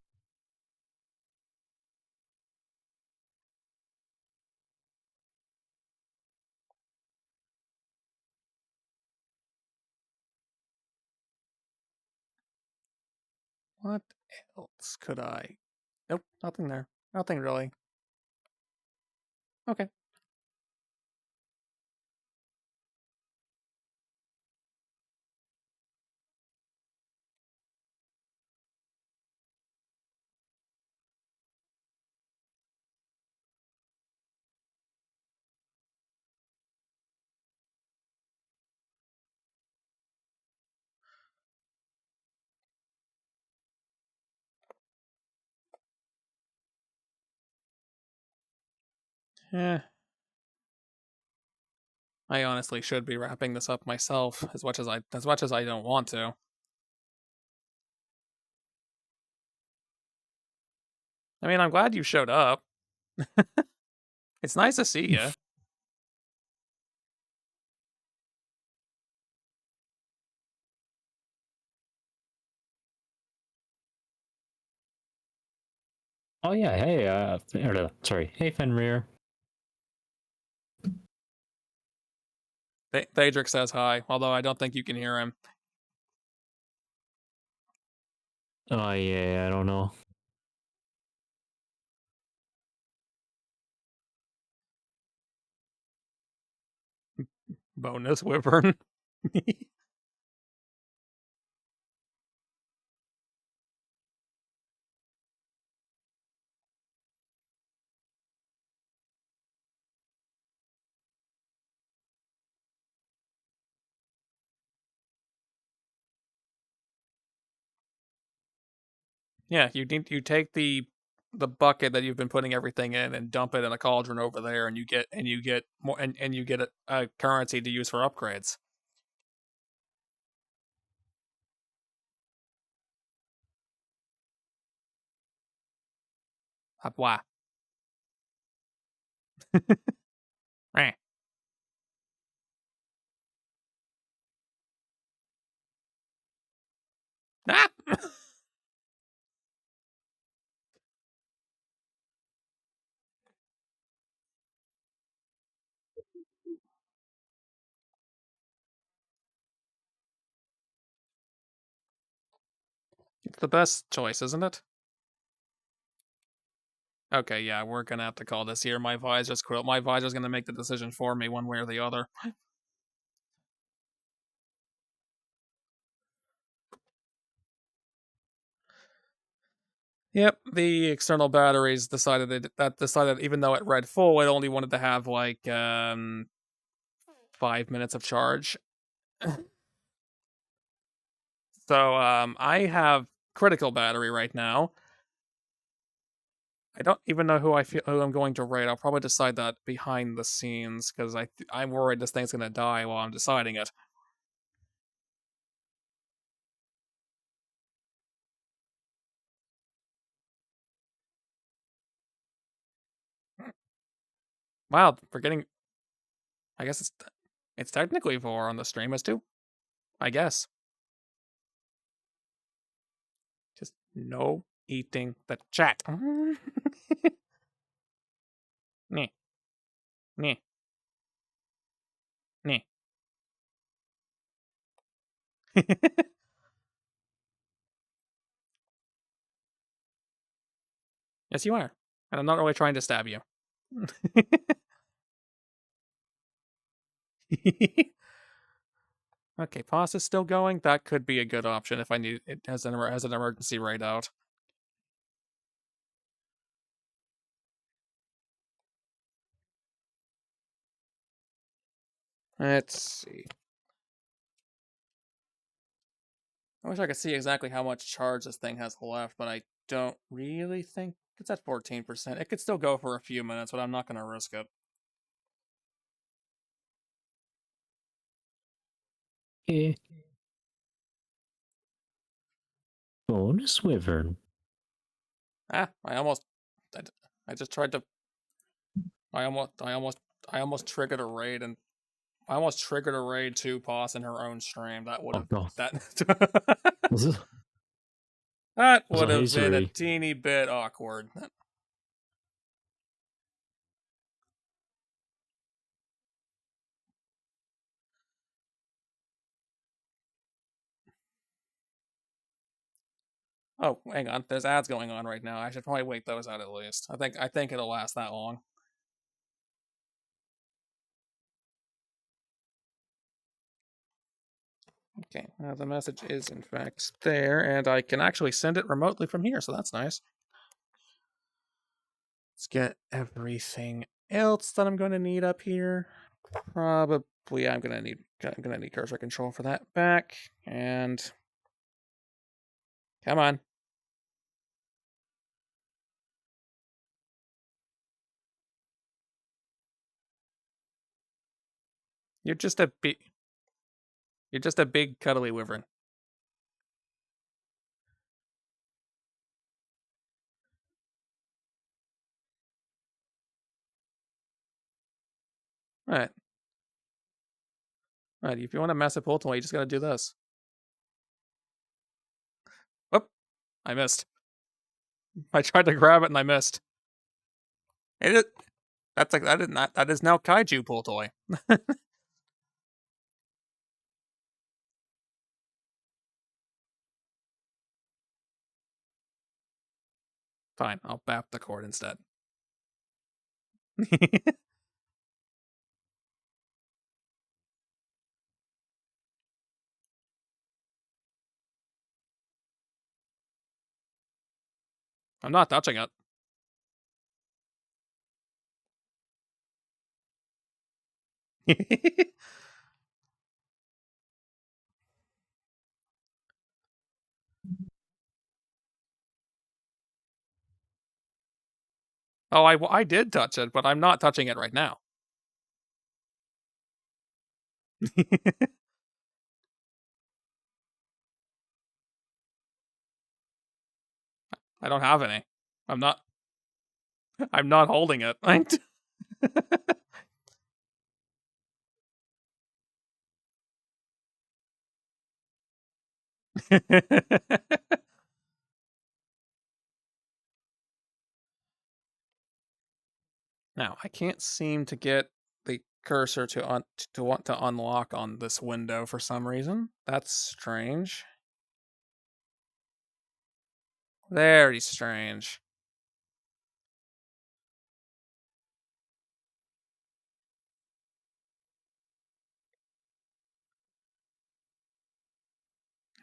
What else could I? Nope, nothing there. Nothing really. Okay. Eh, I honestly should be wrapping this up myself, as much as I don't want to. I mean, I'm glad you showed up. It's nice to see you. Oh yeah, hey, sorry, hey Fenrir. Thaedric says hi, although I don't think you can hear him. Oh yeah, I don't know. Bonus wyvern. Yeah, you take the bucket that you've been putting everything in and dump it in a cauldron over there, and you get more and you get a currency to use for upgrades. Why? Eh. Ah! It's the best choice, isn't it? Okay, yeah, we're gonna have to call this here. My visor's gonna make the decision for me one way or the other. Yep, the external batteries decided even though it read full, it only wanted to have like 5 minutes of charge. So I have critical battery right now. I don't even know who I'm going to raid. I'll probably decide that behind the scenes because I'm worried this thing's gonna die while I'm deciding it. Wow, forgetting. I guess it's technically 4 on the stream as 2. I guess. Just no eating the chat. Nah, nah, nah. Yes, you are. And I'm not really trying to stab you. Okay, pause is still going. That could be a good option if I need it as an emergency raid out. Let's see. I wish I could see exactly how much charge this thing has left, but I don't really think it's at 14%. It could still go for a few minutes, but I'm not going to risk it. Yeah. Bonus wyvern. Ah, I just tried to. I almost triggered a raid and I almost triggered a raid to Pos in her own stream. That would Oh have god. that Was it? that Was would a have been a hazery. teeny bit awkward. Oh, hang on. There's ads going on right now. I should probably wait those out at least. I think it'll last that long. Okay, the message is in fact there, and I can actually send it remotely from here, so that's nice. Let's get everything else that I'm going to need up here. Probably I'm gonna need cursor control for that back, and come on. You're just a big cuddly wyvern. Alright. Alright, if you want to mess up ultimately, you just gotta do this. Whoop! I missed. I tried to grab it and I missed. That is now kaiju pull toy. Fine, I'll bap the cord instead. I'm not touching it. Oh, I did touch it, but I'm not touching it right now. I don't have any. I'm not. I'm not holding it. Now, I can't seem to get the cursor to want to unlock on this window for some reason. That's strange. Very strange.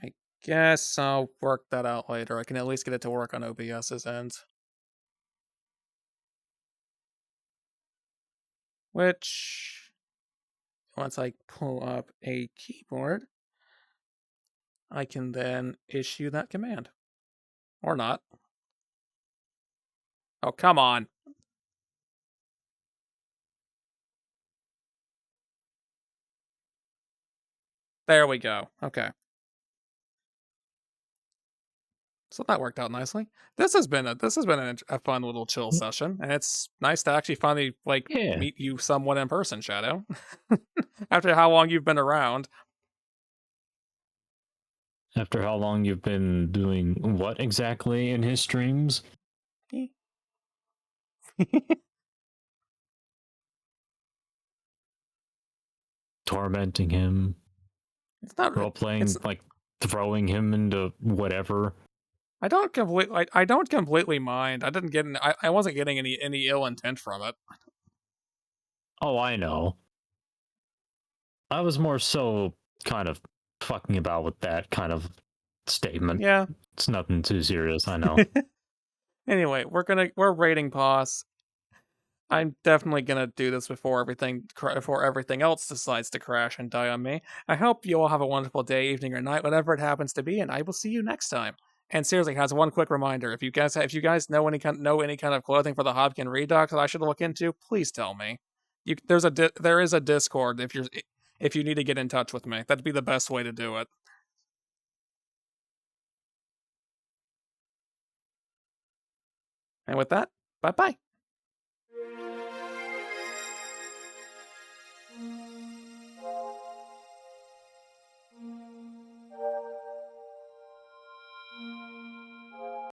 I guess I'll work that out later. I can at least get it to work on OBS's end. Which, once I pull up a keyboard, I can then issue that command. Or not. Oh, come on. There we go. Okay. So that worked out nicely. This has been a fun little chill session, and it's nice to actually finally Yeah. meet you somewhat in person, Shadow. After how long you've been around. After how long you've been doing what exactly in his streams? Tormenting him. It's not role playing, like throwing him into whatever. I don't completely mind. I didn't get I wasn't getting any ill intent from it. Oh, I know. I was more so kind of fucking about with that kind of statement. Yeah. It's nothing too serious, I know. Anyway, we're rating pause. I'm definitely gonna do this before everything else decides to crash and die on me. I hope you all have a wonderful day, evening, or night, whatever it happens to be, and I will see you next time. And seriously, has one quick reminder: if you guys know any kind of clothing for the Hobkin Redux that I should look into, please tell me. There is a Discord if you need to get in touch with me. That'd be the best way to do it. And with that, bye bye.